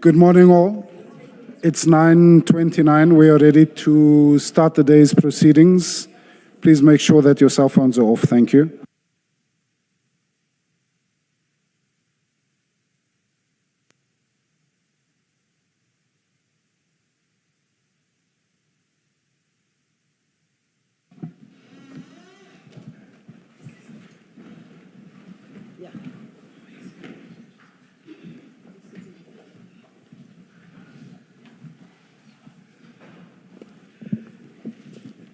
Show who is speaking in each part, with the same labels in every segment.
Speaker 1: Good morning, all. It's 9:29. We are ready to start the day's proceedings. Please make sure that your cell phones are off. Thank you.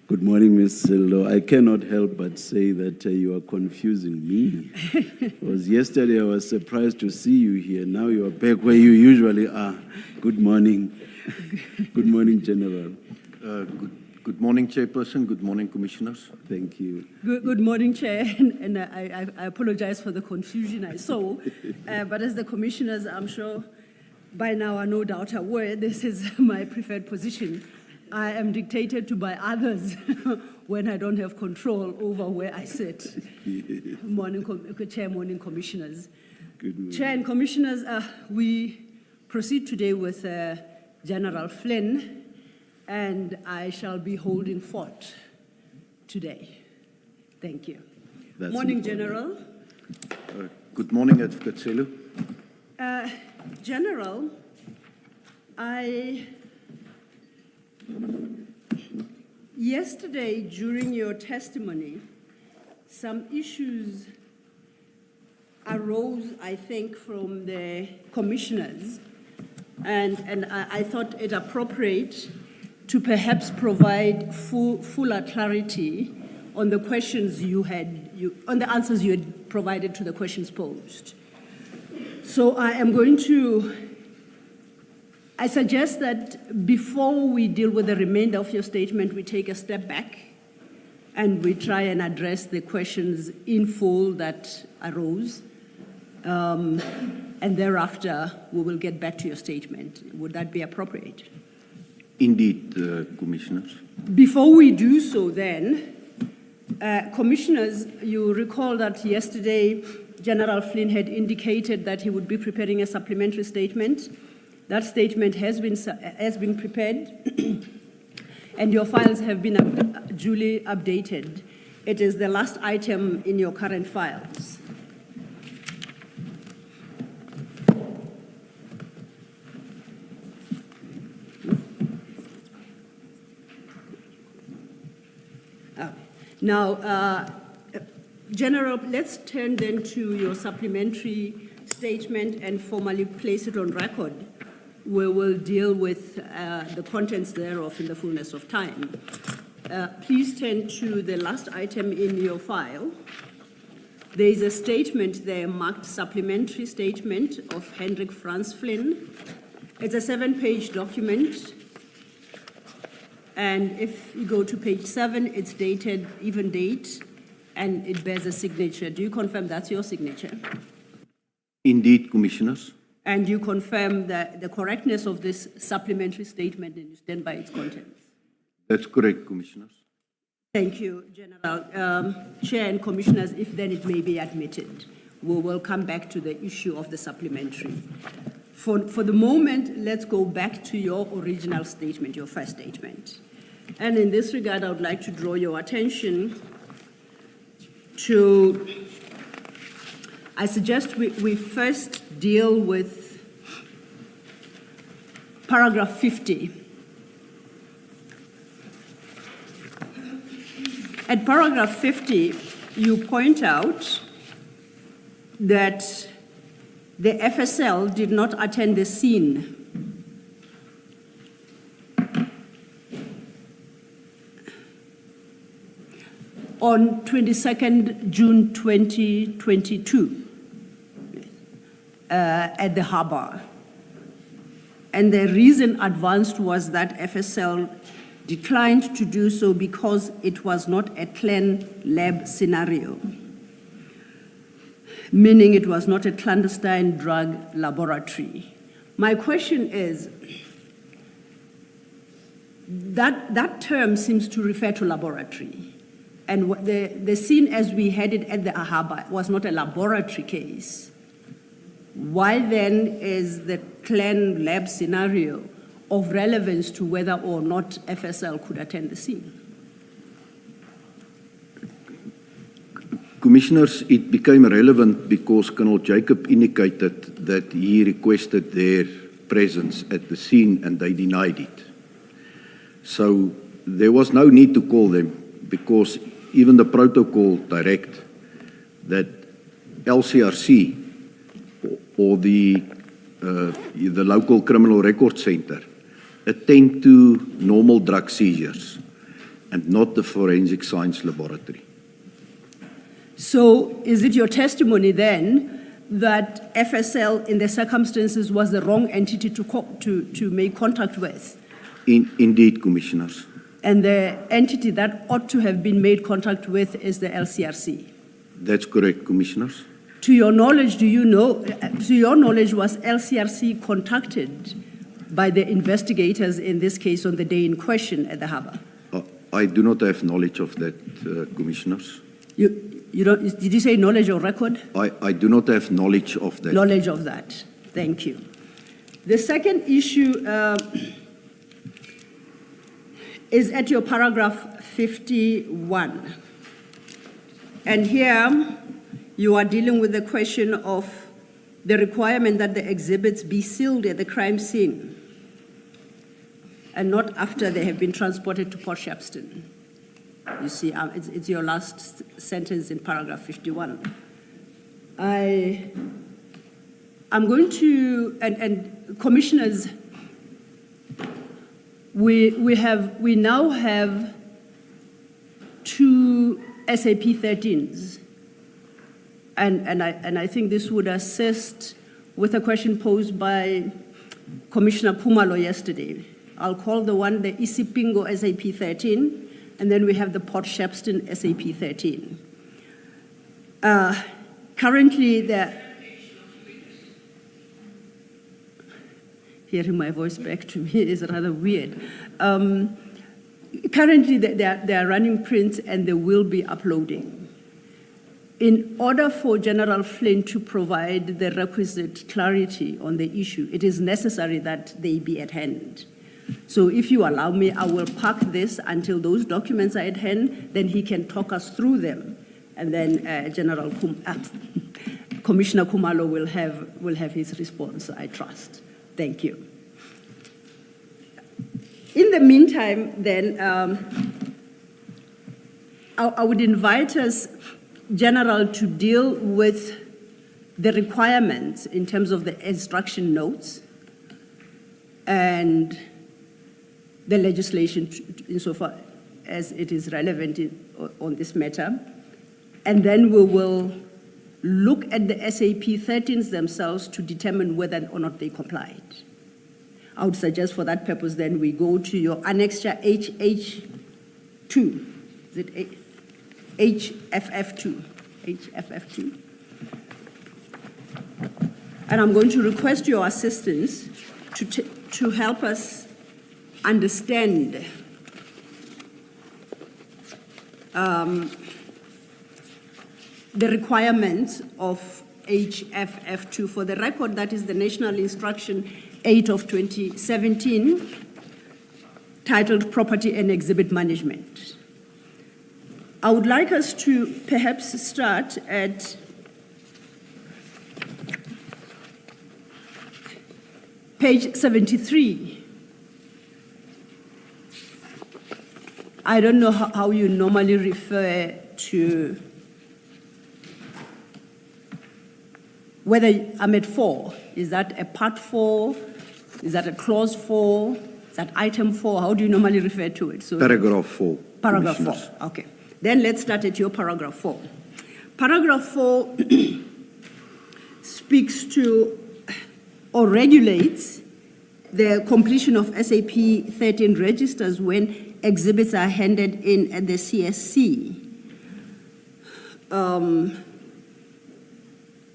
Speaker 2: Good morning, Ms. Sildo. I cannot help but say that you are confusing me. Because yesterday I was surprised to see you here. Now you are back where you usually are. Good morning. Good morning, General.
Speaker 3: Good morning, Chairperson. Good morning, Commissioners.
Speaker 2: Thank you.
Speaker 4: Good morning, Chair. And I apologize for the confusion I saw. But as the Commissioners, I'm sure by now are no doubt aware, this is my preferred position. I am dictated to by others when I don't have control over where I sit. Morning, Chair, morning, Commissioners.
Speaker 2: Good morning.
Speaker 4: Chair and Commissioners, we proceed today with General Flynn, and I shall be holding fort today. Thank you.
Speaker 2: That's
Speaker 4: morning,
Speaker 2: important.
Speaker 4: General.
Speaker 3: Good morning, Advocate Selu.
Speaker 4: General, yesterday, during your testimony, some issues arose, I think, from the commissioners, and I thought it appropriate to perhaps provide fuller clarity on the questions on the answers you had provided to the questions posed. So I suggest that before we deal with the remainder of your statement, we take a step back and we try and address the questions in full that arose. And thereafter, we will get back to your statement. Would that be appropriate?
Speaker 3: Indeed, Commissioners.
Speaker 4: Before we do so then, Commissioners, you recall that yesterday General Flynn had indicated that he would be preparing a supplementary statement. That statement has been prepared, and your files have been duly updated. It is the last item in your current files. Now, General, let's turn then to your supplementary statement and formally place it on record. We will deal with the contents thereof in the fullness of time. Please turn to the last item in your file. There is a statement there marked supplementary statement of Hendrick Flynn. It's a 7-page document. And if you go to page 7, it's dated even date, and it bears a signature. Do you confirm that's your signature?
Speaker 3: Indeed, Commissioners.
Speaker 4: And you confirm the correctness of this supplementary statement and you stand by its contents?
Speaker 3: That's correct, Commissioners.
Speaker 4: Thank you, General. Chair and Commissioners, if then it may be admitted, we will come back to the issue of the supplementary. For the moment, let's go back to your original statement, your first statement. And in this regard, I would like to draw your attention to, I suggest we first deal with paragraph 50. At paragraph 50, you point out that the FSL did not attend the scene. On 22nd June 2022 at the harbor. And the reason advanced was that FSL declined to do so because it was not a clan lab scenario, meaning it was not a clandestine drug laboratory. My question is, that term seems to refer to laboratory. And the scene as we had it at the Ahaba was not a laboratory case. why then is the clan lab scenario of relevance to whether or not FSL could attend the scene?
Speaker 3: Commissioners, it became relevant because Colonel Jacob indicated that he requested their presence at the scene and they denied it. So there was no need to call them because even the protocol direct that LCRC or the local criminal record center attend to normal drug seizures and not the forensic science laboratory.
Speaker 4: So is it your testimony then that FSL in the circumstances was the wrong entity to make contact with?
Speaker 3: Indeed, Commissioners.
Speaker 4: And the entity that ought to have been made contact with is the LCRC?
Speaker 3: That's correct, Commissioners.
Speaker 4: To your knowledge, was LCRC contacted by the investigators in this case on the day in question at the harbour?
Speaker 3: I do not have knowledge of that, Commissioners.
Speaker 4: You don't, did you say knowledge or record?
Speaker 3: I do not have knowledge of that.
Speaker 4: Knowledge of that. Thank you. The second issue is at your paragraph 51. And here you are dealing with the question of the requirement that the exhibits be sealed at the crime scene and not after they have been transported to Port Shepstone. You see, it's your last sentence in paragraph 51. I'm going to, and commissioners, we now have 2 SAP 13s. And I think this would assist with a question posed by Commissioner Khumalo yesterday. I'll call the one the Isipingo SAP 13, and then we have the Port Shepstone SAP 13. Currently, hearing my voice back to me is rather weird. Currently, they are running prints and they will be uploading. In order for General Flynn to provide the requisite clarity on the issue, it is necessary that they be at hand. So if you allow me, I will park this until those documents are at hand, then he can talk us through them. And then Commissioner Khumalo will have his response, I trust. Thank you. In the meantime, then, I would invite us, General, to deal with the requirements in terms of the instruction notes and the legislation insofar as it is relevant on this matter. And then we will look at the SAP 13s themselves to determine whether or not they complied. I would suggest for that purpose then we go to your annexure HH2. Is it HFF2? HFF2. And I'm going to request your assistance to help us understand the requirements of HFF2. For the record, that is the National Instruction 8 of 2017, titled Property and Exhibit Management. I would like us to perhaps start at page 73. I don't know how you normally refer to whether I'm at 4. Is that a part 4? Is that a clause 4? Is that item 4? How do you normally refer to it? So,
Speaker 3: Paragraph 4.
Speaker 4: Paragraph 4, okay. Then let's start at your paragraph 4. Paragraph 4 speaks to or regulates the completion of SAP 13 registers when exhibits are handed in at the CSC.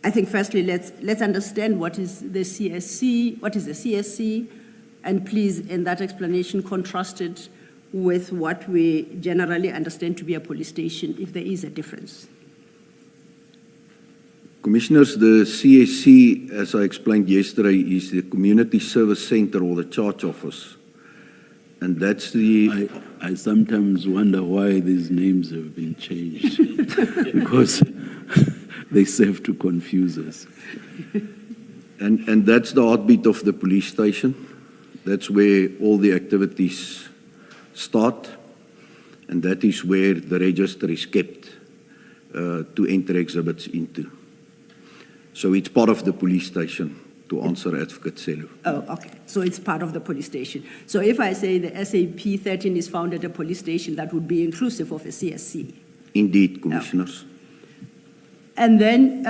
Speaker 4: I think firstly, let's understand what is the CSC, and please, in that explanation, contrast it with what we generally understand to be a police station, if there is a difference.
Speaker 3: Commissioners, the CSC, as I explained yesterday, is the Community Service Center or the Charge Office. And that's the...
Speaker 2: I sometimes wonder why these names have been changed because they serve to confuse us.
Speaker 3: And that's the heartbeat of the police station. That's where all the activities start. And that is where the register is kept to enter exhibits into. So it's part of the police station, to answer Advocate Sello.
Speaker 4: Oh, okay. So it's part of the police station. So if I say the SAP 13 is found at a police station, that would be inclusive of a CSC?
Speaker 3: Indeed, Commissioners.
Speaker 4: And then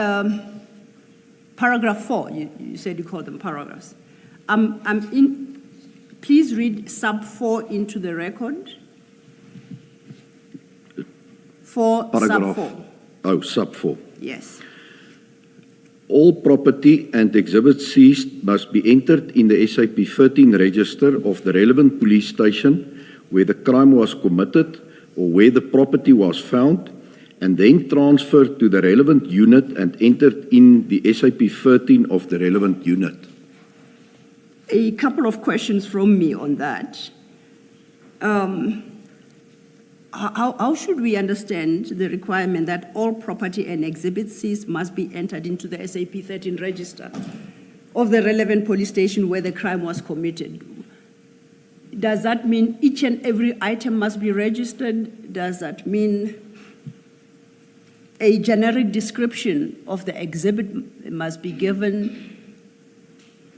Speaker 4: paragraph 4, you said you called them paragraphs. Please read sub 4 into the record. For
Speaker 3: Paragraph,
Speaker 4: sub 4.
Speaker 3: Oh, sub 4.
Speaker 4: Yes.
Speaker 3: All property and exhibits seized must be entered in the SAP 13 register of the relevant police station where the crime was committed or where the property was found, and then transferred to the relevant unit and entered in the SAP 13 of the relevant unit.
Speaker 4: A couple of questions from me on that. How should we understand the requirement that all property and exhibits seized must be entered into the SAP 13 register of the relevant police station where the crime was committed? Does that mean each and every item must be registered? Does that mean a generic description of the exhibit must be given?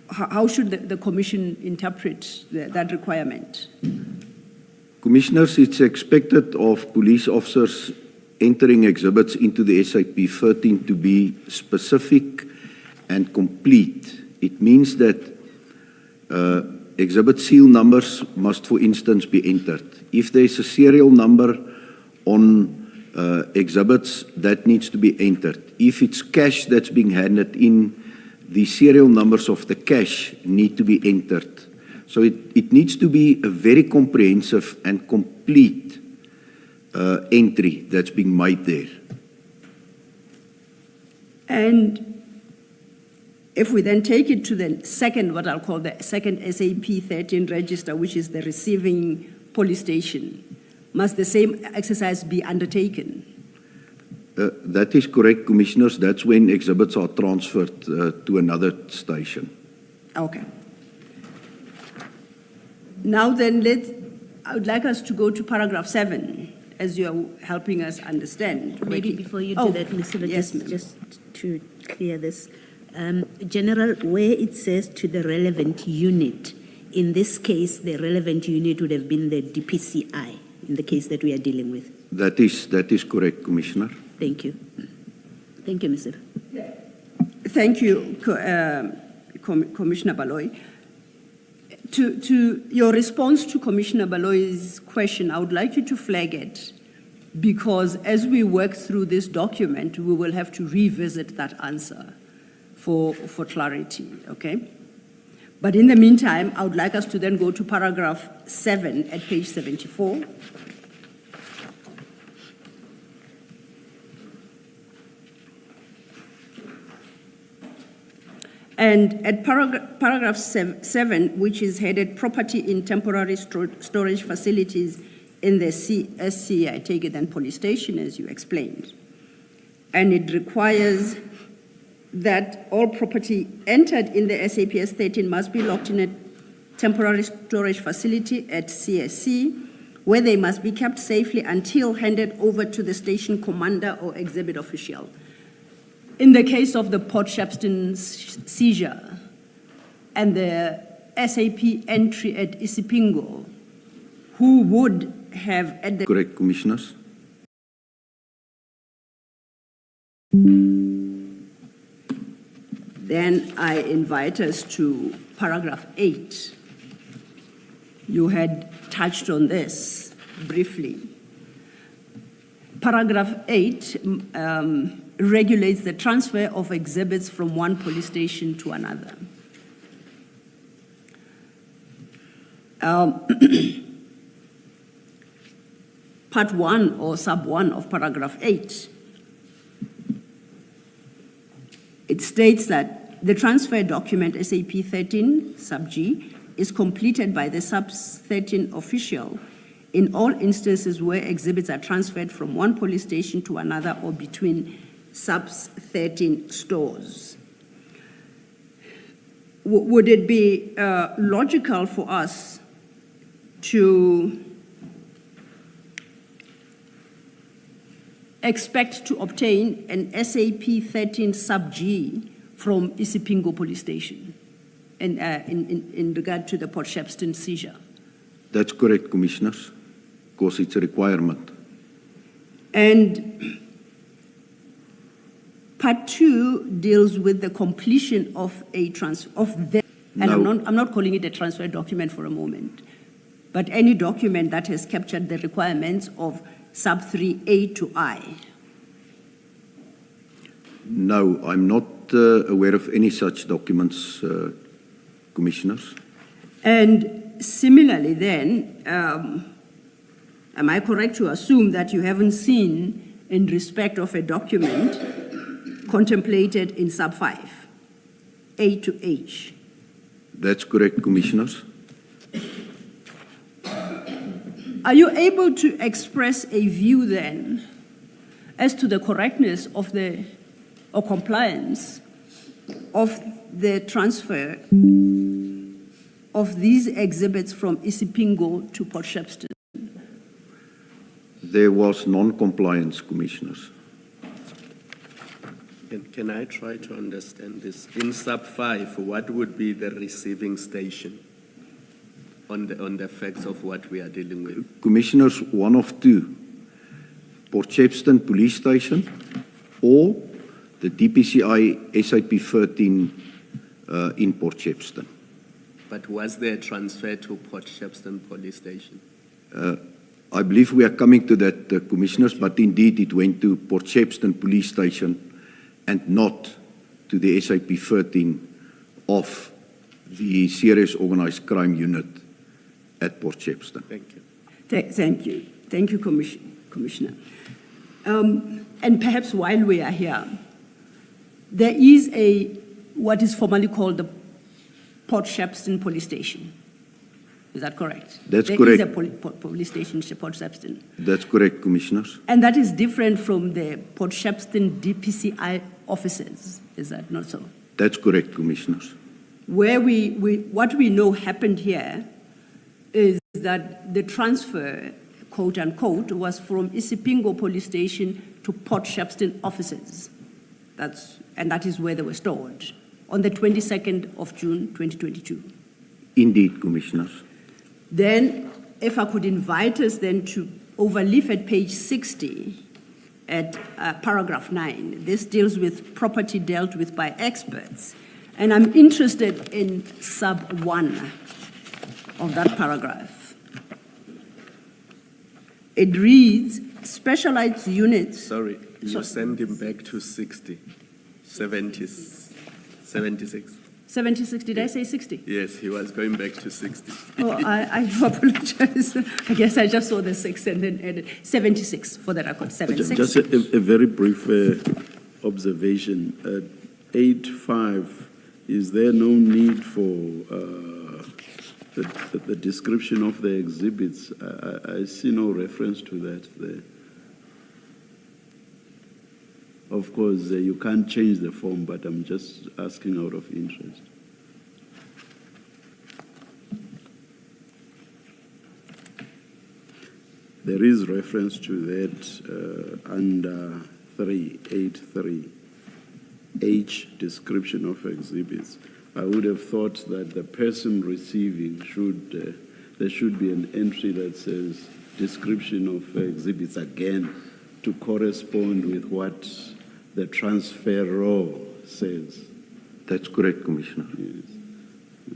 Speaker 4: How should the Commission interpret that requirement?
Speaker 3: Commissioners, it's expected of police officers entering exhibits into the SAP 13 to be specific and complete. It means that exhibit seal numbers must, for instance, be entered. If there's a serial number on exhibits, that needs to be entered. If it's cash that's being handed in, the serial numbers of the cash need to be entered. So it needs to be a very comprehensive and complete entry that's being made there.
Speaker 4: And if we then take it to the second, what I'll call the second SAP 13 register, which is the receiving police station, must the same exercise be undertaken?
Speaker 3: That is correct, Commissioners. That's when exhibits are transferred to another station.
Speaker 4: Okay. Now then, I would like us to go to paragraph 7, as you're helping us understand.
Speaker 5: Maybe before you do that, Ms. Silver,
Speaker 4: yes,
Speaker 5: just to clear this. General, where it says to the relevant unit, in this case, the relevant unit would have been the DPCI, in the case that we are dealing with.
Speaker 3: That is correct, Commissioner.
Speaker 5: Thank you. Thank you, Ms. Silver.
Speaker 4: Thank you, Commissioner Baloyi. To your response to Commissioner Baloyi's question, I would like you to flag it, because as we work through this document, we will have to revisit that answer for clarity, okay? But in the meantime, I would like us to then go to paragraph 7 at page 74. And at paragraph 7, which is headed Property in Temporary Storage Facilities in the CSC, I take it then police station, as you explained. And it requires that all property entered in the SAPS 13 must be locked in a temporary storage facility at CSC, where they must be kept safely until handed over to the station commander or exhibit official. In the case of the Port Shepstone seizure and the SAP entry at Isipingo, who would have at the...
Speaker 3: Correct, Commissioners.
Speaker 4: Then I invite us to paragraph 8. You had touched on this briefly. Paragraph 8 regulates the transfer of exhibits from one police station to another. Part 1 or sub 1 of paragraph 8 states that the transfer document SAP 13 sub G is completed by the sub 13 official in all instances where exhibits are transferred from one police station to another or between sub 13 stores. Would it be logical for us to expect to obtain an SAP 13 sub G from Isipingo police station in regard to the Port Shepstone seizure?
Speaker 3: That's correct, Commissioners, because it's a requirement.
Speaker 4: And part 2 deals with the completion of a transfer of the, and
Speaker 3: No.
Speaker 4: I'm not calling it a transfer document for a moment, but any document that has captured the requirements of sub 3A to I.
Speaker 3: No, I'm not aware of any such documents, Commissioners.
Speaker 4: And similarly then, am I correct to assume that you haven't seen in respect of a document contemplated in sub 5, A to H?
Speaker 3: That's correct, Commissioners.
Speaker 4: Are you able to express a view then as to the correctness of the, or compliance of the transfer of these exhibits from Isipingo to Port Shepstone?
Speaker 3: There was non-compliance, Commissioners.
Speaker 6: Can I try to understand this? In sub 5, what would be the receiving station on the facts of what we are dealing with?
Speaker 3: Commissioners, one of two, Port Shepstone Police Station or the DPCI SAP 13 in Port Shepstone.
Speaker 6: But was there a transfer to Port Shepstone Police Station?
Speaker 3: I believe we are coming to that, Commissioners, but indeed it went to Port Shepstone Police Station and not to the SAP 13 of the Serious Organized Crime Unit at Port Shepstone.
Speaker 6: Thank you.
Speaker 4: Thank you. Thank you, Commissioner. And perhaps while we are here, there is what is formally called the Port Shepstone Police Station. Is that correct?
Speaker 3: That's
Speaker 4: there
Speaker 3: correct.
Speaker 4: There is a police station in Port Shepstone.
Speaker 3: That's correct, Commissioners.
Speaker 4: And that is different from the Port Shepstone DPCI offices. Is that not so?
Speaker 3: That's correct, Commissioners.
Speaker 4: Where what we know happened here is that the transfer, quote unquote, was from Isipingo Police Station to Port Shepstone offices. And that is where they were stored on the 22nd of June, 2022.
Speaker 3: Indeed, Commissioners.
Speaker 4: Then, if I could invite us then to overleaf at page 60 at paragraph 9. This deals with property dealt with by experts. And I'm interested in sub 1 of that paragraph. It reads, specialized units.
Speaker 6: Sorry, you send him back to 60, 76.
Speaker 4: 76, did I say 60?
Speaker 6: Yes, he was going back to 60.
Speaker 4: Oh, I do apologize. I guess I just saw the 6 and then added 76 for the record, 76.
Speaker 2: Just a very brief observation. 8.5, is there no need for the description of the exhibits? I see no reference to that there. Of course, you can't change the form, but I'm just asking out of interest. There is reference to that under 383, H, description of exhibits. I would have thought that the person receiving there should be an entry that says description of exhibits again to correspond with what the transferor says.
Speaker 3: That's correct, Commissioner.
Speaker 2: Yes.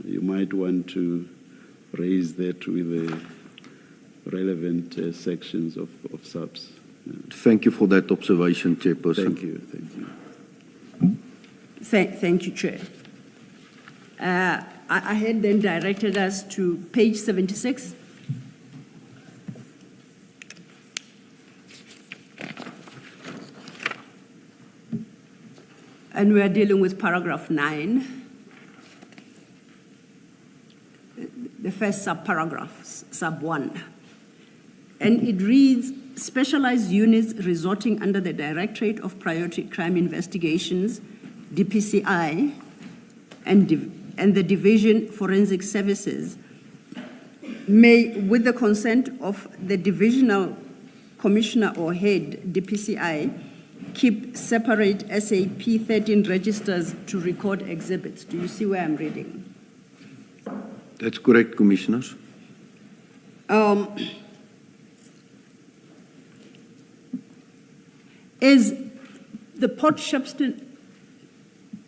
Speaker 2: You might want to raise that with the relevant sections of subs. Yeah.
Speaker 3: Thank you for that observation, Chairperson.
Speaker 2: Thank you. Thank you.
Speaker 4: Thank you, Chair. I had then directed us to page 76. And we are dealing with paragraph 9, the first subparagraph, sub 1. And it reads, specialized units resorting under the Directorate of Priority Crime Investigations, DPCI, and the Division Forensic Services may, with the consent of the Divisional Commissioner or Head, DPCI, keep separate SAP 13 registers to record exhibits. Do you see where I'm reading?
Speaker 3: That's correct, Commissioners.
Speaker 4: Is the Port Shepstone,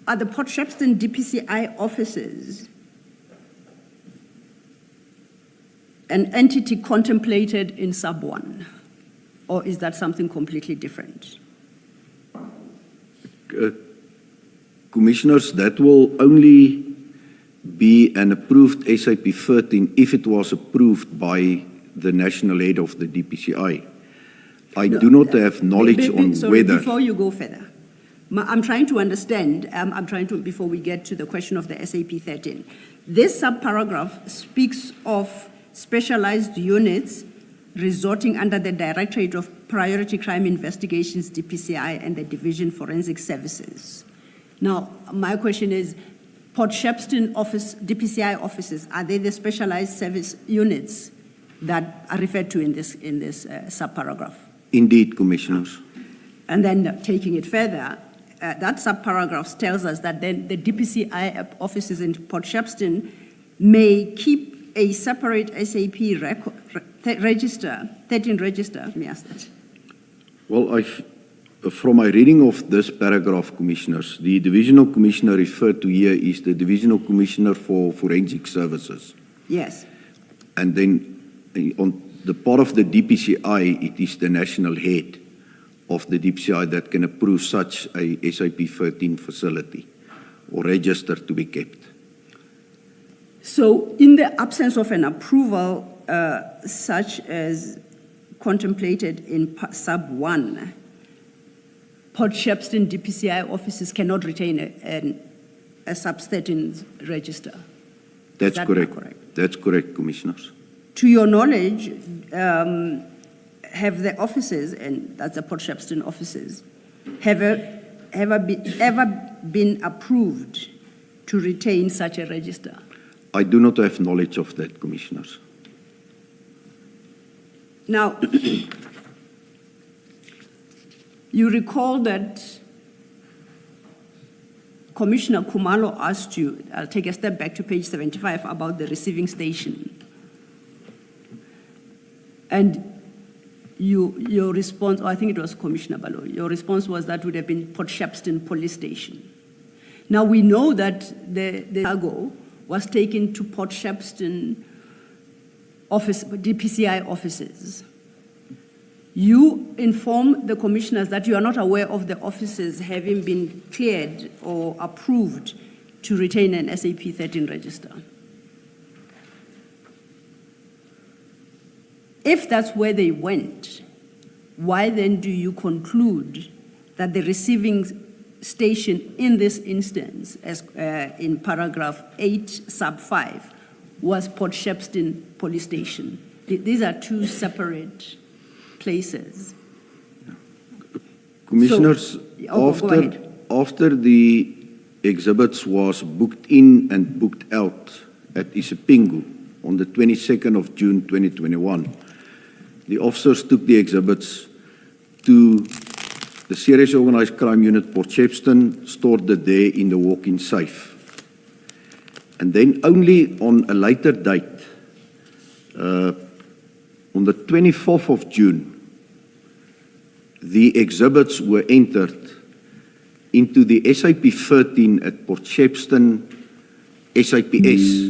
Speaker 4: are the Port Shepstone DPCI offices an entity contemplated in sub 1? Or is that something completely different?
Speaker 3: Commissioners, that will only be an approved SAP 13 if it was approved by the national head of the DPCI. I do not have knowledge on
Speaker 4: sorry,
Speaker 3: whether...
Speaker 4: Before you go further, I'm trying to understand, before we get to the question of the SAP 13, this subparagraph speaks of specialized units resorting under the Directorate of Priority Crime Investigations, DPCI, and the Division Forensic Services. Now, my question is, Port Shepstone office, DPCI offices, are they the specialized service units that are referred to in this subparagraph?
Speaker 3: Indeed, Commissioners.
Speaker 4: And then taking it further, that subparagraph tells us that then the DPCI offices in Port Shepstone may keep a separate SAP register, 13 register. Let me ask that.
Speaker 3: Well, from my reading of this paragraph, Commissioners, the Divisional Commissioner referred to here is the Divisional Commissioner for Forensic Services.
Speaker 4: Yes.
Speaker 3: And then on the part of the DPCI, it is the national head of the DPCI that can approve such a SAP 13 facility or register to be kept.
Speaker 4: So in the absence of an approval such as contemplated in sub 1, Port Shepstone DPCI offices cannot retain a sub 13 register.
Speaker 3: That's
Speaker 4: Is that
Speaker 3: correct.
Speaker 4: correct?
Speaker 3: That's correct, Commissioners.
Speaker 4: To your knowledge, have the offices, and that's the Port Shepstone offices, ever been approved to retain such a register?
Speaker 3: I do not have knowledge of that, Commissioners.
Speaker 4: Now, you recall that Commissioner Khumalo asked you, I'll take a step back to page 75, about the receiving station. And your response, or I think it was Commissioner Balo, your response was that would have been Port Shepstone Police Station. Now we know that the cargo was taken to Port Shepstone office, DPCI offices. You inform the commissioners that you are not aware of the offices having been cleared or approved to retain an SAP 13 register. If that's where they went, why then do you conclude that the receiving station in this instance, as in paragraph 8, sub 5, was Port Shepstone Police Station? These are two separate places.
Speaker 3: Commissioners, after the exhibits was booked in and booked out at Isipingu on the 22nd of June 2021, the officers took the exhibits to the Serious Organized Crime Unit Port Shepstone, stored it there in the walk-in safe. And then only on a later date, on the 24th of June, the exhibits were entered into the SAP 13 at Port Shepstone SAPS,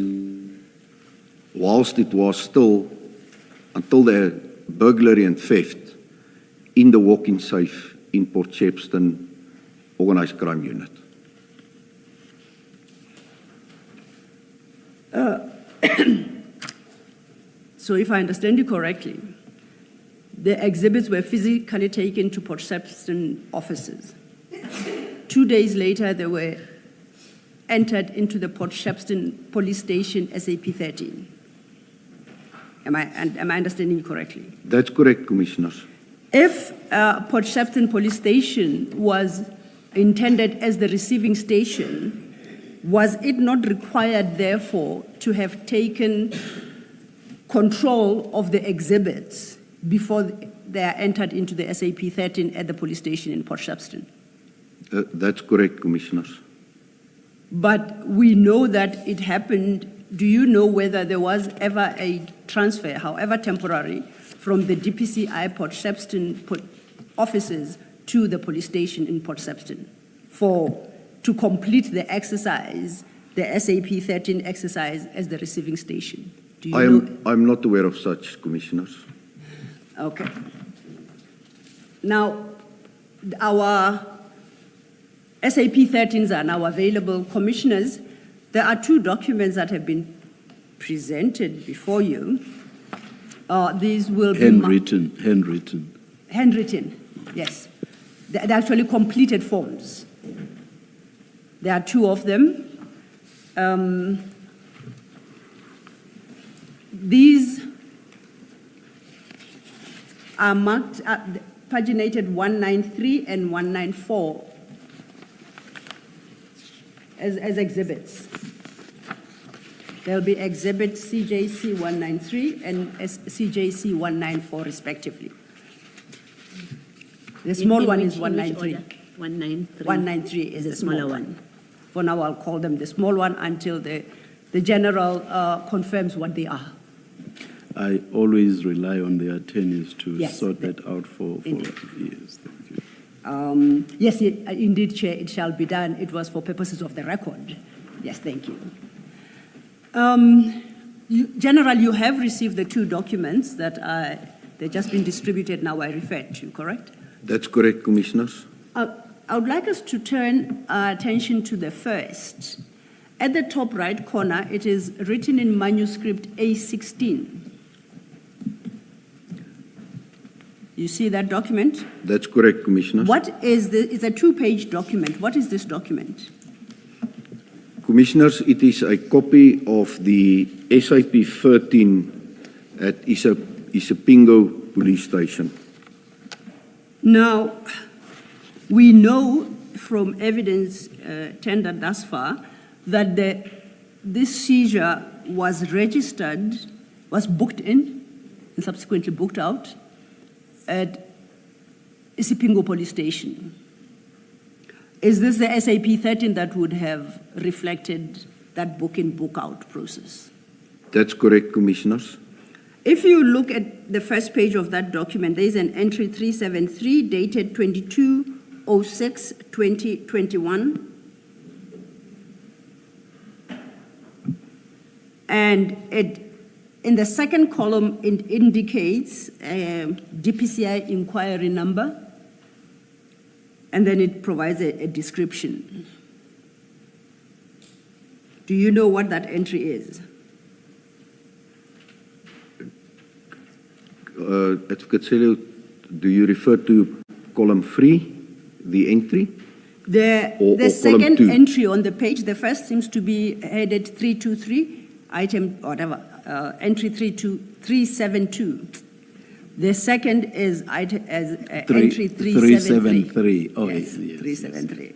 Speaker 3: whilst it was still, until the burglary and theft, in the walk-in safe in Port Shepstone Organized Crime Unit.
Speaker 4: So if I understand you correctly, the exhibits were physically taken to Port Shepstone offices 2 days later, they were entered into the Port Shepstone Police Station SAP 13. Am I understanding you correctly?
Speaker 3: That's correct, Commissioners.
Speaker 4: If Port Shepstone Police Station was intended as the receiving station, was it not required, therefore, to have taken control of the exhibits before they are entered into the SAP 13 at the police station in Port Shepstone?
Speaker 3: That's correct, Commissioners.
Speaker 4: But we know that it happened. Do you know whether there was ever a transfer, however temporary, from the DPCI Port Shepstone offices to the police station in Port Shepstone to complete the exercise, the SAP 13 exercise as the receiving station? Do you know?
Speaker 3: I'm not aware of such, Commissioners.
Speaker 4: Okay. Now, our SAP 13s are now available. Commissioners, there are 2 documents that have been presented before you. These will be handwritten, yes. They're actually completed forms. There are 2 of them. These are marked, paginated 193 and 194 as exhibits. There will be exhibit CJC 193 and CJC 194 respectively. The small one is 193.
Speaker 5: 193.
Speaker 4: 193 is the smaller one. For now, I'll call them the small one until the general confirms what they are.
Speaker 2: I always rely on the attorneys to
Speaker 4: Yes,
Speaker 2: sort that out for
Speaker 4: indeed.
Speaker 2: years. Thank you.
Speaker 4: Yes, indeed, Chair, it shall be done. It was for purposes of the record. Yes, thank you. General, you have received the 2 documents that they've just been distributed now, I referred to, correct?
Speaker 3: That's correct, Commissioners.
Speaker 4: I would like us to turn our attention to the first. At the top right corner, it is written in manuscript A16. You see that document?
Speaker 3: That's correct, Commissioners.
Speaker 4: What is this? It's a 2-page document. What is this document?
Speaker 3: Commissioners, it is a copy of the SAP 13 at Isipingo Police Station.
Speaker 4: Now, we know from evidence tendered thus far that this seizure was registered, was booked in, and subsequently booked out at Isipingo Police Station. Is this the SAP 13 that would have reflected that book-in, book-out process?
Speaker 3: That's correct, Commissioners.
Speaker 4: If you look at the first page of that document, there is an entry 373 dated 22/06/2021. And in the second column, it indicates a DPCI inquiry number, and then it provides a description. Do you know what that entry is?
Speaker 3: Advocate Celo, do you refer to column 3, the entry?
Speaker 4: The
Speaker 3: column
Speaker 4: second
Speaker 3: 2?
Speaker 4: entry on the page, the first seems to be headed 323, item, whatever, entry 372. The second is entry 373.
Speaker 2: Oh,
Speaker 4: yes,
Speaker 2: yes,
Speaker 4: 373.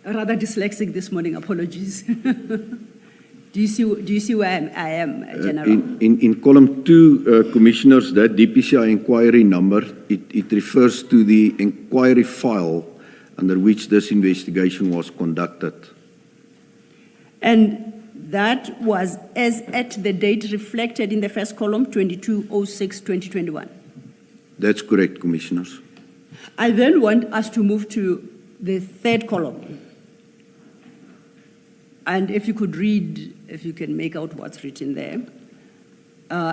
Speaker 4: Rather dyslexic this morning, apologies. Do you see where I am, General?
Speaker 3: In column 2, Commissioners, that DPCI inquiry number, it refers to the inquiry file under which this investigation was conducted.
Speaker 4: And that was as at the date reflected in the first column, 22/06/2021.
Speaker 3: That's correct, Commissioners.
Speaker 4: I then want us to move to the third column. And if you could read, if you can make out what's written there,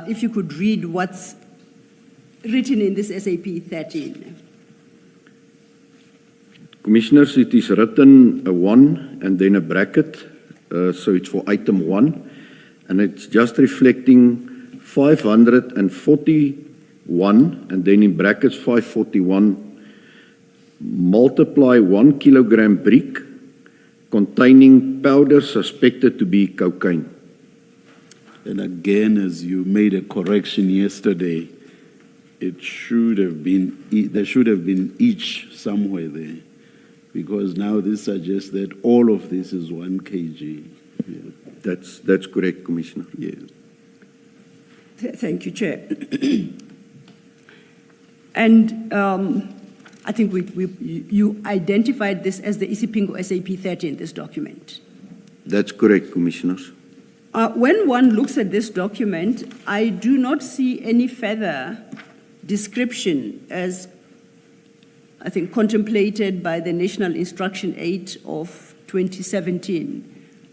Speaker 4: if you could read what's written in this SAP 13.
Speaker 3: Commissioners, it is written a 1 and then a bracket, so it's for item 1, and it's just reflecting 541 and then in brackets 541 multiply 1 kilogram brick containing powder suspected to be cocaine.
Speaker 2: And again, as you made a correction yesterday, it should have been, there should have been each somewhere there, because now this suggests that all of this is 1 kg. Yeah.
Speaker 3: That's correct, Commissioner.
Speaker 2: Yes.
Speaker 4: Thank you, Chair. And I think you identified this as the Isipingo SAP 30 in this document.
Speaker 3: That's correct, Commissioners.
Speaker 4: When one looks at this document, I do not see any further description as, I think, contemplated by the National Instruction 8 of 2017,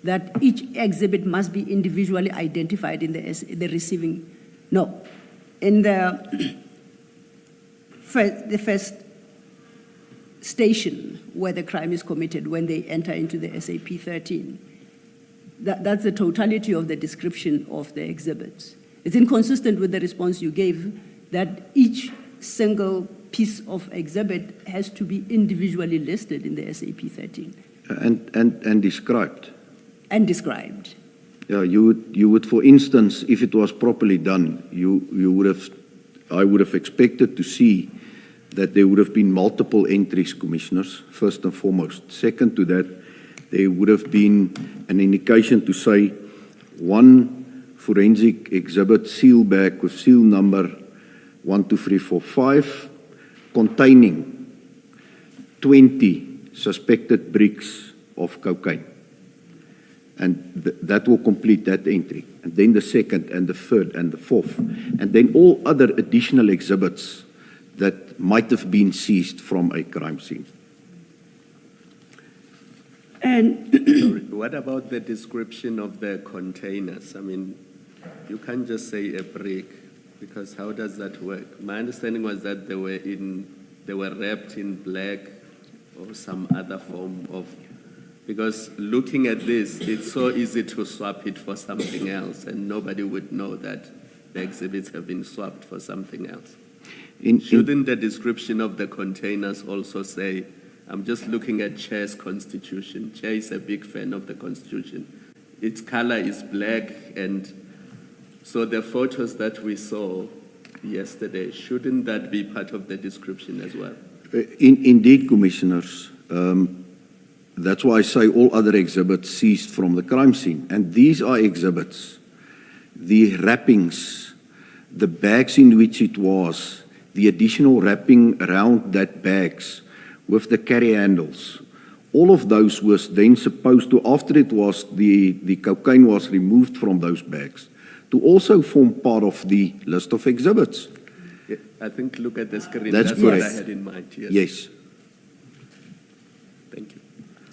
Speaker 4: that each exhibit must be individually identified in the receiving. No. In the first station where the crime is committed, when they enter into the SAP 13, that's the totality of the description of the exhibits. It's inconsistent with the response you gave that each single piece of exhibit has to be individually listed in the SAP 13.
Speaker 3: And described.
Speaker 4: And described.
Speaker 3: Yeah, you would, for instance, if it was properly done, I would have expected to see that there would have been multiple entries, Commissioners, first and foremost. Second to that, there would have been an indication to say 1 forensic exhibit seal bag with seal number 12345 containing 20 suspected bricks of cocaine. And that will complete that entry. And then the second and the third and the fourth. And then all other additional exhibits that might have been seized from a crime scene.
Speaker 4: And
Speaker 6: Sorry, what about the description of the containers? I mean, you can't just say a brick, because how does that work? My understanding was that they were wrapped in black or some other form of, because looking at this, it's so easy to swap it for something else, and nobody would know that the exhibits have been swapped for something else. Shouldn't the description of the containers also say, I'm just looking at Chair's Constitution. Chair is a big fan of the Constitution. Its color is black, and so the photos that we saw yesterday, shouldn't that be part of the description as well?
Speaker 3: Indeed, Commissioners. That's why I say all other exhibits seized from the crime scene. And these are exhibits. The wrappings, the bags in which it was, the additional wrapping around that bags with the carry handles, all of those was then supposed to, after it was, the cocaine was removed from those bags, to also form part of the list of exhibits.
Speaker 6: Yeah, I think look at the screen.
Speaker 3: That's
Speaker 6: what
Speaker 3: correct.
Speaker 6: I had in mind. Yes.
Speaker 3: Yes.
Speaker 6: Thank you.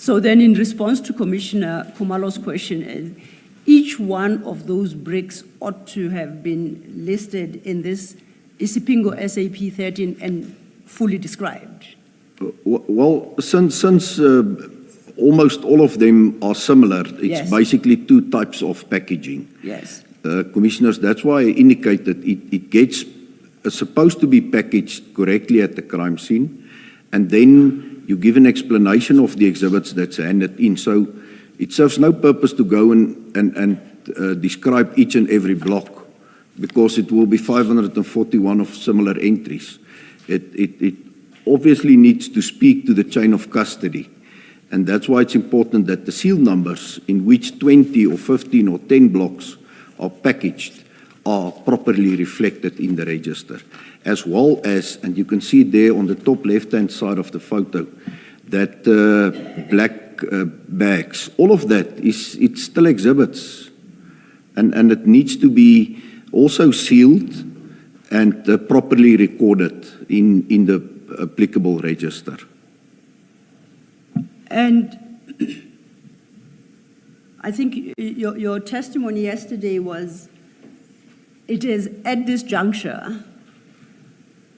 Speaker 4: so then in response to Commissioner Khumalo's question, each one of those bricks ought to have been listed in this Isipingo SAP 13 and fully described.
Speaker 3: Well, since almost all of them are similar, it's
Speaker 4: Yes.
Speaker 3: basically 2 types of packaging.
Speaker 4: Yes.
Speaker 3: Commissioners, that's why I indicated it gets supposed to be packaged correctly at the crime scene, and then you give an explanation of the exhibits that's handed in. So it serves no purpose to go and describe each and every block, because it will be 541 of similar entries. It obviously needs to speak to the chain of custody. And that's why it's important that the seal numbers in which 20 or 15 or 10 blocks are packaged are properly reflected in the register. As well as, and you can see there on the top left-hand side of the photo, that black bags, all of that, it's still exhibits. And it needs to be also sealed and properly recorded in the applicable register.
Speaker 4: And I think your testimony yesterday was, it is at this juncture,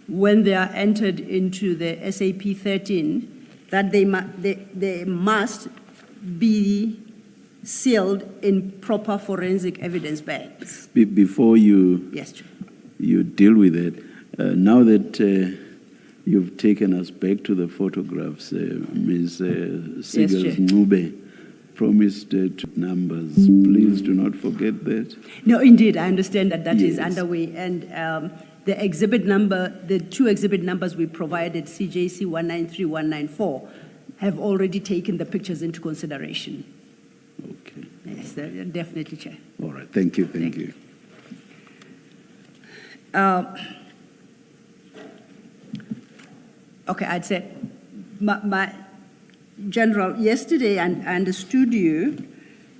Speaker 4: when they are entered into the SAP 13, that they must be sealed in proper forensic evidence bags.
Speaker 2: Before you
Speaker 4: Yes, Chair.
Speaker 2: you deal with it, now that You've taken us back to the photographs. Ms. Sigels
Speaker 4: Chair.
Speaker 2: Ngube promised numbers. Please do not forget that.
Speaker 4: No, indeed, I understand that is
Speaker 2: Yes.
Speaker 4: underway. And the exhibit number, the two exhibit numbers we provided, CJC 193, 194, have already taken the pictures into consideration.
Speaker 2: Okay.
Speaker 4: Yes, definitely, Chair.
Speaker 2: All right. Thank you. Thank you.
Speaker 4: Okay, I'd say, my General, yesterday I understood you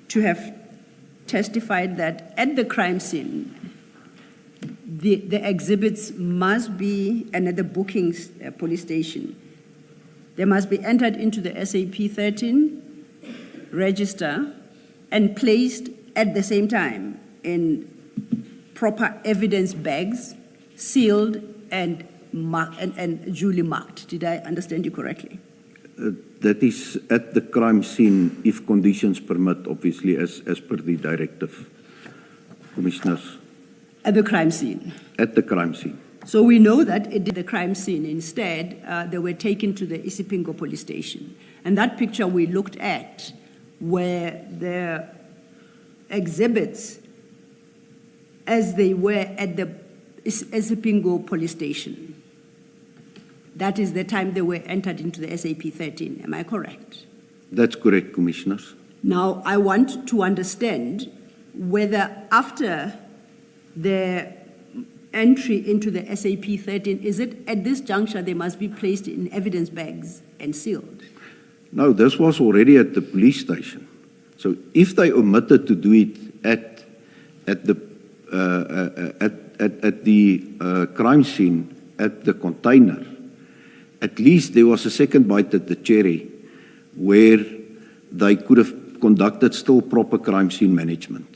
Speaker 4: to have testified that at the crime scene, the exhibits must be, and at the bookings police station, they must be entered into the SAP 13 register and placed at the same time in proper evidence bags, sealed and duly marked. Did I understand you correctly?
Speaker 3: That is at the crime scene, if conditions permit, obviously, as per the directive, Commissioners.
Speaker 4: At the crime scene.
Speaker 3: At the crime scene.
Speaker 4: So we know that it did the crime scene. Instead, they were taken to the Isipingo police station. And that picture we looked at were the exhibits as they were at the Isipingo police station. That is the time they were entered into the SAP 13. Am I correct?
Speaker 3: That's correct, Commissioners.
Speaker 4: Now, I want to understand whether after the entry into the SAP 13, is it at this juncture they must be placed in evidence bags and sealed?
Speaker 3: No, this was already at the police station. So if they omitted to do it at the crime scene, at the container, at least there was a second bite at the cherry where they could have conducted still proper crime scene management.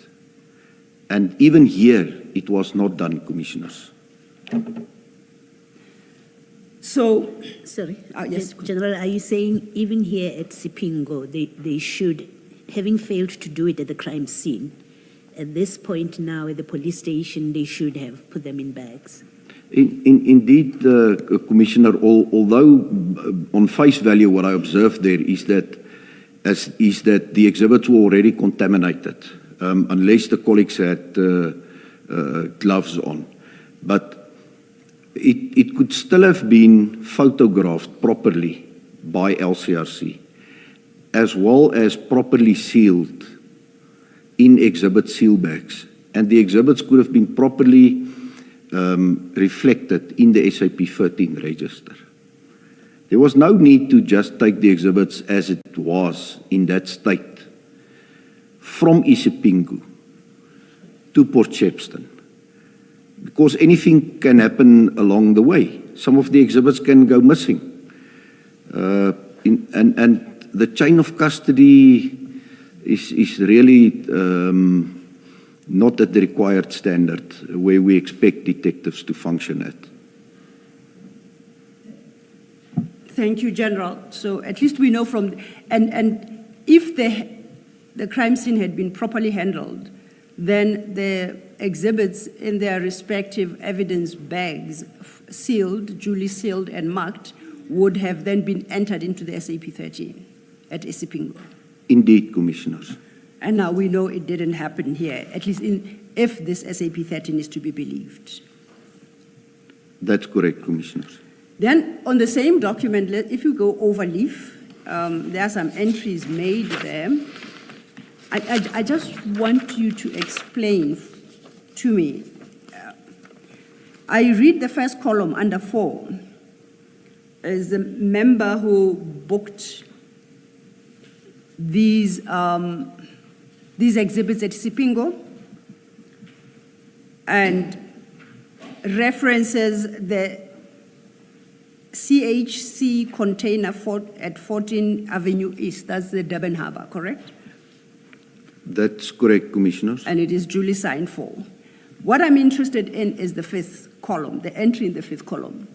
Speaker 3: And even here, it was not done, Commissioners.
Speaker 4: So,
Speaker 5: Sorry.
Speaker 4: yes.
Speaker 5: General, are you saying even here at Sipingo, they should, having failed to do it at the crime scene, at this point now at the police station, they should have put them in bags?
Speaker 3: Indeed, Commissioner, although on face value what I observed there is that the exhibits were already contaminated, unless the colleagues had gloves on. But it could still have been photographed properly by LCRC, as well as properly sealed in exhibit seal bags. And the exhibits could have been properly reflected in the SAP 13 register. There was no need to just take the exhibits as it was in that state from Isipingo to Port Shepstone, because anything can happen along the way. Some of the exhibits can go missing. And the chain of custody is really not at the required standard where we expect detectives to function at.
Speaker 4: Thank you, General. So at least we know from, and if the crime scene had been properly handled, then the exhibits in their respective evidence bags, sealed, duly sealed and marked, would have then been entered into the SAP 13 at Isipingo.
Speaker 3: Indeed, Commissioners.
Speaker 4: And now we know it didn't happen here, at least if this SAP 13 is to be believed.
Speaker 3: That's correct, Commissioners.
Speaker 4: Then on the same document, if you go overleaf, there are some entries made there. I just want you to explain to me. I read the first column under 4 as the member who booked these exhibits at Sipingo and references the CHC container at 14 Avenue East. That's the Durban Harbour, correct?
Speaker 3: That's correct, Commissioners.
Speaker 4: And it is duly signed for. What I'm interested in is the 5th column, the entry in the 5th column.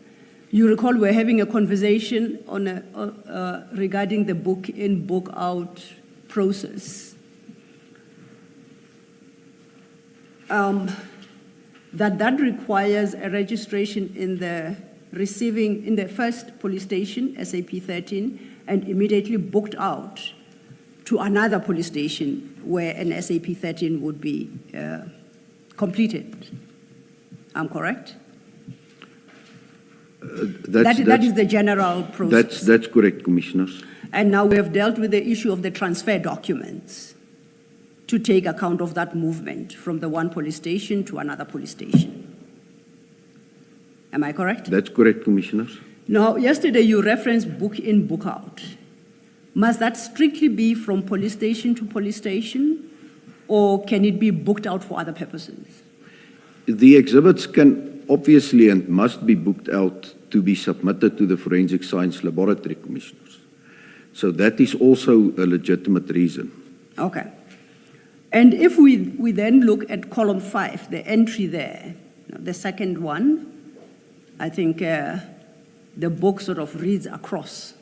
Speaker 4: You recall we're having a conversation on regarding the book in, book out process. That requires a registration in the receiving in the first police station, SAP 13, and immediately booked out to another police station where an SAP 13 would be completed. I'm correct? That is the general process.
Speaker 3: That's correct, Commissioners.
Speaker 4: And now we have dealt with the issue of the transfer documents to take account of that movement from the one police station to another police station. Am I correct?
Speaker 3: That's correct, Commissioners.
Speaker 4: Now, yesterday you referenced book in, book out. Must that strictly be from police station to police station, or can it be booked out for other purposes?
Speaker 3: The exhibits can obviously and must be booked out to be submitted to the Forensic Science Laboratory, Commissioners. So that is also a legitimate reason.
Speaker 4: Okay. And if we then look at column 5, the entry there, the second one, I think the book sort of reads across.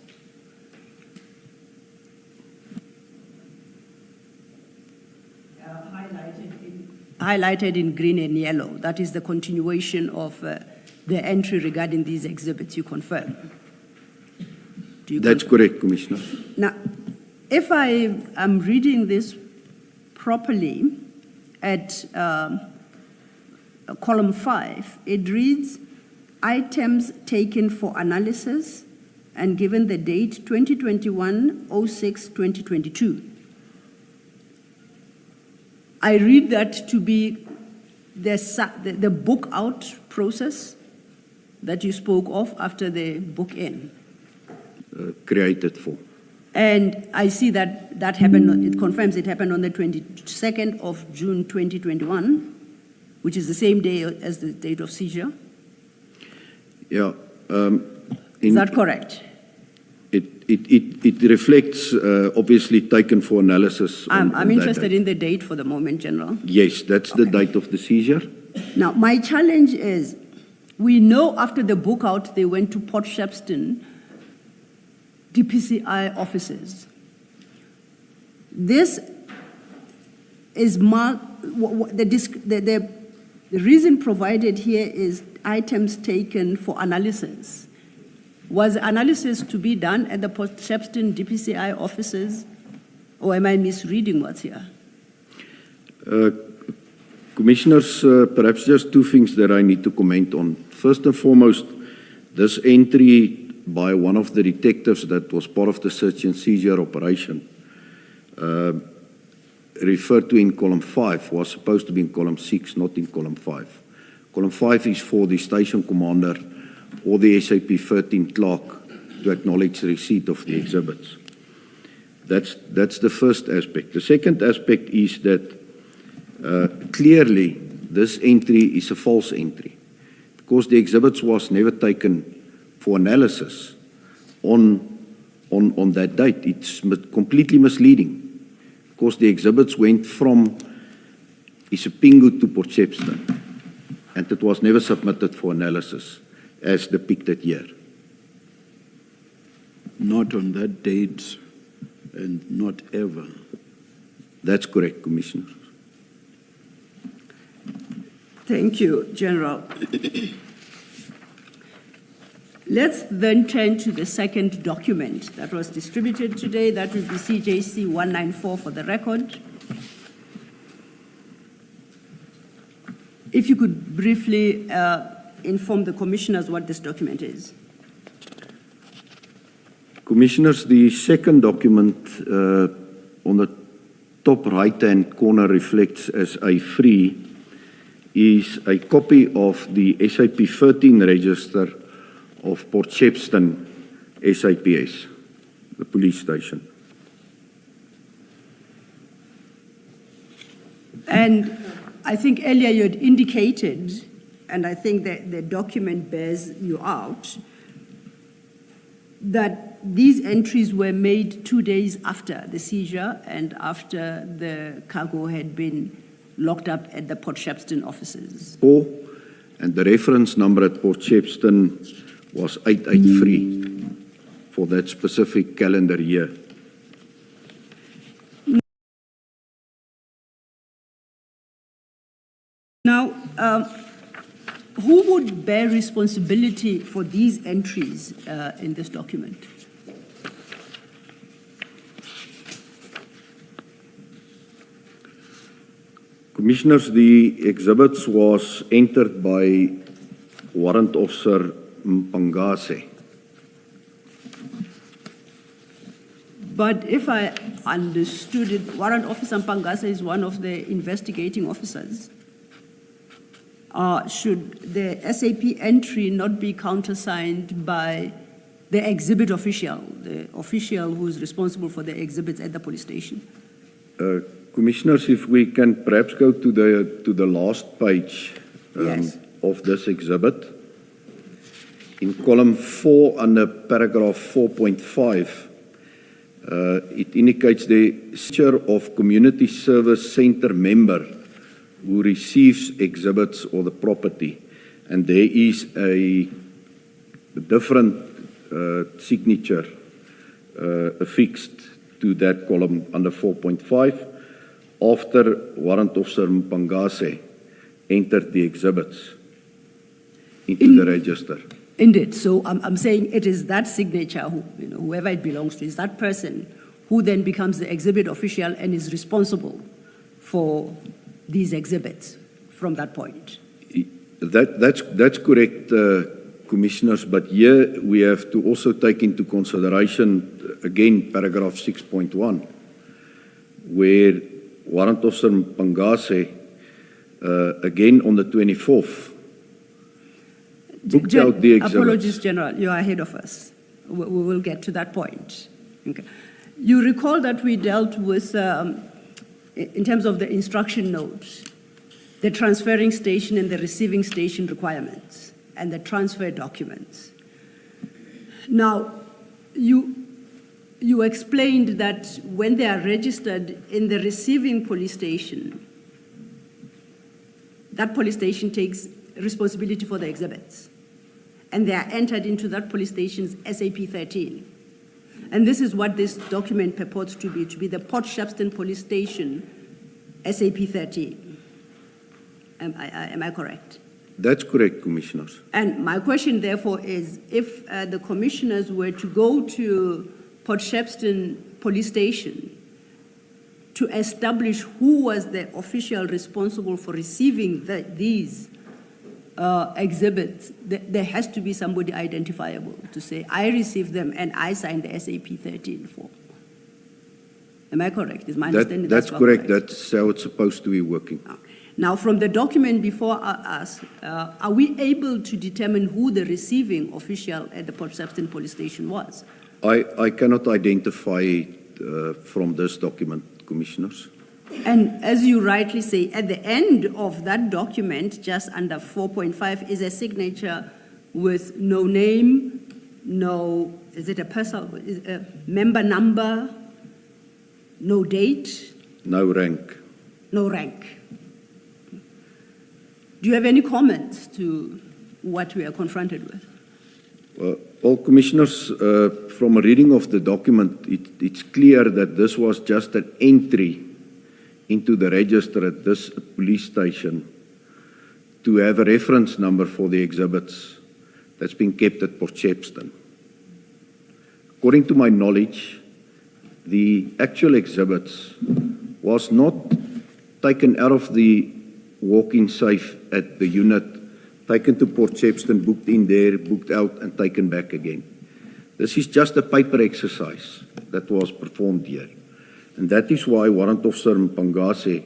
Speaker 4: Highlighted in green and yellow. That is the continuation of the entry regarding these exhibits, you confirm?
Speaker 3: That's correct, Commissioner.
Speaker 4: Now, if I am reading this properly at column 5, it reads, items taken for analysis and given the date 2021-06-2022. I read that to be the book out process that you spoke of after the book in.
Speaker 3: Created for.
Speaker 4: And I see that happened, it confirms it happened on the 22nd of June 2021, which is the same day as the date of seizure.
Speaker 3: Yeah.
Speaker 4: Is that correct?
Speaker 3: It reflects, obviously, taken for analysis.
Speaker 4: I'm interested in the date for the moment, General.
Speaker 3: Yes, that's the date of the seizure.
Speaker 4: Now, my challenge is, we know after the book out, they went to Port Shepstone DPCI offices. This is the reason provided here is items taken for analysis. Was analysis to be done at the Port Shepstone DPCI offices, or am I misreading what's here?
Speaker 3: Commissioners, perhaps just two things that I need to comment on. First and foremost, this entry by one of the detectives that was part of the search and seizure operation referred to in column 5 was supposed to be in column 6, not in column 5. Column 5 is for the station commander or the SAP 13 clerk to acknowledge receipt of the exhibits. That's the first aspect. The second aspect is that clearly this entry is a false entry because the exhibits was never taken for analysis on that date. It's completely misleading because the exhibits went from Isipingo to Port Shepstone and it was never submitted for analysis as depicted here.
Speaker 2: Not on that date and not ever.
Speaker 3: That's correct, Commissioner.
Speaker 4: Thank you, General. Let's then turn to the second document that was distributed today. That will be CJC 194 for the record. If you could briefly inform the commissioners what this document is.
Speaker 3: Commissioners, the second document on the top right-hand corner reflects as A3 is a copy of the SAP 13 register of Port Shepstone SAPS, the police station.
Speaker 4: And I think earlier you had indicated, and I think that the document bears you out, that these entries were made 2 days after the seizure and after the cargo had been locked up at the Port Shepstone offices.
Speaker 3: And the reference number at Port Shepstone was 883 for that specific calendar year.
Speaker 4: Now, who would bear responsibility for these entries in this document?
Speaker 3: Commissioners, the exhibits was entered by Warrant Officer Mkhwanazi.
Speaker 4: But if I understood it, Warrant Officer Mkhwanazi is one of the investigating officers. Should the SAP entry not be countersigned by the exhibit official, the official who is responsible for the exhibits at the police station?
Speaker 3: Commissioners, if we can perhaps go to the last page
Speaker 4: Yes.
Speaker 3: of this exhibit. In column 4 under paragraph 4.5, it indicates the signature of community service center member who receives exhibits or the property. And there is a different signature affixed to that column under 4.5 after Warrant Officer Mkhwanazi entered the exhibits into the register.
Speaker 4: Indeed. So I'm saying it is that signature, whoever it belongs to, is that person who then becomes the exhibit official and is responsible for these exhibits from that point.
Speaker 3: That's correct, Commissioners, but here we have to also take into consideration, again, paragraph 6.1, where Warrant Officer Mkhwanazi, again on the 24th, booked out the exhibits.
Speaker 4: Apologies, General, you are ahead of us. We will get to that point. Okay. You recall that we dealt with, in terms of the instruction notes, the transferring station and the receiving station requirements and the transfer documents. Now, you explained that when they are registered in the receiving police station, that police station takes responsibility for the exhibits, and they are entered into that police station's SAP 13. And this is what this document purports to be the Port Shepstone Police Station SAP 13. Am I correct?
Speaker 3: That's correct, Commissioners.
Speaker 4: And my question, therefore, is if the commissioners were to go to Port Shepstone Police Station to establish who was the official responsible for receiving these exhibits, there has to be somebody identifiable to say, I received them and I signed the SAP 13 form. Am I correct? Is my understanding
Speaker 3: That's correct. That's how it's supposed to be working.
Speaker 4: Now, from the document before us, are we able to determine who the receiving official at the Port Shepstone Police Station was?
Speaker 3: I cannot identify from this document, Commissioners.
Speaker 4: And as you rightly say, at the end of that document, just under 4.5, is a signature with no name, no, is it a person, a member number, no date?
Speaker 3: No rank.
Speaker 4: No rank. Do you have any comments to what we are confronted with?
Speaker 3: Well, Commissioners, from a reading of the document, it's clear that this was just an entry into the register at this police station to have a reference number for the exhibits that's been kept at Port Shepstone. According to my knowledge, the actual exhibits was not taken out of the walk-in safe at the unit, taken to Port Shepstone, booked in there, booked out, and taken back again. This is just a paper exercise that was performed here. And that is why Warrant Officer Mkhwanazi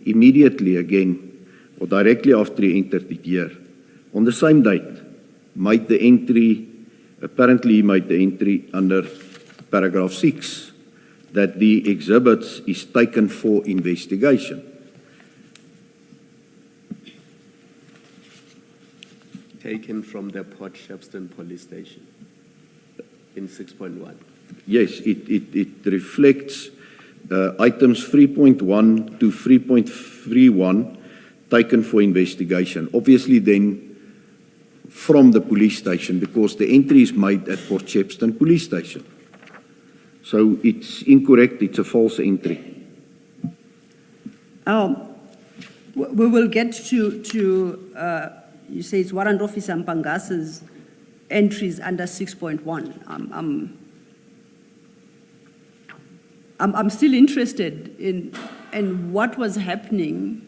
Speaker 3: immediately again, or directly after he entered it here, on the same date, made the entry, apparently he made the entry under paragraph 6, that the exhibits is taken for investigation.
Speaker 6: Taken from the Port Shepstone Police Station in 6.1.
Speaker 3: Yes, it reflects items 3.1 to 3.31 taken for investigation. Obviously then from the police station, because the entry is made at Port Shepstone Police Station. So it's incorrect, it's a false entry.
Speaker 4: We will get to you say it's Warrant Officer Mpangase's entries under 6.1. I'm still interested in what was happening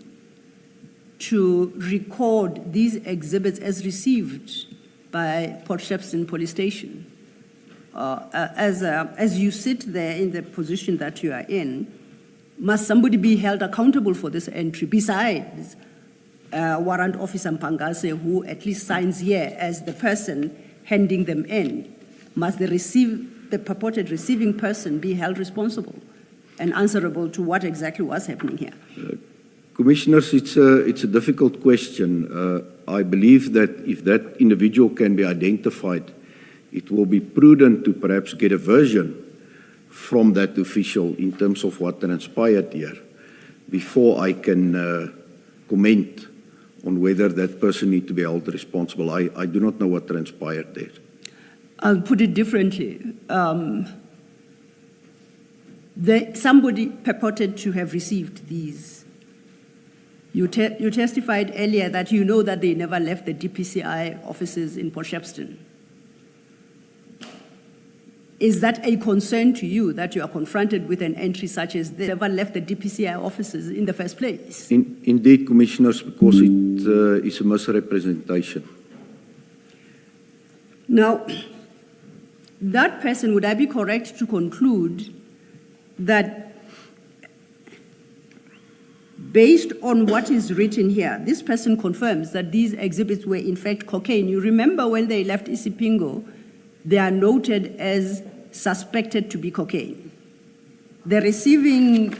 Speaker 4: to record these exhibits as received by Port Shepstone Police Station. As you sit there in the position that you are in, must somebody be held accountable for this entry besides Warrant Officer Mpangase, who at least signs here as the person handing them in? Must the purported receiving person be held responsible and answerable to what exactly was happening here?
Speaker 3: Commissioners, it's a difficult question. I believe that if that individual can be identified, it will be prudent to perhaps get a version from that official in terms of what transpired here before I can comment on whether that person needs to be held responsible. I do not know what transpired there.
Speaker 4: I'll put it differently. Somebody purported to have received these. You testified earlier that you know that they never left the DPCI offices in Port Shepstone. Is that a concern to you that you are confronted with an entry such as this? They never left the DPCI offices in the first place?
Speaker 3: Indeed, Commissioners, because it is a misrepresentation.
Speaker 4: Now, that person, would I be correct to conclude that based on what is written here, this person confirms that these exhibits were in fact cocaine? You remember when they left Isipingo, they are noted as suspected to be cocaine. The receiving,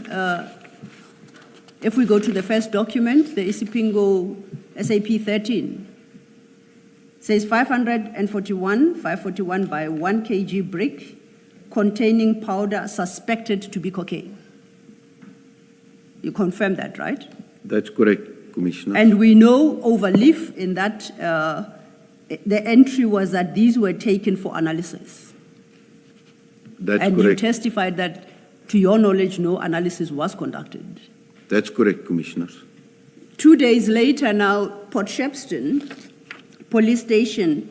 Speaker 4: if we go to the first document, the Isipingo SAP 13, says 541 by 1 kg brick containing powder suspected to be cocaine. You confirm that, right?
Speaker 3: That's correct, Commissioner.
Speaker 4: And we know overleaf in that the entry was that these were taken for analysis.
Speaker 3: That's
Speaker 4: and
Speaker 3: correct.
Speaker 4: You testified that, to your knowledge, no analysis was conducted.
Speaker 3: That's correct, Commissioners.
Speaker 4: 2 days later now, Port Shepstone Police Station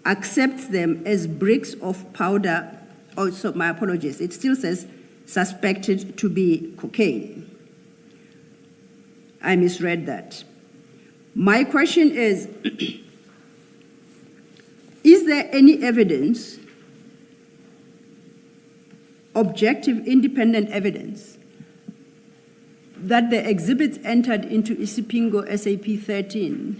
Speaker 4: accepts them as bricks of powder. Oh, so my apologies. It still says suspected to be cocaine. I misread that. My question is there any evidence, objective, independent evidence, that the exhibits entered into Isipingo SAP 13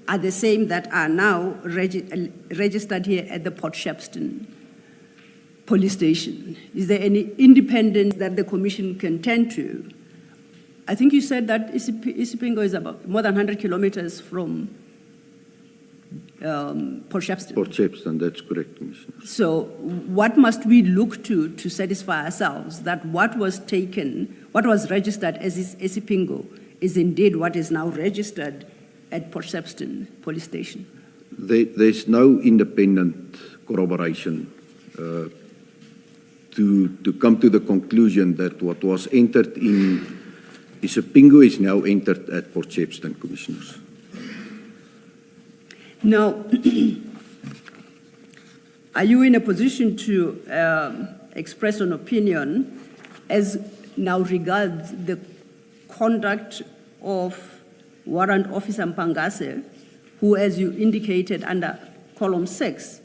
Speaker 4: are the same that are now registered here at the Port Shepstone Police Station? Is there any independence that the Commission can tend to? I think you said that Isipingo is about more than 100 kilometers from Port Shepstone.
Speaker 3: Port Shepstone, that's correct, Commissioner.
Speaker 4: So what must we look to satisfy ourselves that what was registered as Isipingo is indeed what is now registered at Port Shepstone Police Station?
Speaker 3: There's no independent corroboration to come to the conclusion that what was entered in Isipingo is now entered at Port Shepstone, Commissioners.
Speaker 4: Now, are you in a position to express an opinion as now regards the conduct of Warrant Officer Mpangase, who, as you indicated under column 6,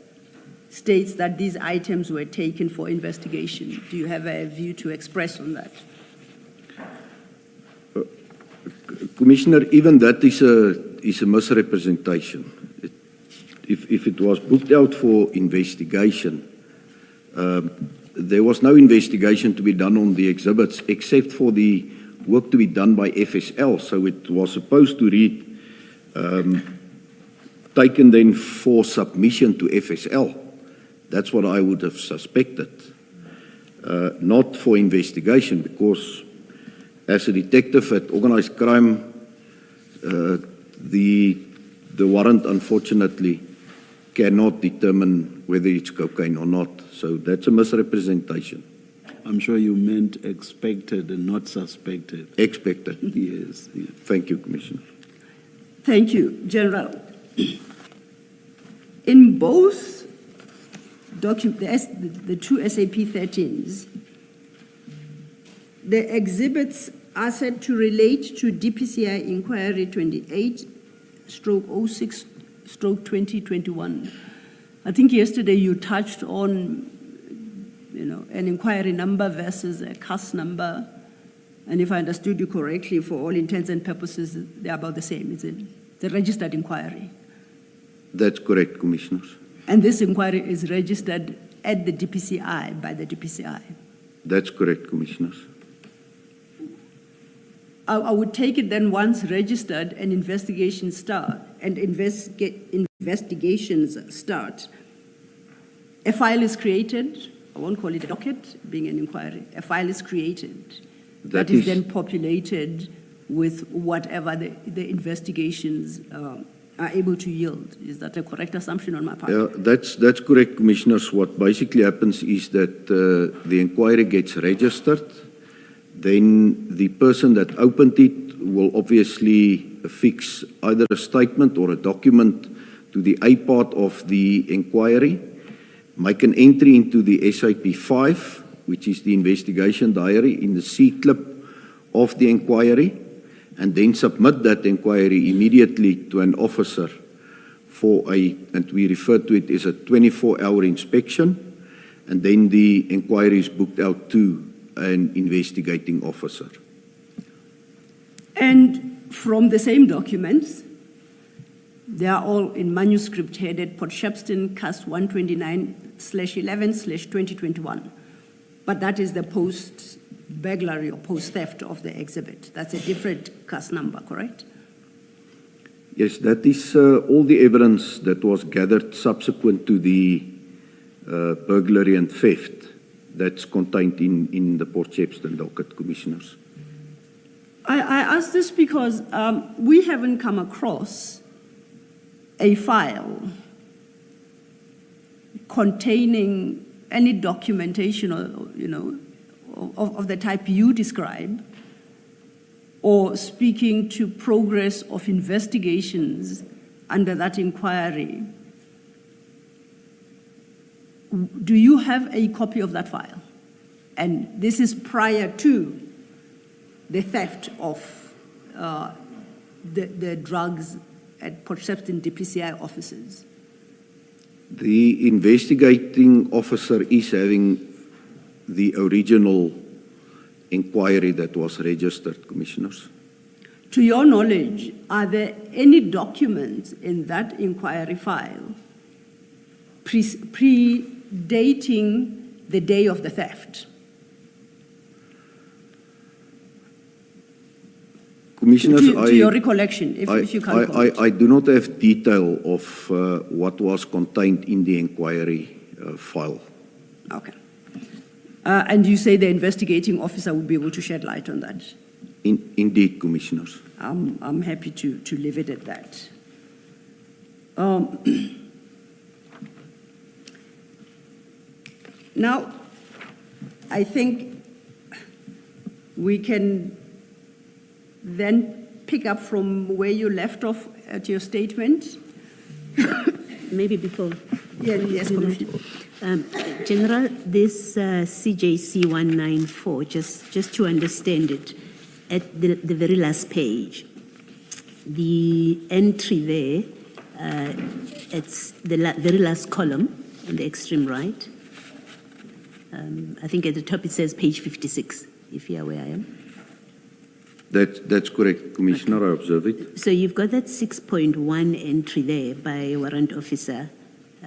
Speaker 4: states that these items were taken for investigation? Do you have a view to express on that?
Speaker 3: Commissioner, even that is a misrepresentation. If it was booked out for investigation, there was no investigation to be done on the exhibits except for the work to be done by FSL. So it was supposed to read, taken then for submission to FSL. That's what I would have suspected. Not for investigation, because as a detective at organized crime, the warrant unfortunately cannot determine whether it's cocaine or not. So that's a misrepresentation.
Speaker 2: I'm sure you meant expected and not suspected.
Speaker 3: Expected.
Speaker 2: Yes.
Speaker 3: Thank you, Commissioner.
Speaker 4: Thank you, General. In both the two SAP 13s, the exhibits are said to relate to DPCI Inquiry 28/06/2021. I think yesterday you touched on, an inquiry number versus a CAS number. And if I understood you correctly, for all intents and purposes, they're about the same, is it? The registered inquiry.
Speaker 3: That's correct, Commissioners.
Speaker 4: And this inquiry is registered at the DPCI, by the DPCI.
Speaker 3: That's correct, Commissioners.
Speaker 4: I would take it then once registered and investigations start, investigations start, a file is created. I won't call it a docket, being an inquiry. A file is created that is then populated with whatever the investigations are able to yield. Is that a correct assumption on my part?
Speaker 3: Yeah, that's correct, Commissioners. What basically happens is that the inquiry gets registered. Then the person that opened it will obviously affix either a statement or a document to the A part of the inquiry, make an entry into the SAP-5, which is the investigation diary, in the C clip of the inquiry, and then submit that inquiry immediately to an officer for and we refer to it as a 24-hour inspection, and then the inquiry is booked out to an investigating officer.
Speaker 4: And from the same documents, they are all in manuscript headed Port Shepstone CAS 129/11/2021. But that is the post-burglary or post-theft of the exhibit. That's a different CAS number, correct?
Speaker 3: Yes, that is all the evidence that was gathered subsequent to the burglary and theft that's contained in the Port Shepstone docket, Commissioners.
Speaker 4: I ask this because we haven't come across a file containing any documentation of the type you describe, or speaking to progress of investigations under that inquiry. Do you have a copy of that file? And this is prior to the theft of the drugs at Port Shepstone DPCI offices.
Speaker 3: The investigating officer is having the original inquiry that was registered, Commissioners.
Speaker 4: To your knowledge, are there any documents in that inquiry file predating the day of the theft?
Speaker 3: Commissioners,
Speaker 4: to your recollection, if you can quote.
Speaker 3: I do not have detail of what was contained in the inquiry file.
Speaker 4: Okay. And you say the investigating officer would be able to shed light on that?
Speaker 3: Indeed, Commissioners.
Speaker 4: I'm happy to leave it at that. Now, I think we can then pick up from where you left off at your statement.
Speaker 5: Maybe before.
Speaker 4: Yes, Commissioner.
Speaker 5: General, this CJC 194, just to understand it, at the very last page, the entry there, it's the very last column on the extreme right. I think at the top it says page 56, if you are where I am.
Speaker 3: That's correct, Commissioner. Okay. I observe it.
Speaker 5: So you've got that 6.1 entry there by Warrant Officer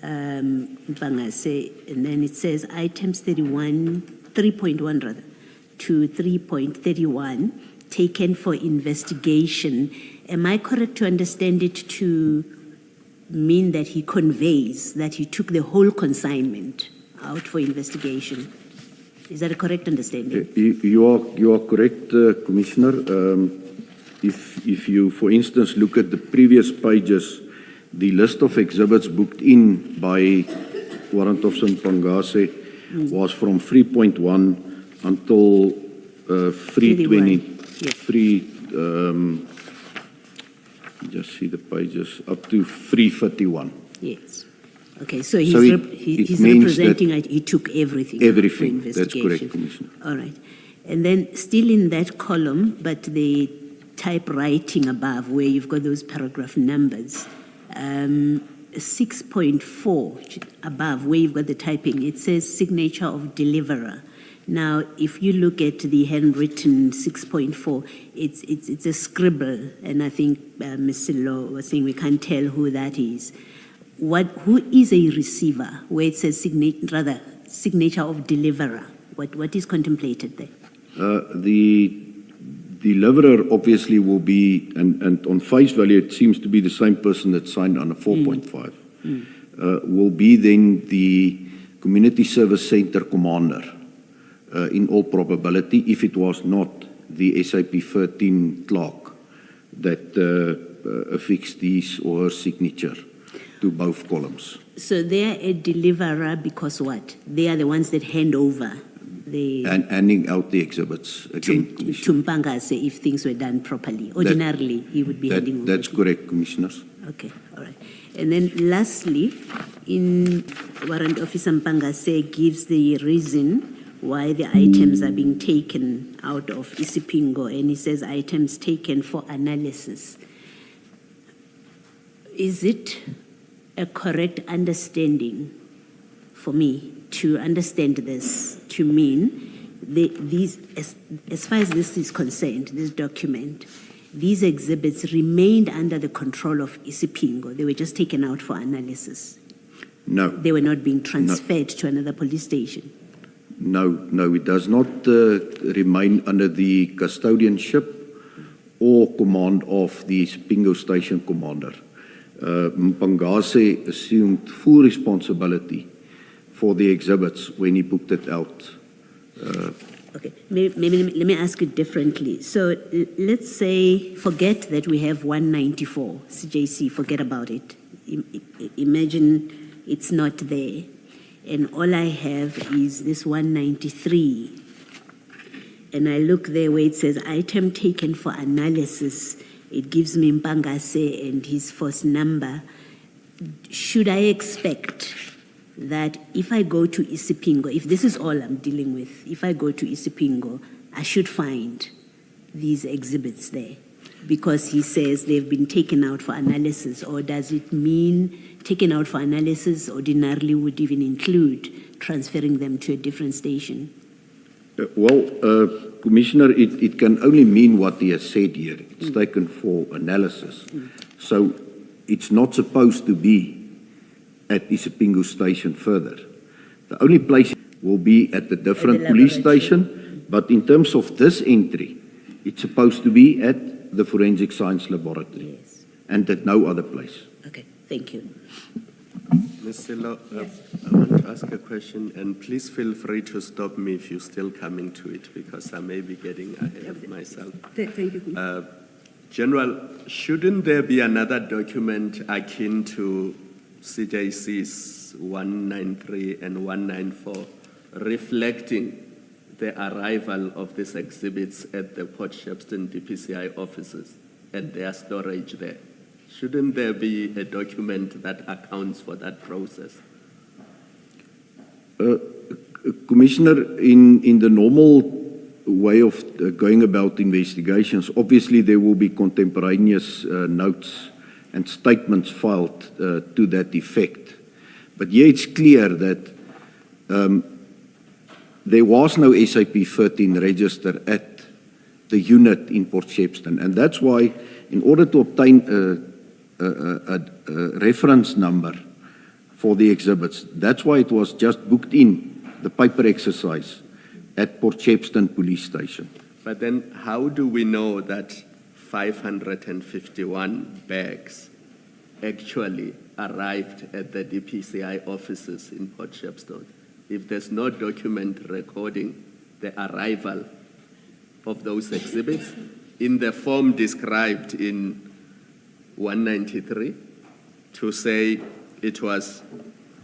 Speaker 5: Mkhwanazi, and then it says items 3.1 rather, to 3.31 taken for investigation. Am I correct to understand it to mean that he conveys that he took the whole consignment out for investigation? Is that a correct understanding?
Speaker 3: You are correct, Commissioner. If you, for instance, look at the previous pages, the list of exhibits booked in by Warrant Officer Mkhwanazi was from 3.1 until 320.
Speaker 5: Yeah.
Speaker 3: just see the pages, up to 331.
Speaker 5: Yes. Okay, so he's,
Speaker 3: So
Speaker 5: he's
Speaker 3: it means that
Speaker 5: representing that he took everything.
Speaker 3: everything,
Speaker 5: for
Speaker 3: that's
Speaker 5: investigation.
Speaker 3: correct, Commissioner.
Speaker 5: All right. And then still in that column, but the typewriting above where you've got those paragraph numbers, 6.4 above where you've got the typing, it says signature of deliverer. Now, if you look at the handwritten 6.4, it's a scribble, and I think Ms. Silo was saying we can't tell who that is. Who is a receiver where it says signature of deliverer? What is contemplated there?
Speaker 3: The deliverer obviously will be, and on face value it seems to be the same person that signed on a 4.5, will be then the Community Service Center commander in all probability, if it was not the SAP 13 clerk that affixed his or her signature to both columns.
Speaker 5: So they're a deliverer because what? They are the ones that hand over the
Speaker 3: And handing out the exhibits again,
Speaker 5: to
Speaker 3: Commissioner.
Speaker 5: Mpangase if things were done properly. Ordinarily, he would be handing over.
Speaker 3: That's correct, Commissioners.
Speaker 5: Okay, all right. And then lastly, in Warrant Officer Mpangase gives the reason why the items are being taken out of Isipingo, and he says items taken for analysis. Is it a correct understanding for me to understand this to mean these, as far as this is concerned, this document, these exhibits remained under the control of Isipingo? They were just taken out for analysis.
Speaker 3: No.
Speaker 5: They were not being transferred to another police station.
Speaker 3: No, it does not remain under the custodianship or command of the Isipingo Station Commander. Mpangase assumed full responsibility for the exhibits when he booked it out.
Speaker 5: Okay, maybe let me ask it differently. So let's say, forget that we have 194 CJC, forget about it. Imagine it's not there. And all I have is this 193. And I look there where it says item taken for analysis. It gives me Mpangase and his first number. Should I expect that if I go to Isipingo, if this is all I'm dealing with, if I go to Isipingo, I should find these exhibits there? Because he says they've been taken out for analysis, or does it mean taken out for analysis ordinarily would even include transferring them to a different station?
Speaker 3: Commissioner, it can only mean what he has said here. It's taken for analysis. So it's not supposed to be at Isipingo Station further. The only place will be at the different police station, but in terms of this entry, it's supposed to be at the Forensic Science Laboratory,
Speaker 5: Yes.
Speaker 3: and at no other place.
Speaker 5: Okay, thank you.
Speaker 6: Ms. Silo, I want to ask a question, and please feel free to stop me if you're still coming to it, because I may be getting ahead of myself.
Speaker 4: Thank you.
Speaker 6: General, shouldn't there be another document akin to CJC's 193 and 194 reflecting the arrival of these exhibits at the Port Shepstone DPCI offices and their storage there? Shouldn't there be a document that accounts for that process?
Speaker 3: Commissioner, in the normal way of going about investigations, obviously there will be contemporaneous notes and statements filed to that effect. But here it's clear that there was no SAP 13 register at the unit in Port Shepstone, and that's why, in order to obtain a reference number for the exhibits, that's why it was just booked in the paper exercise at Port Shepstone Police Station.
Speaker 6: But then how do we know that 551 bags actually arrived at the DPCI offices in Port Shepstone if there's no document recording the arrival of those exhibits in the form described in 193 to say it was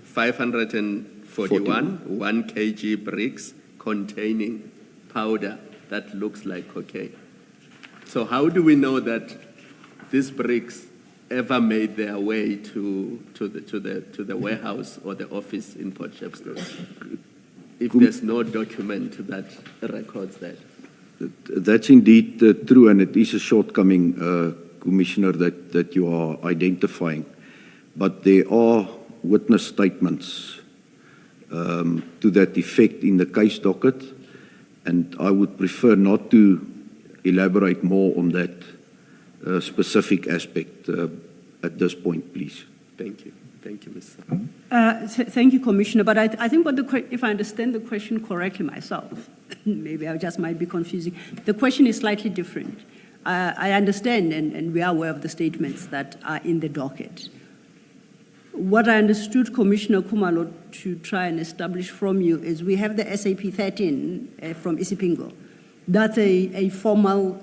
Speaker 6: 541 1 kg bricks containing powder that looks like cocaine? So how do we know that these bricks ever made their way to the warehouse or the office in Port Shepstone, if there's no document that records that.
Speaker 3: That's indeed true, and it is a shortcoming, Commissioner, that you are identifying. But there are witness statements to that effect in the case docket, and I would prefer not to elaborate more on that specific aspect at this point, please.
Speaker 6: Thank you. Thank you, Mr.
Speaker 4: Thank you, Commissioner. But I think if I understand the question correctly myself, maybe I just might be confusing. The question is slightly different. I understand, and we are aware of the statements that are in the docket. What I understood, Commissioner Khumalo, to try and establish from you is we have the SAP 13 from Isipingo. That's a formal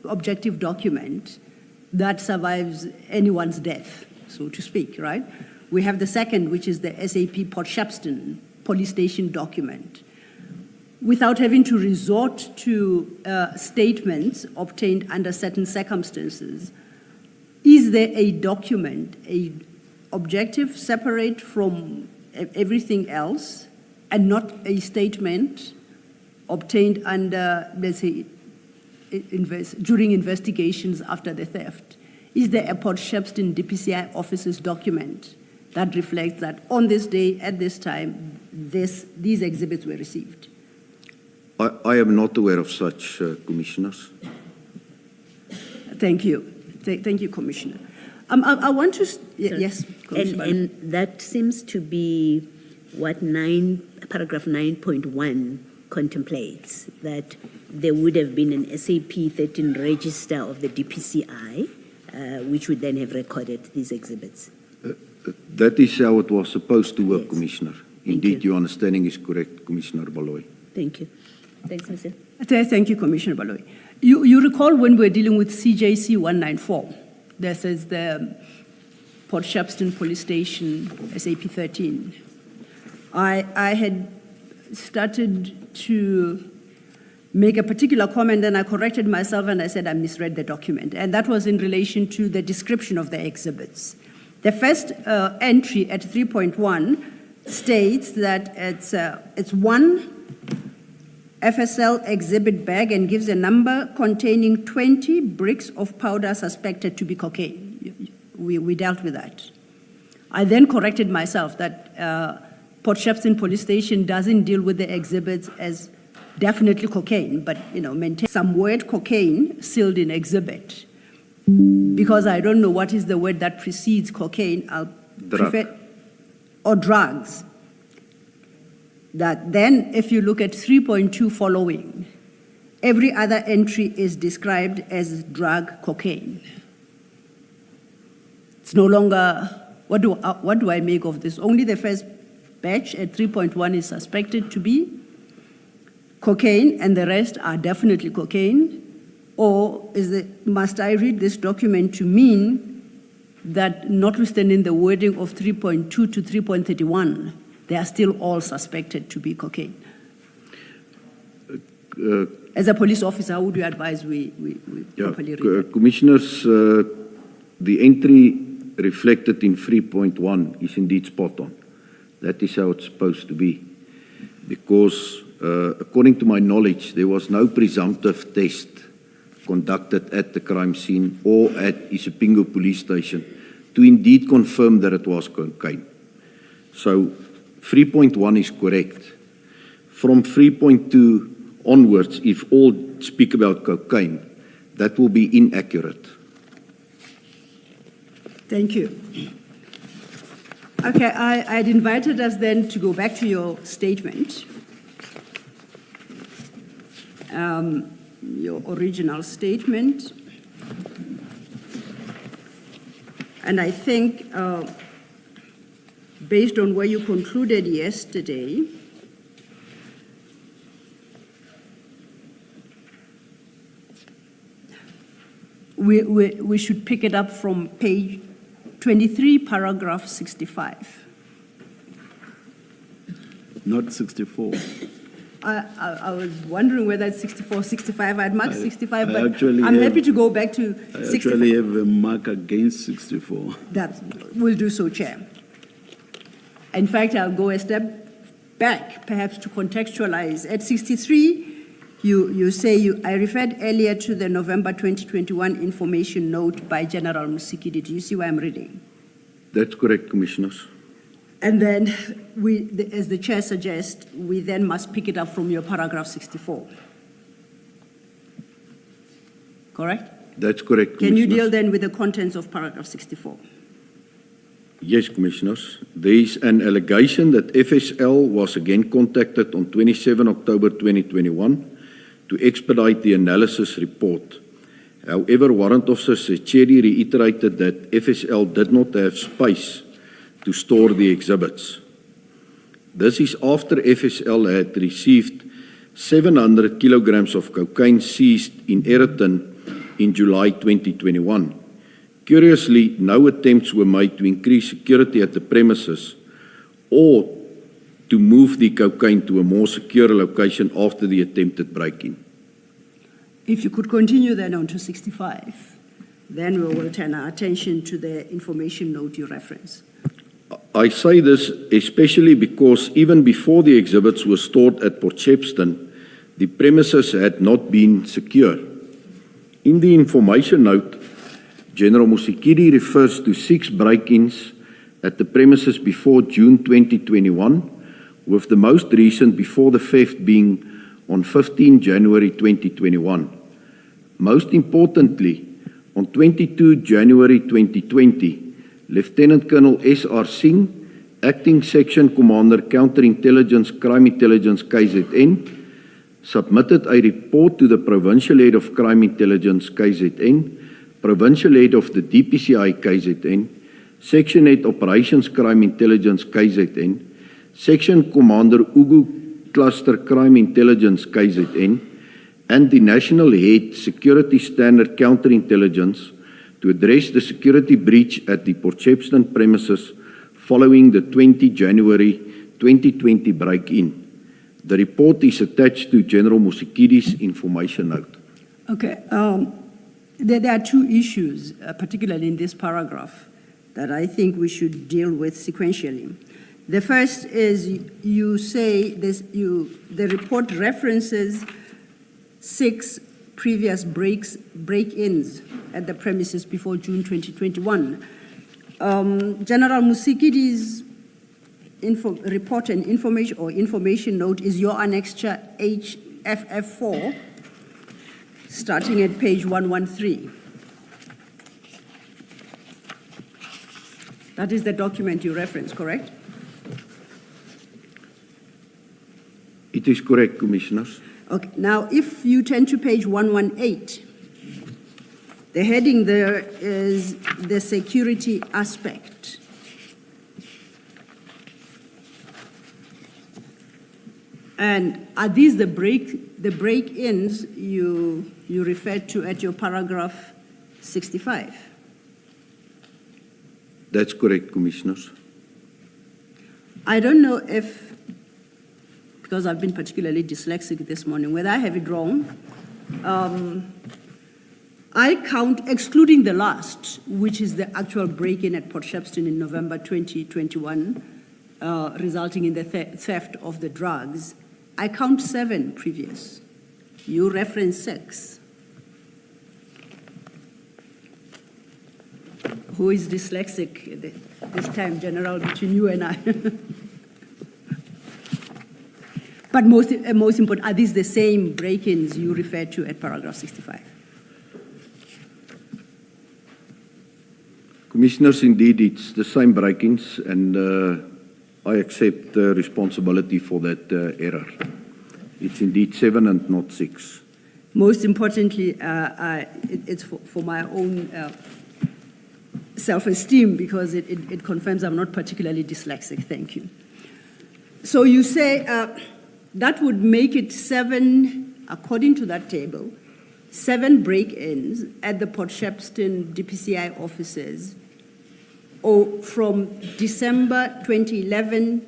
Speaker 4: objective document that survives anyone's death, so to speak, right? We have the second, which is the SAP Port Shepstone police station document. Without having to resort to statements obtained under certain circumstances, is there a document, a objective separate from everything else and not a statement obtained under, let's say, during investigations after the theft? Is there a Port Shepstone DPCI officer's document that reflects that on this day, at this time, these exhibits were received?
Speaker 3: I am not aware of such, Commissioners.
Speaker 4: Thank you. Thank you, Commissioner. I want to, yes, Commissioner.
Speaker 5: And that seems to be what paragraph 9.1 contemplates, that there would have been an SAP 13 register of the DPCI, which would then have recorded these exhibits.
Speaker 3: That is how it was supposed to work,
Speaker 5: Yes.
Speaker 3: Commissioner.
Speaker 5: Thank
Speaker 3: Indeed,
Speaker 5: you.
Speaker 3: your understanding is correct, Commissioner Baloy.
Speaker 5: Thank you. Thanks, Mr.
Speaker 4: Thank you, Commissioner Baloy. You recall when we were dealing with CJC 194, that says the Port Shepstone Police Station, SAP 13. I had started to make a particular comment, and I corrected myself and I said I misread the document. And that was in relation to the description of the exhibits. The first entry at 3.1 states that it's one FSL exhibit bag and gives a number containing 20 bricks of powder suspected to be cocaine. We dealt with that. I then corrected myself that Port Shepstone Police Station doesn't deal with the exhibits as definitely cocaine, but maintain some word cocaine sealed in exhibit. Because I don't know what is the word that precedes cocaine, I'll prefer, or drugs. That then, if you look at 3.2 following, every other entry is described as drug cocaine. It's no longer, what do I make of this? Only the first batch at 3.1 is suspected to be cocaine, and the rest are definitely cocaine? Or must I read this document to mean that notwithstanding the wording of 3.2 to 3.31, they are still all suspected to be cocaine? As a police officer, how would you advise we properly read it?
Speaker 3: Commissioners, the entry reflected in 3.1 is indeed spot on. That is how it's supposed to be. Because according to my knowledge, there was no presumptive test conducted at the crime scene or at Isipingo police station to indeed confirm that it was cocaine. So 3.1 is correct. From 3.2 onwards, if all speak about cocaine, that will be inaccurate.
Speaker 4: Thank you. Okay, I had invited us then to go back to your statement, your original statement. And I think based on where you concluded yesterday, we should pick it up from page 23, paragraph 65.
Speaker 2: Not 64.
Speaker 4: I was wondering whether it's 64, 65. I'd marked 65,
Speaker 2: I
Speaker 4: but
Speaker 2: actually
Speaker 4: I'm
Speaker 2: have-
Speaker 4: happy to go back to
Speaker 2: I
Speaker 4: 64.
Speaker 2: actually have a mark against 64.
Speaker 4: That will do so, Chair. In fact, I'll go a step back, perhaps to contextualize. At 63, you say I referred earlier to the November 2021 information note by General Mkhwanazi. Do you see where I'm reading?
Speaker 3: That's correct, Commissioners.
Speaker 4: And then, as the chair suggests, we then must pick it up from your paragraph 64. Correct?
Speaker 3: That's correct,
Speaker 4: Can you
Speaker 3: Commissioners.
Speaker 4: deal then with the contents of paragraph 64?
Speaker 3: Yes, Commissioners. There is an allegation that FSL was again contacted on 27 October 2021 to expedite the analysis report. However, Warrant Officer Sechedi reiterated that FSL did not have space to store the exhibits. This is after FSL had received 700 kilograms of cocaine seized in Ayrton in July 2021. Curiously, no attempts were made to increase security at the premises or to move the cocaine to a more secure location after the attempted break-in.
Speaker 4: If you could continue then on to 65, then we will turn our attention to the information note you reference.
Speaker 3: I say this especially because even before the exhibits were stored at Port Shepstone, the premises had not been secure. In the information note, General Mkhwanazi refers to 6 break-ins at the premises before June 2021, with the most recent before the theft being on 15 January 2021. Most importantly, on 22 January 2020, Lieutenant Colonel S.R. Singh, Acting Section Commander Counterintelligence Crime Intelligence KZN, submitted a report to the Provincial Head of Crime Intelligence KZN, Provincial Head of the DPCI KZN, Section Head Operations Crime Intelligence KZN, Section Commander Ugu Cluster Crime Intelligence KZN, and the National Head Security Standard Counterintelligence to address the security breach at the Port Shepstone premises following the 20 January 2020 break-in. The report is attached to General Mkhwanazi's information note.
Speaker 4: Okay, there are 2 issues, particularly in this paragraph, that I think we should deal with sequentially. The first is you say the report references 6 previous break-ins at the premises before June 2021. General Mkhwanazi's report and information note is your annexure HFF4, starting at page 113. That is the document you reference, correct?
Speaker 3: It is correct, Commissioners.
Speaker 4: Okay, now if you turn to page 118, the heading there is the security aspect. And are these the break-ins you referred to at your paragraph 65?
Speaker 3: That's correct, Commissioners.
Speaker 4: I don't know if, because I've been particularly dyslexic this morning, whether I have it wrong. I count, excluding the last, which is the actual break-in at Port Shepstone in November 2021, resulting in the theft of the drugs, I count 7 previous. You reference 6. Who is dyslexic this time, General, between you and I? But most important, are these the same break-ins you referred to at paragraph 65?
Speaker 3: Commissioners, indeed, it's the same break-ins, and I accept responsibility for that error. It's indeed 7 and not 6.
Speaker 4: Most importantly, it's for my own self-esteem, because it confirms I'm not particularly dyslexic. Thank you. So you say that would make it 7, according to that table, 7 break-ins at the Port Shepstone DPCI offices, or from December 2011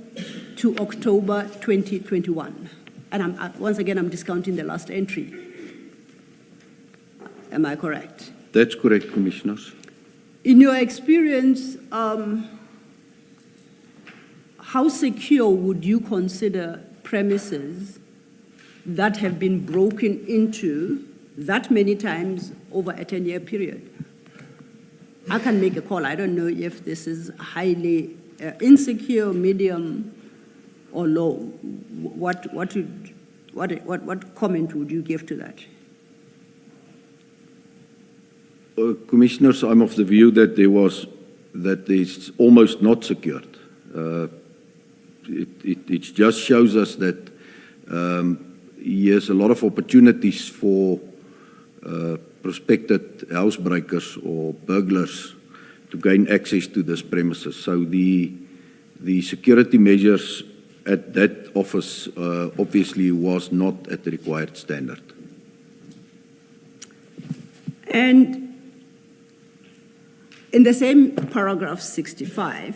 Speaker 4: to October 2021. And once again, I'm discounting the last entry. Am I correct?
Speaker 3: That's correct, Commissioners.
Speaker 4: In your experience, how secure would you consider premises that have been broken into that many times over a 10-year period? I can make a call. I don't know if this is highly insecure, medium, or low. What comment would you give to that?
Speaker 3: Commissioners, I'm of the view that it's almost not secured. It just shows us that there's a lot of opportunities for prospective housebreakers or burglars to gain access to this premises. So the security measures at that office obviously was not at the required standard.
Speaker 4: And in the same paragraph 65,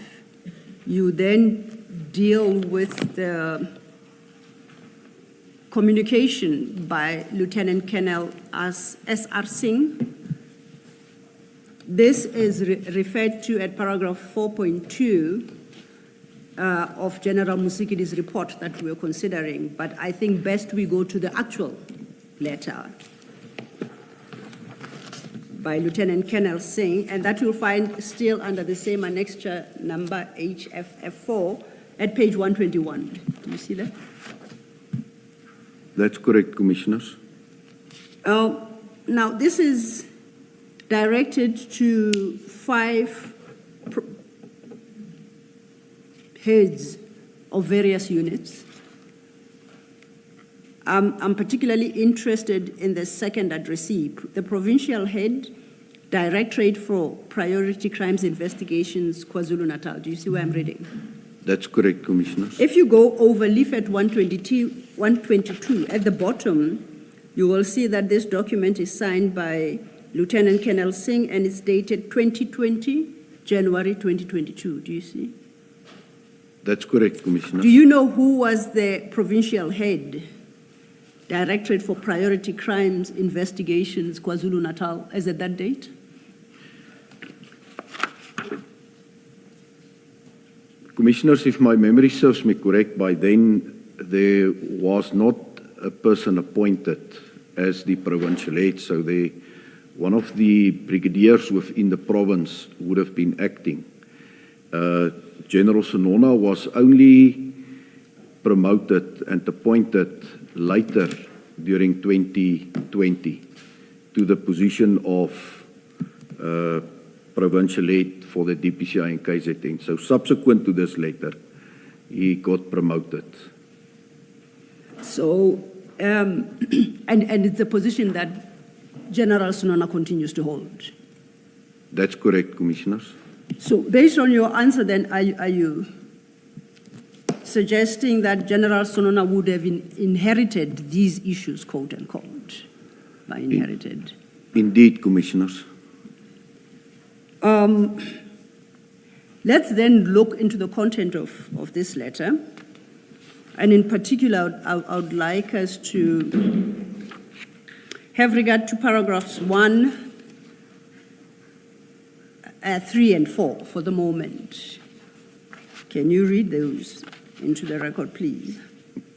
Speaker 4: you then deal with the communication by Lieutenant Colonel S.R. Singh. This is referred to at paragraph 4.2 of General Musikidi's report that we're considering, but I think best we go to the actual letter by Lieutenant Colonel Singh, and that you'll find still under the same annexure number HFF4 at page 121. Do you see that?
Speaker 3: That's correct, Commissioners.
Speaker 4: Now, this is directed to 5 heads of various units. I'm particularly interested in the second addressee, the provincial head, Directorate for Priority Crimes Investigations, KwaZulu-Natal. Do you see where I'm reading?
Speaker 3: That's correct, Commissioners.
Speaker 4: If you go over leaflet 122, at the bottom, you will see that this document is signed by Lieutenant Colonel Singh and it's dated 2020, January 2022. Do you see?
Speaker 3: That's correct, Commissioner.
Speaker 4: Do you know who was the provincial head, Directorate for Priority Crimes Investigations, KwaZulu-Natal, as at that date?
Speaker 3: Commissioners, if my memory serves me correct, by then there was not a person appointed as the provincial head, so one of the brigadiers within the province would have been acting. General Sonona was only promoted and appointed later during 2020 to the position of provincial head for the DPCI and KZN. So subsequent to this letter, he got promoted.
Speaker 4: So, and it's a position that General Sonona continues to hold.
Speaker 3: That's correct, Commissioners.
Speaker 4: So based on your answer then, are you suggesting that General Sonona would have inherited these issues, quote unquote, by inherited?
Speaker 3: Indeed, Commissioners.
Speaker 4: Let's then look into the content of this letter. And in particular, I would like us to have regard to paragraphs 1, 3, and 4 for the moment. Can you read those into the record, please?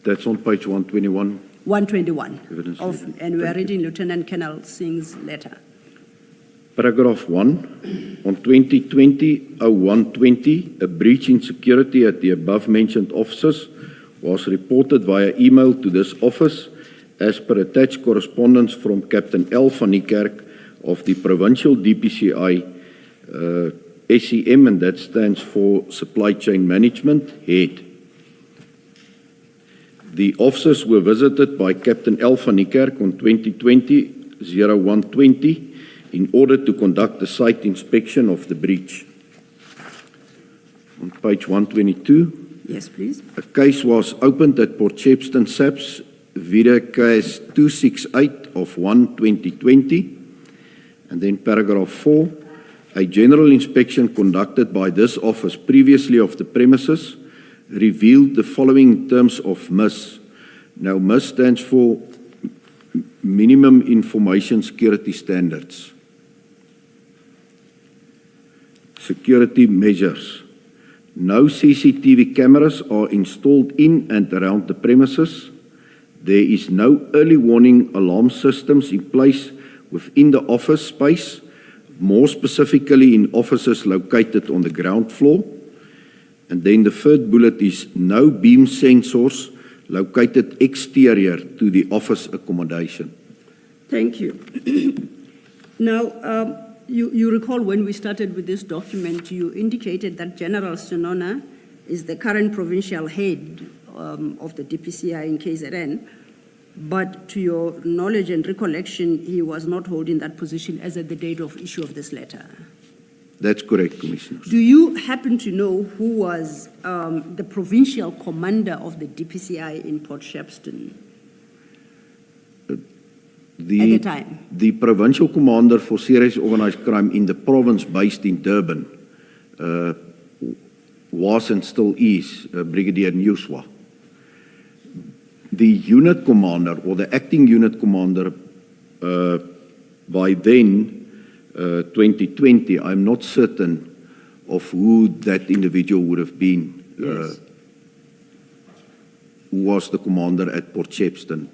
Speaker 3: That's on page 121.
Speaker 4: 121.
Speaker 3: Evidence
Speaker 4: And we are reading Lieutenant Colonel Singh's letter.
Speaker 3: Paragraph 1, on 2020-0120, a breach in security at the above-mentioned offices was reported via email to this office as per attached correspondence from Captain L. van Niekerk of the Provincial DPCI SCM, and that stands for Supply Chain Management Head. The officers were visited by Captain L. van Niekerk on 2020-0120 in order to conduct a site inspection of the breach. On page 122,
Speaker 4: Yes, please.
Speaker 3: a case was opened at Port Shepstone SAPS via case 268 of 1/2020. And then paragraph 4, a general inspection conducted by this office previously of the premises revealed the following in terms of miss. Now, MIS stands for Minimum Information Security Standards. Security measures. No CCTV cameras are installed in and around the premises. There is no early warning alarm systems in place within the office space, more specifically in offices located on the ground floor. And then the third bullet is no beam sensors located exterior to the office accommodation.
Speaker 4: Thank you. Now, you recall when we started with this document, you indicated that General Sinona is the current provincial head of the DPCI in KZN, but to your knowledge and recollection, he was not holding that position as at the date of issue of this letter.
Speaker 3: That's correct, Commissioners.
Speaker 4: Do you happen to know who was the provincial commander of the DPCI in Port Shepstone at the time?
Speaker 3: The provincial commander for serious organized crime in the province based in Durban was and still is Brigadier Newswa. The unit commander or the acting unit commander by then, 2020, I'm not certain of who that individual would have been,
Speaker 4: Yes.
Speaker 3: who was the commander at Port Shepstone.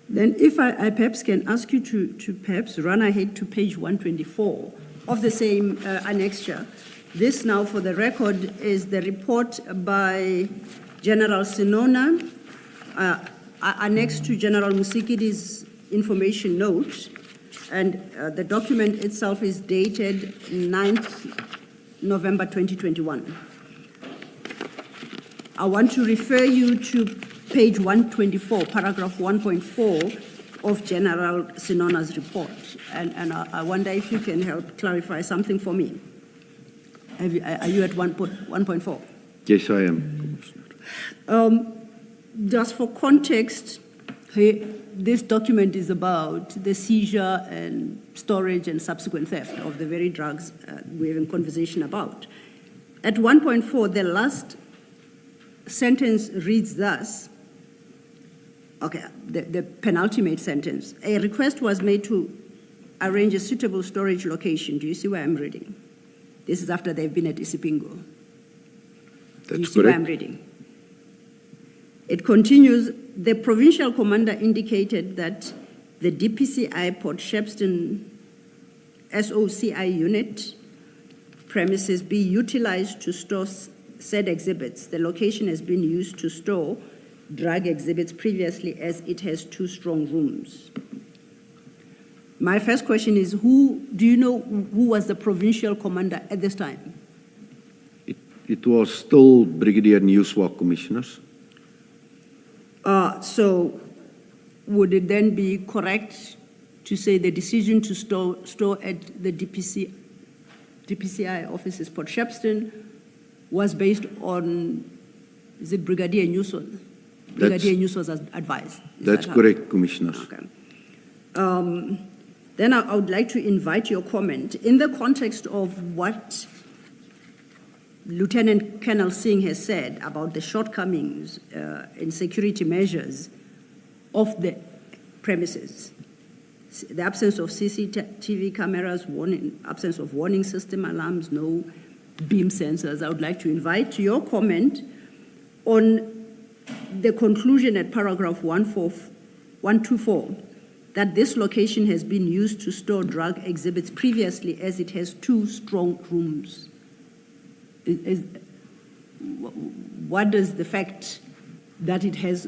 Speaker 4: Then if I perhaps can ask you to perhaps run ahead to page 124 of the same annexure. This now, for the record, is the report by General Sinona, annexed to General Musikidi's information note, and the document itself is dated 9th November 2021. I want to refer you to page 124, paragraph 1.4 of General Sinona's report, and I wonder if you can help clarify something for me. Are you at 1.4?
Speaker 3: Yes, I am, Commissioner.
Speaker 4: Just for context, this document is about the seizure and storage and subsequent theft of the very drugs we're in conversation about. At 1.4, the last sentence reads thus, okay, the penultimate sentence, a request was made to arrange a suitable storage location. Do you see where I'm reading? This is after they've been at Isipingo. Do you see where I'm reading? It continues, the provincial commander indicated that the DPCI Port Shepstone SOCI unit premises be utilized to store said exhibits. The location has been used to store drug exhibits previously as it has 2 strong rooms. My first question is, do you know who was the provincial commander at this time?
Speaker 3: It was still Brigadier Newswa, Commissioners.
Speaker 4: So would it then be correct to say the decision to store at the DPCI offices Port Shepstone was based on, is it Brigadier Newswa's advice?
Speaker 3: That's correct, Commissioners.
Speaker 4: Okay. Then I would like to invite your comment in the context of what Lieutenant Colonel Singh has said about the shortcomings in security measures of the premises, the absence of CCTV cameras, absence of warning system alarms, no beam sensors. I would like to invite your comment on the conclusion at paragraph 124 that this location has been used to store drug exhibits previously as it has 2 strong rooms. What does the fact that it has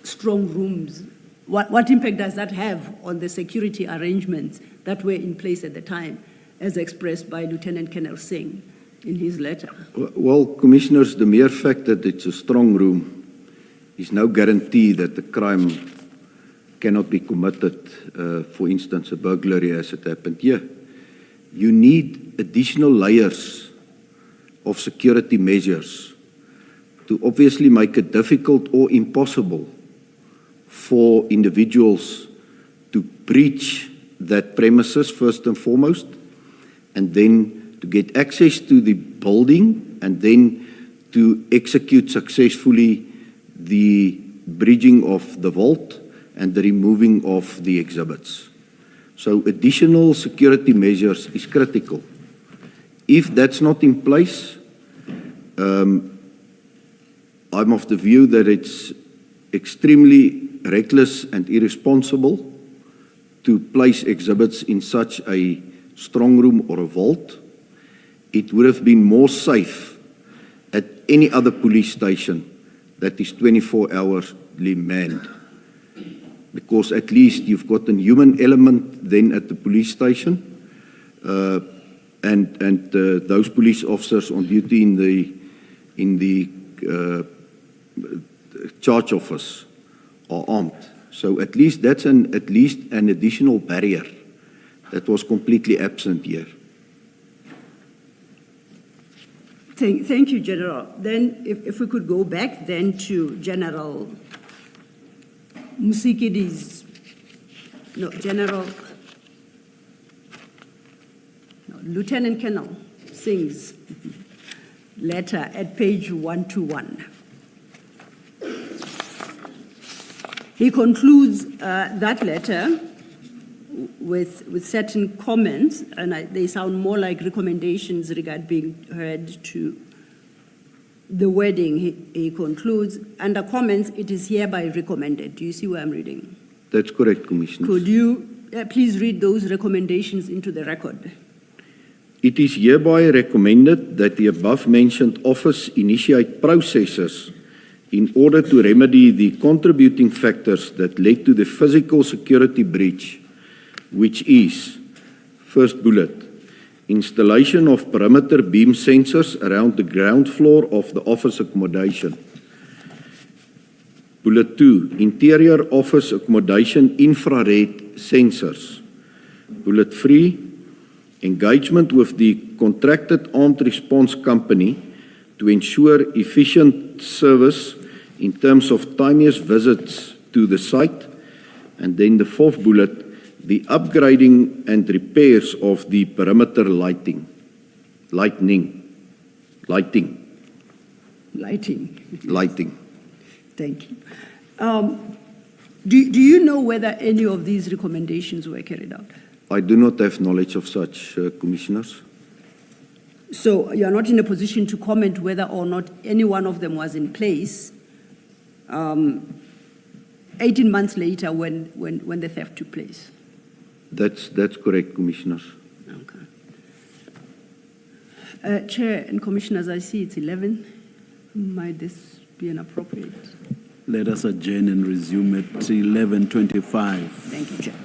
Speaker 4: strong rooms, what impact does that have on the security arrangements that were in place at the time, as expressed by Lieutenant Colonel Singh in his letter?
Speaker 3: Well, Commissioners, the mere fact that it's a strong room is no guarantee that the crime cannot be committed, for instance, a burglary as it happened here. You need additional layers of security measures to obviously make it difficult or impossible for individuals to breach that premises first and foremost, and then to get access to the building, and then to execute successfully the bridging of the vault and the removing of the exhibits. So additional security measures is critical. If that's not in place, I'm of the view that it's extremely reckless and irresponsible to place exhibits in such a strong room or a vault. It would have been more safe at any other police station that is 24 hours manned, because at least you've got a human element then at the police station, and those police officers on duty in the charge office are armed. So at least that's an additional barrier that was completely absent here.
Speaker 4: Thank you, General. Then if we could go back then to General Musikidi's, Lieutenant Colonel Singh's letter at page 121. He concludes that letter with certain comments, and they sound more like recommendations regarding being heard to the wording. He concludes, under comments, it is hereby recommended. Do you see where I'm reading?
Speaker 3: That's correct, Commissioner.
Speaker 4: Could you please read those recommendations into the record?
Speaker 3: It is hereby recommended that the above-mentioned office initiate processes in order to remedy the contributing factors that led to the physical security breach, which is, first bullet, installation of perimeter beam sensors around the ground floor of the office accommodation. Bullet 2, interior office accommodation infrared sensors. Bullet 3, engagement with the contracted armed response company to ensure efficient service in terms of timeous visits to the site. And then the fourth bullet, the upgrading and repairs of the perimeter lighting.
Speaker 4: Thank you. Do you know whether any of these recommendations were carried out?
Speaker 3: I do not have knowledge of such, Commissioners.
Speaker 4: So you're not in a position to comment whether or not any one of them was in place 18 months later when the theft took place?
Speaker 3: That's correct, Commissioners.
Speaker 4: Okay. Chair and Commissioners, I see it's 11. Might this be inappropriate?
Speaker 2: Let us adjourn and resume at 11:25.
Speaker 4: Thank you, Chair.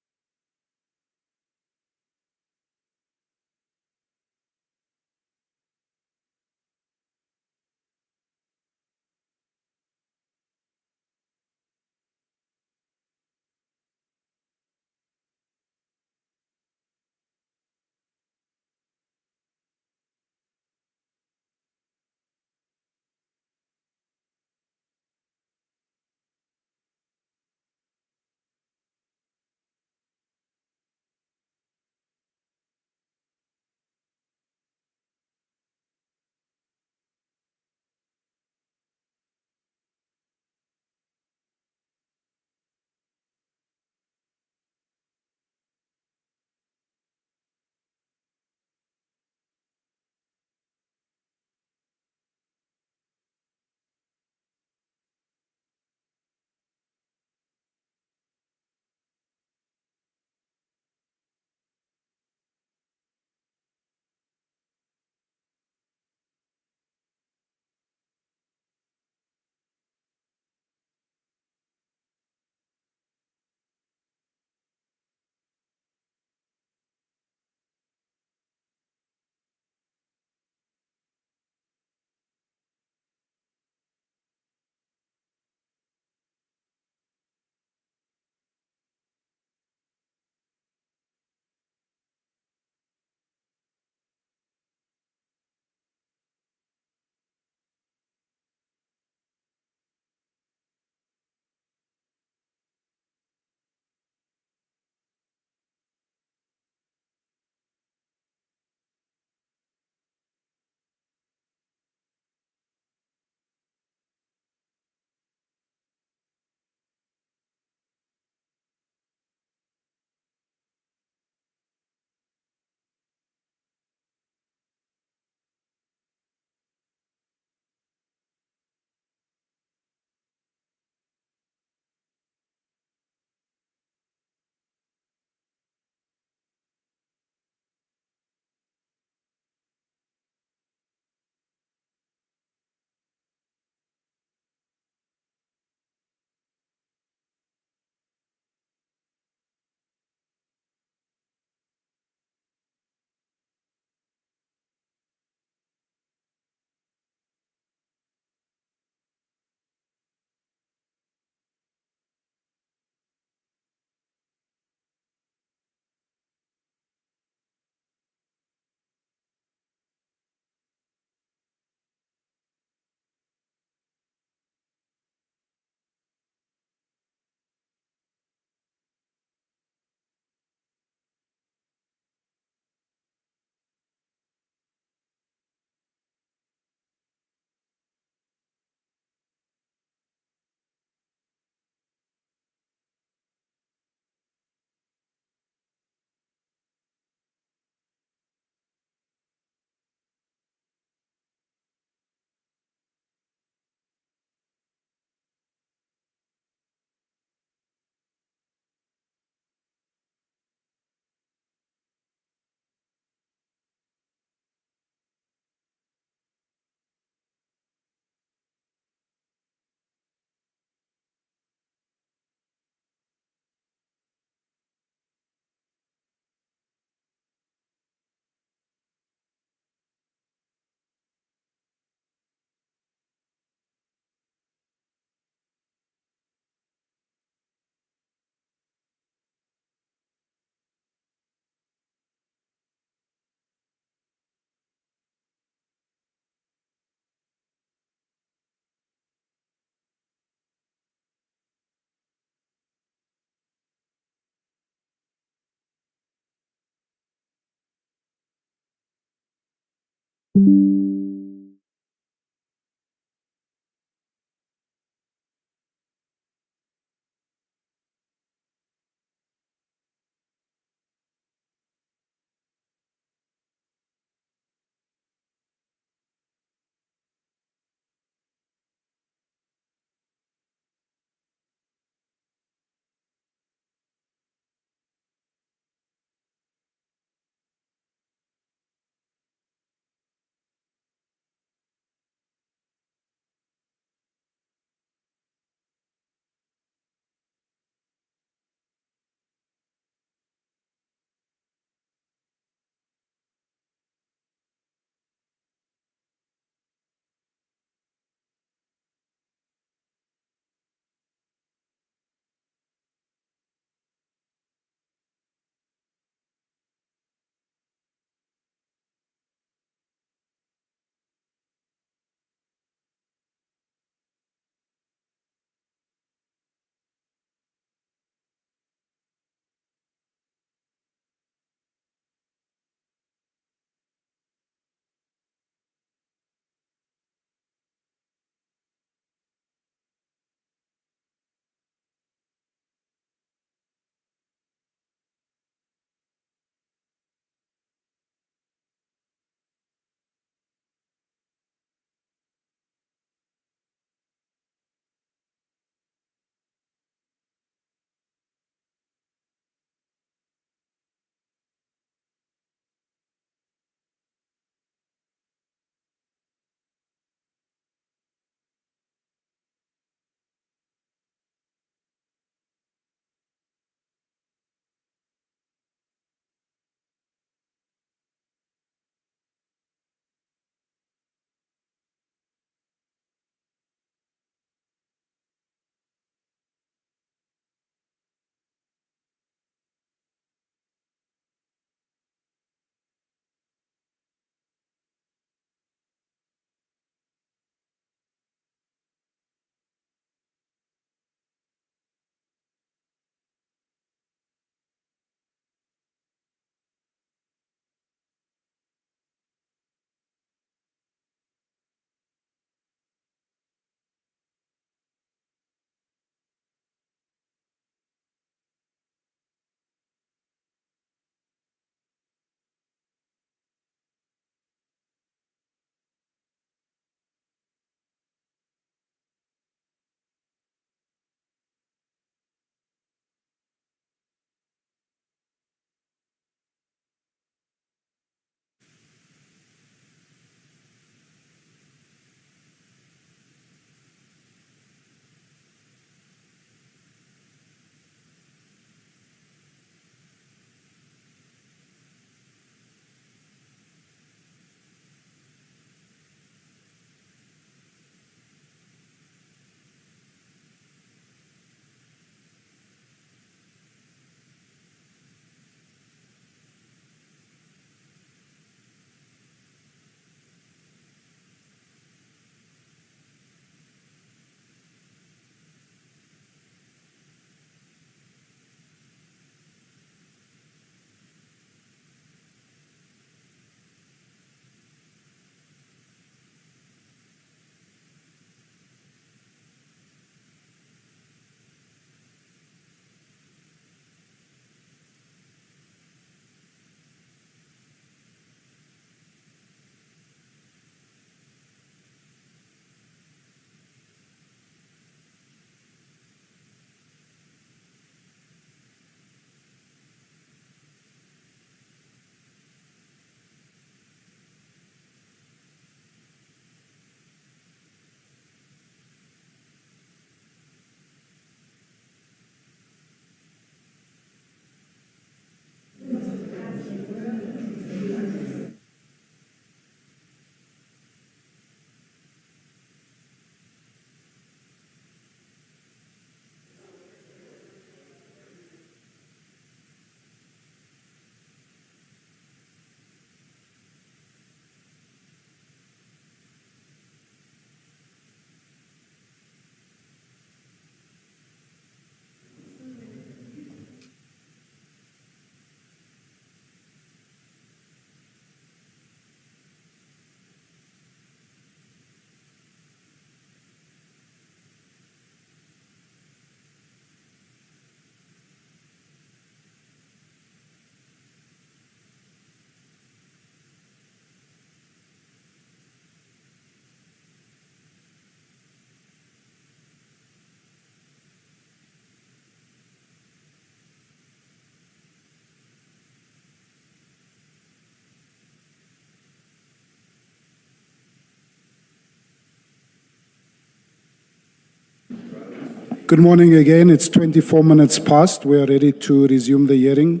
Speaker 1: Good morning again. It's 24 minutes past. We are ready to resume the hearing.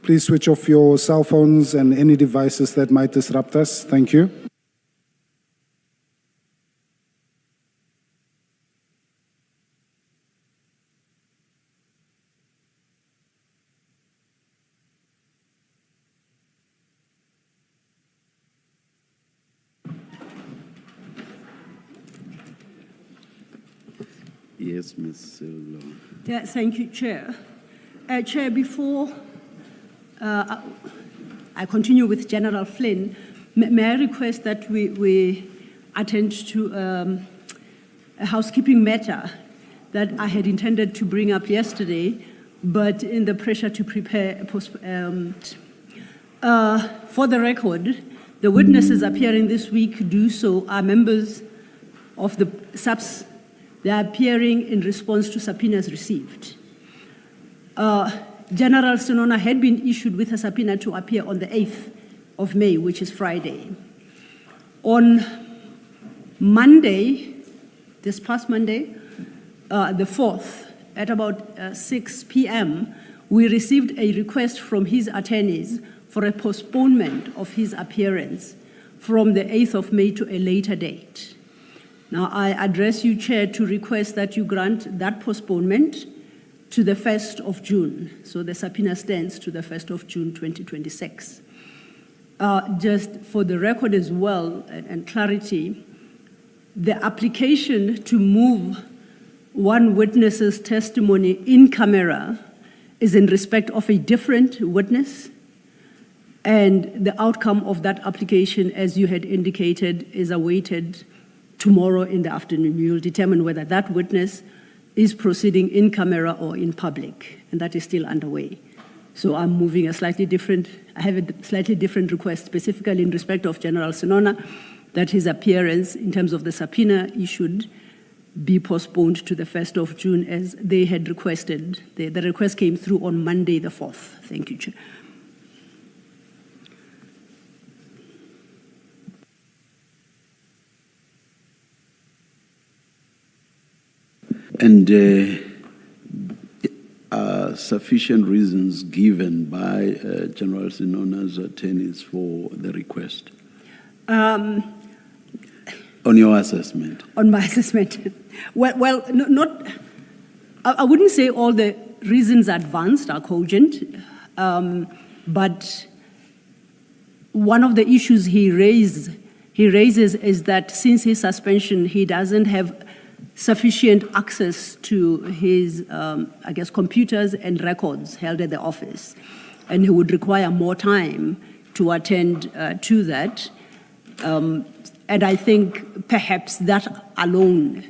Speaker 1: Please switch off your cell phones and any devices that might disrupt us. Thank you.
Speaker 2: Yes, Ms. Silva.
Speaker 4: Yeah, thank you, Chair. Chair, before I continue with General Flynn, may I request that we attend to a housekeeping matter that I had intended to bring up yesterday, but in the pressure to prepare for the record, the witnesses appearing this week do so are members of the SAPS. They are appearing in response to subpoenas received. General Sinona had been issued with a subpoena to appear on the 8th of May, which is Friday. On Monday, this past Monday, the 4th, at about 6 p.m., we received a request from his attorneys for a postponement of his appearance from the 8th of May to a later date. Now, I address you, Chair, to request that you grant that postponement to the 1st of June. So the subpoena stands to the 1st of June, 2026. Just for the record as well and clarity, the application to move one witness's testimony in camera is in respect of a different witness, and the outcome of that application, as you had indicated, is awaited tomorrow in the afternoon. You'll determine whether that witness is proceeding in camera or in public, and that is still underway. So I'm moving I have a slightly different request, specifically in respect of General Sinona, that his appearance in terms of the subpoena issued be postponed to the 1st of June as they had requested. The request came through on Monday the 4th. Thank you, Chair.
Speaker 2: And are sufficient reasons given by General Sinona's attorneys for the request? On your assessment?
Speaker 4: On my assessment. Well, I wouldn't say all the reasons advanced are cogent, but one of the issues he raises is that since his suspension, he doesn't have sufficient access to his, computers and records held at the office, and he would require more time to attend to that. And I think perhaps that alone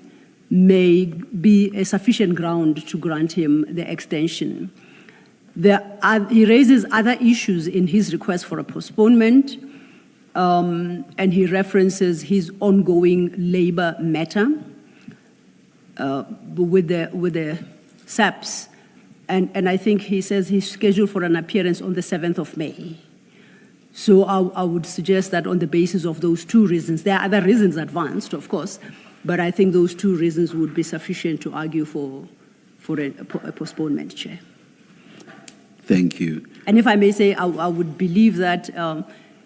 Speaker 4: may be a sufficient ground to grant him the extension. He raises other issues in his request for a postponement, and he references his ongoing labor matter with the SAPS. And I think he says he's scheduled for an appearance on the 7th of May. So I would suggest that on the basis of those two reasons, there are other reasons advanced, of course, but I think those two reasons would be sufficient to argue for a postponement, Chair.
Speaker 2: Thank you.
Speaker 4: And if I may say, I would believe that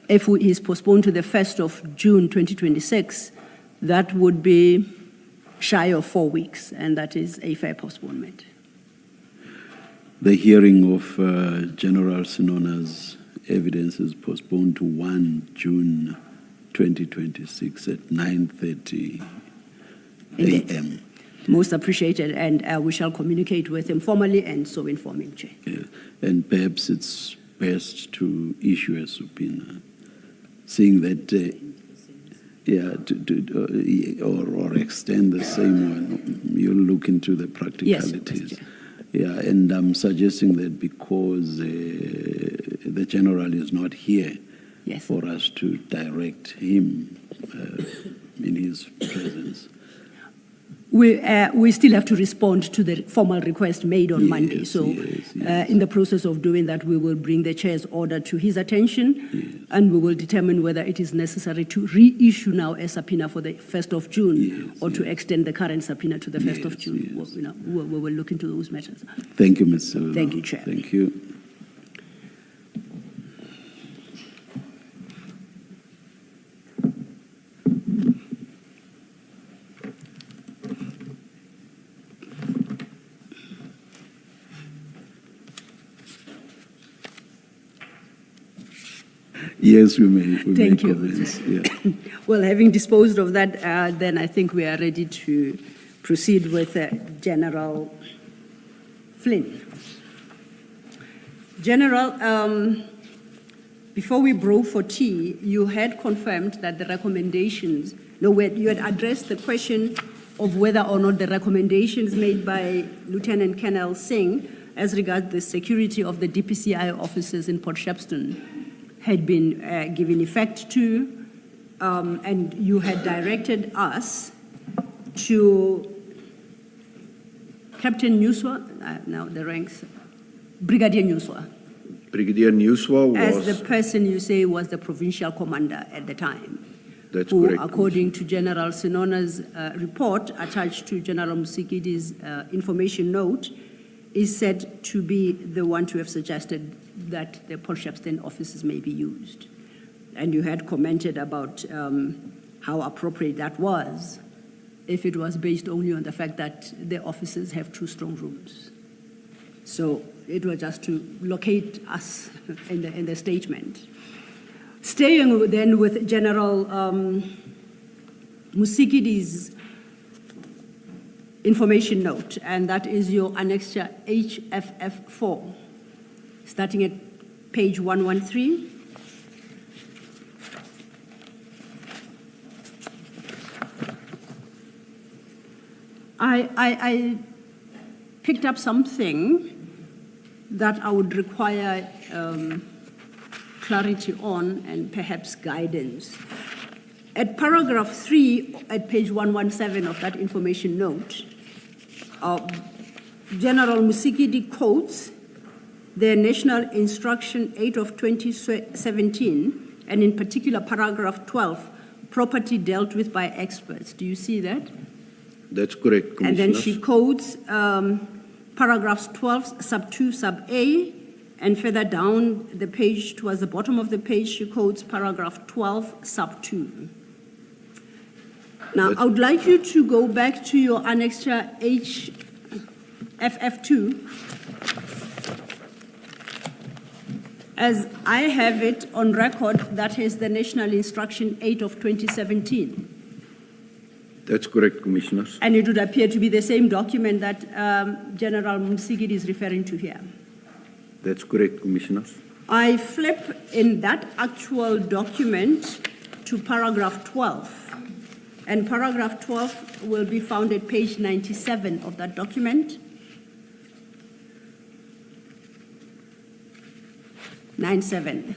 Speaker 4: if he is postponed to the 1st of June 2026, that would be shy of 4 weeks, and that is a fair postponement.
Speaker 2: The hearing of General Sinona's evidence is postponed to 1 June 2026 at 9:30 a.m.
Speaker 4: Most appreciated, and we shall communicate with him formally and so inform him, Chair.
Speaker 2: Yeah. And perhaps it's best to issue a subpoena, seeing that, or extend the same one. You'll look into the practicalities.
Speaker 4: Yes,
Speaker 2: yeah, and I'm suggesting that because the general is not here,
Speaker 4: yes,
Speaker 2: for us to direct him in his presence.
Speaker 4: We still have to respond to the formal request made on Monday.
Speaker 2: Yes,
Speaker 4: So
Speaker 2: yes.
Speaker 4: in the process of doing that, we will bring the chair's order to his attention, and we will determine whether it is necessary to reissue now a subpoena for the 1st of June or to extend the current subpoena to the 1st of June.
Speaker 2: Yes.
Speaker 4: We will look into those matters.
Speaker 2: Thank you, Ms. Sello.
Speaker 4: Thank you, Chair.
Speaker 2: Thank you. Yes, we may.
Speaker 4: Thank you.
Speaker 2: Comments. Yeah.
Speaker 4: Well, having disposed of that, then I think we are ready to proceed with General Flynn. General, before we broke for tea, you had confirmed that the recommendations, you had addressed the question of whether or not the recommendations made by Lieutenant Colonel Singh as regards the security of the DPCI officers in Port Shepstone had been given effect to, and you had directed us to Captain Nuswa, now the ranks, Brigadier Nuswa,
Speaker 3: Brigadier Nuswa was...
Speaker 4: as the person you say was the provincial commander at the time.
Speaker 3: That's
Speaker 4: who,
Speaker 3: correct.
Speaker 4: according to General Sinona's report attached to General Msikidi's information note, is said to be the one to have suggested that the Port Shepstone offices may be used. And you had commented about how appropriate that was if it was based only on the fact that the offices have 2 strong rooms. So it was just to locate us in the statement. Staying then with General Msikidi's information note, and that is your annexure HFF4, starting at page 113. I picked up something that I would require clarity on and perhaps guidance. At paragraph 3 at page 117 of that information note, General Msikidi quotes the National Instruction 8 of 2017, and in particular paragraph 12, property dealt with by experts. Do you see that?
Speaker 3: That's correct, Commissioner.
Speaker 4: And then she quotes paragraphs 12, sub 2, sub A, and further down the page, towards the bottom of the page, she quotes paragraph 12, sub 2. Now, I would like you to go back to your annexure HFF2, as I have it on record, that is the National Instruction 8 of 2017.
Speaker 3: That's correct, Commissioners.
Speaker 4: And it would appear to be the same document that General Msikidi is referring to here.
Speaker 3: That's correct, Commissioners.
Speaker 4: I flip in that actual document to paragraph 12. And paragraph 12 will be found at page 97 of that document. 97.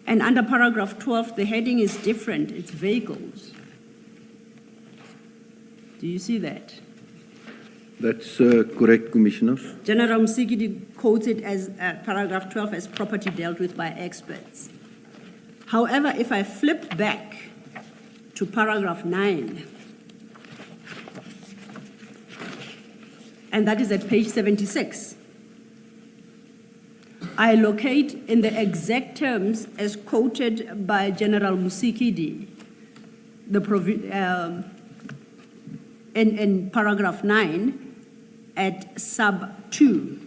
Speaker 4: And under paragraph 12, the heading is different. It's vehicles. Do you see that?
Speaker 3: That's correct, Commissioners.
Speaker 4: General Msikidi quotes it as paragraph 12 as property dealt with by experts. However, if I flip back to paragraph 9, and that is at page 76, I locate in the exact terms as quoted by General Msikidi, in paragraph 9 at sub 2,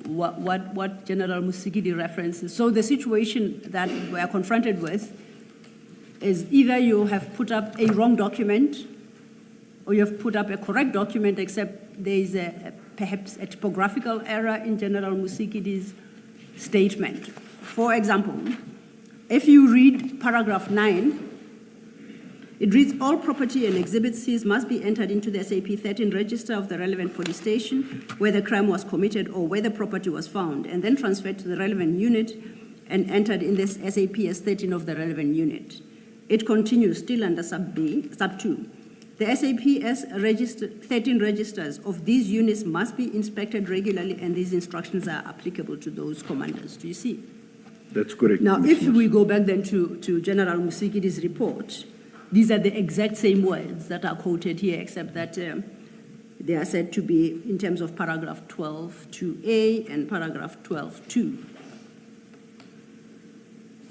Speaker 4: what General Msikidi references. So the situation that we are confronted with is either you have put up a wrong document or you have put up a correct document, except there is perhaps a typographical error in General Msikidi's statement. For example, if you read paragraph 9, it reads, all property and exhibit Cs must be entered into the SAP 13 register of the relevant police station where the crime was committed or where the property was found, and then transferred to the relevant unit and entered in this SAP as 13 of the relevant unit. It continues still under sub B, sub 2. The SAPS 13 registers of these units must be inspected regularly, and these instructions are applicable to those commanders. Do you see?
Speaker 3: That's correct.
Speaker 4: Now, if
Speaker 3: Commissioners.
Speaker 4: we go back then to General Musikidi's report, these are the exact same words that are quoted here, except that they are said to be in terms of paragraph 12.2a and paragraph 12.2.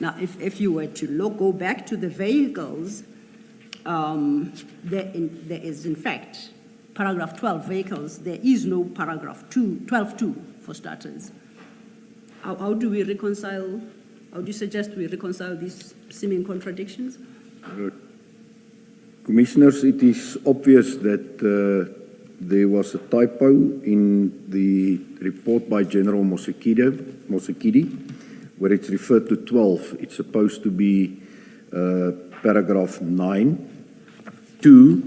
Speaker 4: Now, if you were to go back to the vehicles, there is, in fact, paragraph 12 vehicles, there is no paragraph 12.2 for starters. How do we reconcile, how do you suggest we reconcile these seeming contradictions?
Speaker 3: Commissioners, it is obvious that there was a typo in the report by General Mkhwanazi, where it's referred to 12. It's supposed to be paragraph 9(2),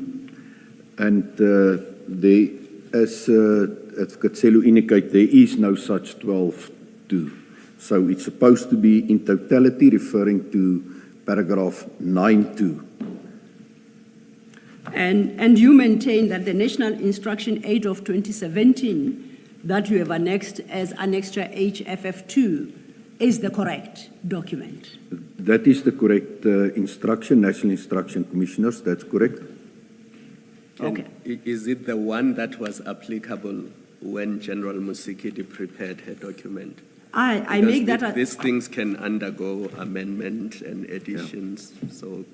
Speaker 3: and there, as Advocate Celo indicated, there is no such 12(2). So it's supposed to be in totality referring to paragraph 9(2).
Speaker 4: And you maintain that the National Instruction 8 of 2017 that you have annexed as Annexure HFF2 is the correct document.
Speaker 3: That is the correct instruction, National Instruction, Commissioners. That's correct.
Speaker 4: Okay.
Speaker 6: Is it the one that was applicable when General Musikidi prepared her document?
Speaker 4: I make that
Speaker 6: these things can undergo amendment and additions, so.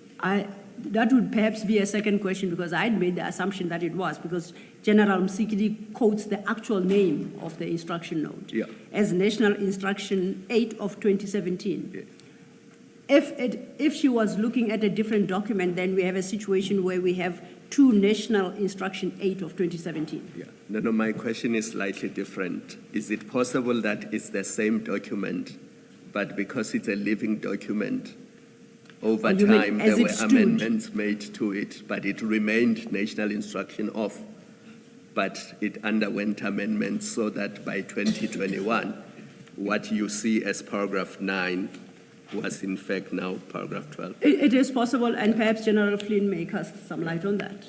Speaker 4: That would perhaps be a second question, because I'd made the assumption that it was, because General Mkhwanazi quotes the actual name of the instruction note as National Instruction 8 of 2017.
Speaker 6: Yeah.
Speaker 4: If she was looking at a different document, then we have a situation where we have two National Instruction 8 of 2017.
Speaker 6: Yeah. No, my question is slightly different. Is it possible that it's the same document, but because it's a living document, over
Speaker 4: You mean
Speaker 6: time
Speaker 4: as
Speaker 6: there
Speaker 4: it
Speaker 6: were
Speaker 4: stood?
Speaker 6: amendments made to it, but it remained National Instruction of, but it underwent amendments so that by 2021, what you see as paragraph 9 was in fact now paragraph 12.
Speaker 4: It is possible, and perhaps General Flynn may cast some light on that.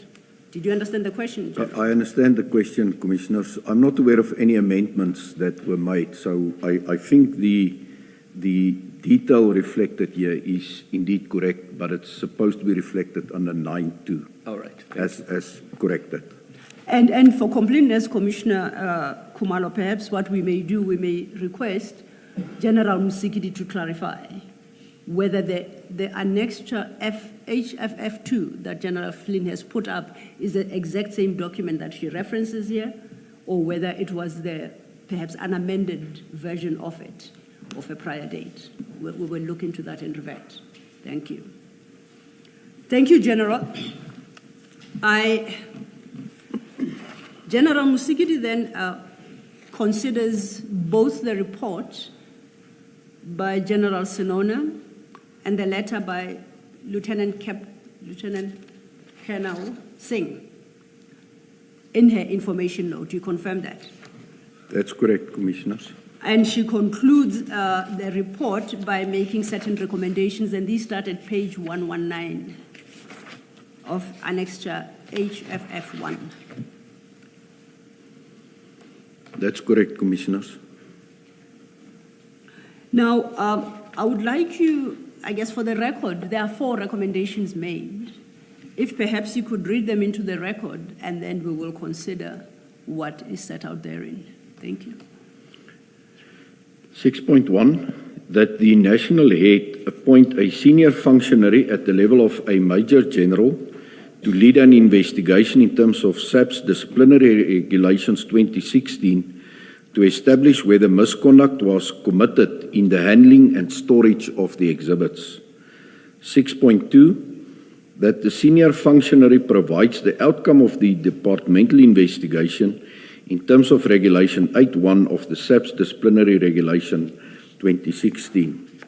Speaker 4: Did you understand the question, General?
Speaker 3: I understand the question, Commissioners. I'm not aware of any amendments that were made, so I think the detail reflected here is indeed correct, but it's supposed to be reflected under 9(2).
Speaker 6: All right.
Speaker 3: As corrected.
Speaker 4: And for completeness, Commissioner Khumalo, perhaps what we may do, we may request General Musikidi to clarify whether the annexure HFF2 that General Flynn has put up is the exact same document that she references here, or whether it was perhaps an amended version of it, of a prior date. We will look into that and revert. Thank you. Thank you, General. General Musikidi then considers both the report by General Senona and the letter by Lieutenant Colonel Singh in her information note. You confirm that?
Speaker 3: That's correct, Commissioners.
Speaker 4: And she concludes the report by making certain recommendations, and these start at page 119 of Annexure HFF1.
Speaker 3: That's correct, Commissioners.
Speaker 4: Now, I would like you, I guess for the record, there are 4 recommendations made. If perhaps you could read them into the record, and then we will consider what is set out therein. Thank you.
Speaker 3: 6.1, that the national head appoint a senior functionary at the level of a Major General to lead an investigation in terms of SAP's disciplinary regulations 2016 to establish whether misconduct was committed in the handling and storage of the exhibits. 6.2, that the senior functionary provides the outcome of the departmental investigation in terms of Regulation 8.1 of the SAP's Disciplinary Regulation 2016.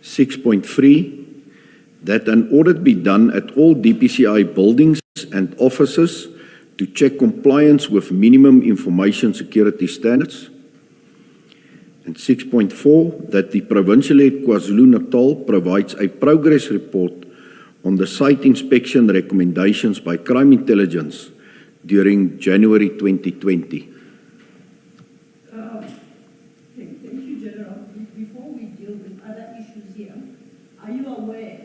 Speaker 3: 6.3, that an audit be done at all DPCI buildings and offices to check compliance with minimum information security standards. And 6.4, that the Provincial Head KwaZulu-Natal provides a progress report on the site inspection recommendations by Crime Intelligence during January 2020.
Speaker 4: Thank you, General. Before we deal with other issues here, are you aware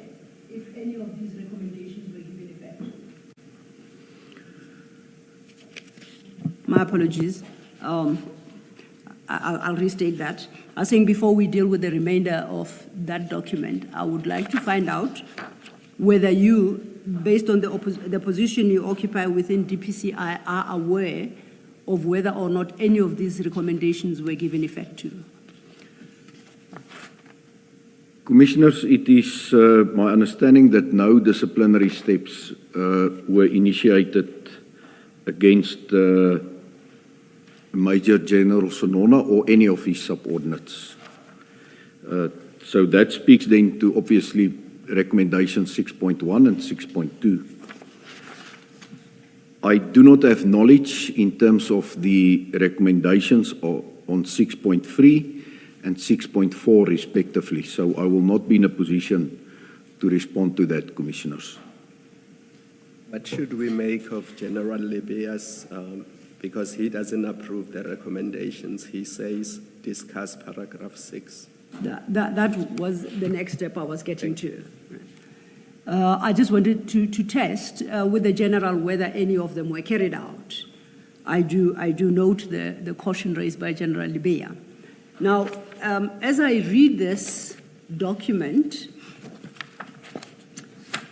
Speaker 4: if any of these recommendations were given effect? My apologies. I'll restate that. I was saying before we deal with the remainder of that document, I would like to find out whether you, based on the position you occupy within DPCI, are aware of whether or not any of these recommendations were given effect to.
Speaker 3: Commissioners, it is my understanding that no disciplinary steps were initiated against Major General Sonona or any of his subordinates. So that speaks then to obviously recommendation 6.1 and 6.2. I do not have knowledge in terms of the recommendations on 6.3 and 6.4 respectively, so I will not be in a position to respond to that, Commissioners.
Speaker 6: What should we make of General Libia's, because he doesn't approve the recommendations, he says discuss paragraph 6.
Speaker 4: That was the next step I was getting to. I just wanted to test with the general whether any of them were carried out. I do note the caution raised by General Libya. Now, as I read this document,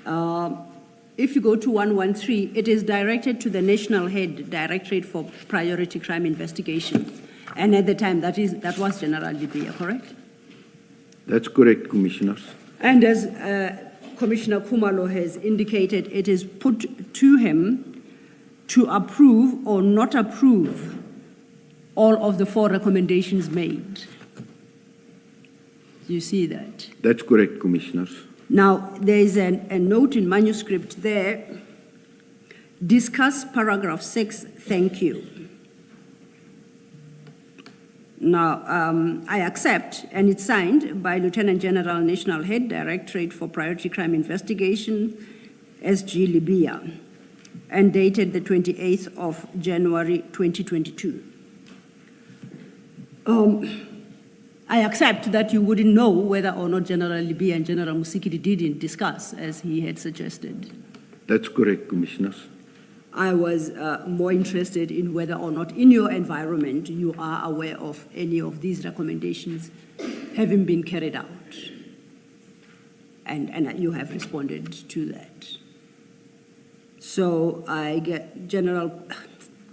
Speaker 4: if you go to 113, it is directed to the National Head Directorate for Priority Crime Investigation. And at the time, that was General Libya, correct?
Speaker 3: That's correct, Commissioners.
Speaker 4: And as Commissioner Khumalo has indicated, it is put to him to approve or not approve all of the 4 recommendations made. You see that?
Speaker 3: That's correct, Commissioners.
Speaker 4: Now, there is a note in manuscript there. Discuss paragraph 6, thank you. Now, I accept, and it's signed by Lieutenant General National Head Directorate for Priority Crime Investigation, SG Libya, and dated the 28th of January 2022. I accept that you wouldn't know whether or not General Libya and General Musikiri didn't discuss, as he had suggested.
Speaker 3: That's correct, Commissioners.
Speaker 4: I was more interested in whether or not in your environment you are aware of any of these recommendations having been carried out. And you have responded to that. So I get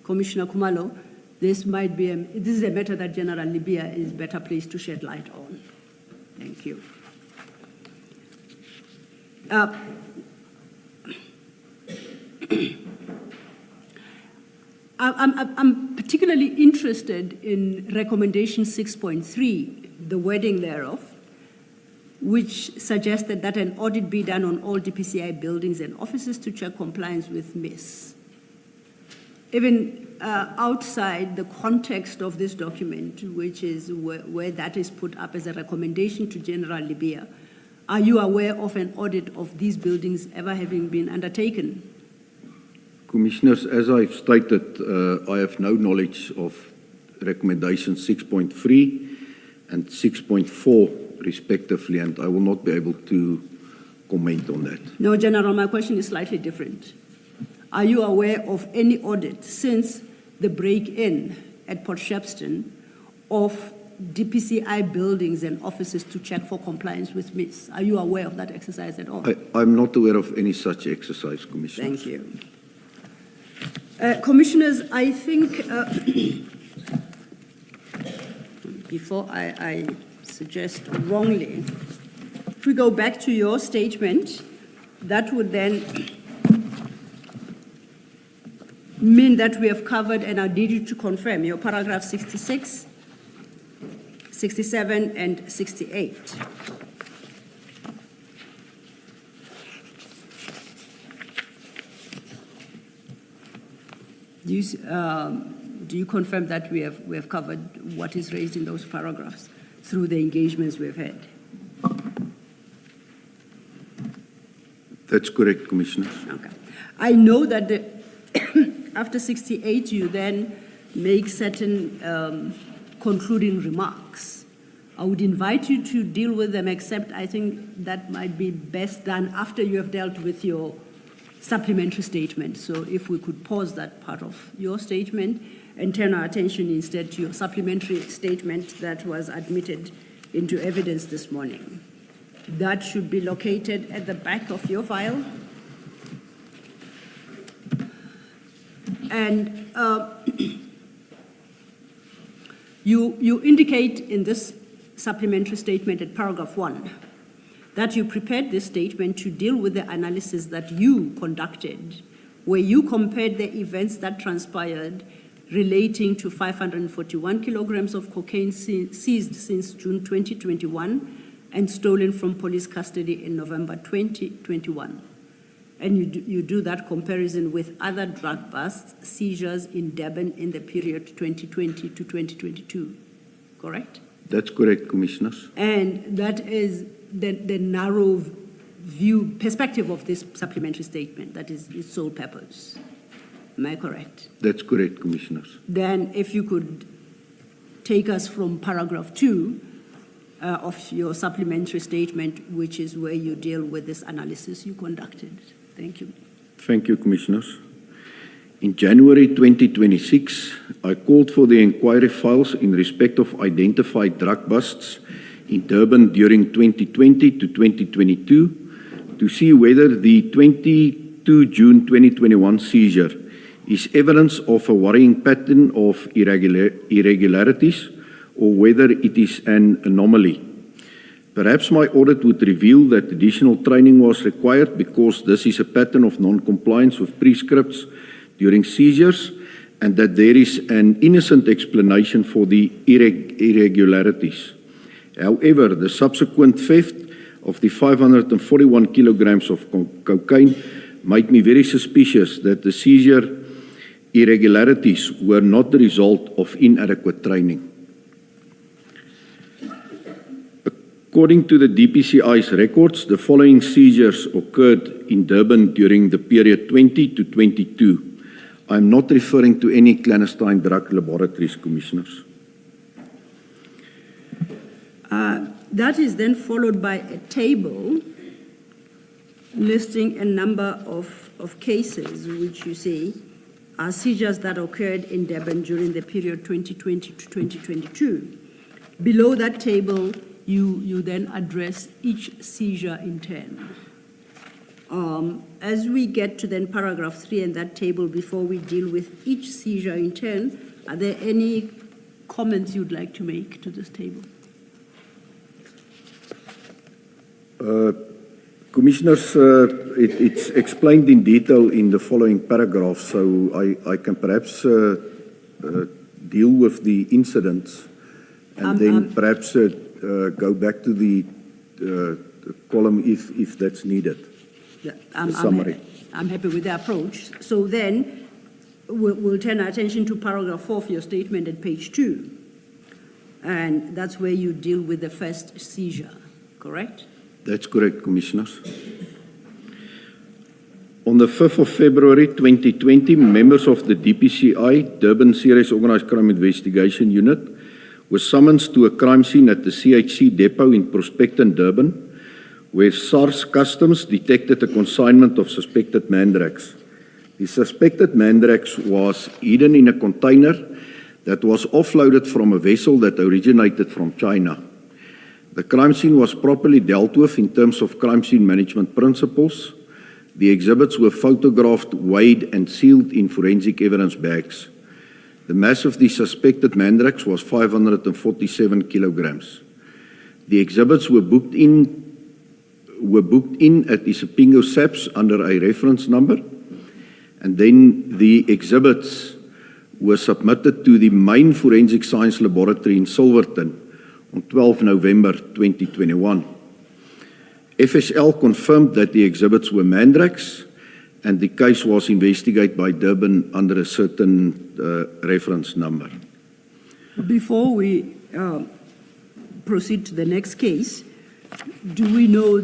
Speaker 4: Commissioner Khumalo, this is a matter that General Libya is better placed to shed light on. Thank you. I'm particularly interested in recommendation 6.3, the wording thereof, which suggested that an audit be done on all DPCI buildings and offices to check compliance with MIS. Even outside the context of this document, which is where that is put up as a recommendation to General Libya, are you aware of an audit of these buildings ever having been undertaken?
Speaker 3: Commissioners, as I've stated, I have no knowledge of recommendation 6.3 and 6.4 respectively, and I will not be able to comment on that.
Speaker 4: No, General, my question is slightly different. Are you aware of any audit since the break-in at Port Shepstone of DPCI buildings and offices to check for compliance with MIS? Are you aware of that exercise at all?
Speaker 3: I'm not aware of any such exercise, Commissioners.
Speaker 4: Thank you. Commissioners, I think before I suggest wrongly, if we go back to your statement, that would then mean that we have covered, and I need you to confirm, your paragraph 66, 67, and 68. do you confirm that we have covered what is raised in those paragraphs through the engagements we've had?
Speaker 3: That's correct, Commissioner.
Speaker 4: Okay. I know that after 68, you then make certain concluding remarks. I would invite you to deal with them, except I think that might be best done after you have dealt with your supplementary statement. So if we could pause that part of your statement and turn our attention instead to your supplementary statement that was admitted into evidence this morning. That should be located at the back of your file. And you indicate in this supplementary statement at paragraph 1 that you prepared this statement to deal with the analysis that you conducted, where you compared the events that transpired relating to 541 kilograms of cocaine seized since June 2021 and stolen from police custody in November 2021. And you do that comparison with other drug busts, seizures in Durban in the period 2020 to 2022, correct?
Speaker 3: That's correct, Commissioners.
Speaker 4: And that is the narrow view, perspective of this supplementary statement, that is its sole purpose. Am I correct?
Speaker 3: That's correct, Commissioners.
Speaker 4: Then if you could take us from paragraph 2 of your supplementary statement, which is where you deal with this analysis you conducted. Thank you.
Speaker 3: Thank you, Commissioners. In January 2026, I called for the inquiry files in respect of identified drug busts in Durban during 2020 to 2022 to see whether the 22 June 2021 seizure is evidence of a worrying pattern of irregularities or whether it is an anomaly. Perhaps my audit would reveal that additional training was required because this is a pattern of non-compliance with prescripts during seizures and that there is an innocent explanation for the irregularities. However, the subsequent theft of the 541 kilograms of cocaine made me very suspicious that the seizure irregularities were not the result of inadequate training. According to the DPCI's records, the following seizures occurred in Durban during the period 20 to 22. I'm not referring to any clandestine drug laboratories, Commissioners.
Speaker 4: That is then followed by a table listing a number of cases which you say are seizures that occurred in Durban during the period 2020 to 2022. Below that table, you then address each seizure in turn. As we get to then paragraph 3 in that table, before we deal with each seizure in turn, are there any comments you'd like to make to this table?
Speaker 3: Commissioners, it's explained in detail in the following paragraph, so I can perhaps deal with the incidents and then perhaps go back to the column if that's needed.
Speaker 4: Yeah,
Speaker 3: Summary.
Speaker 4: I'm happy with the approach. So then we'll turn our attention to paragraph 4 of your statement at page 2. And that's where you deal with the first seizure, correct?
Speaker 3: That's correct, Commissioners. On the 5th of February 2020, members of the DPCI, Durban Serious Organised Crime Investigation Unit, were summoned to a crime scene at the CHC depot in Prospecton, Durban, where SARS Customs detected a consignment of suspected mandrax. The suspected mandrax was hidden in a container that was offloaded from a vessel that originated from China. The crime scene was properly dealt with in terms of crime scene management principles. The exhibits were photographed, weighed, and sealed in forensic evidence bags. The mass of the suspected mandrax was 547 kilograms. The exhibits were booked in at Isipingo SAPS under a reference number, and then the exhibits were submitted to the main forensic science laboratory in Silverton on 12 November 2021. FSL confirmed that the exhibits were mandrax and the case was investigated by Durban under a certain reference number.
Speaker 4: Before we proceed to the next case, do we know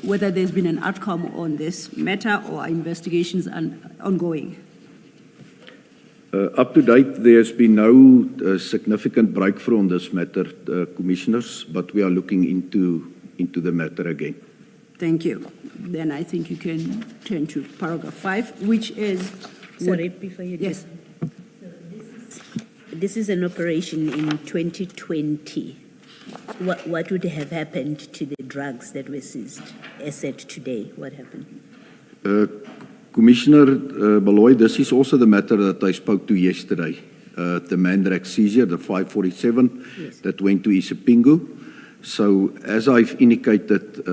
Speaker 4: whether there's been an outcome on this matter or are investigations ongoing?
Speaker 3: Up to date, there's been no significant breakthrough on this matter, Commissioners, but we are looking into the matter again.
Speaker 4: Thank you. Then I think you can turn to paragraph 5, which is...
Speaker 5: Sorry, before you do.
Speaker 4: Yes.
Speaker 5: This is an operation in 2020. What would have happened to the drugs that were seized? As at today, what happened?
Speaker 3: Commissioner Baloyi, this is also the matter that I spoke to yesterday. The Mandrake seizure, the 547
Speaker 5: Yes.
Speaker 3: that went to Isipingo. So as I've indicated,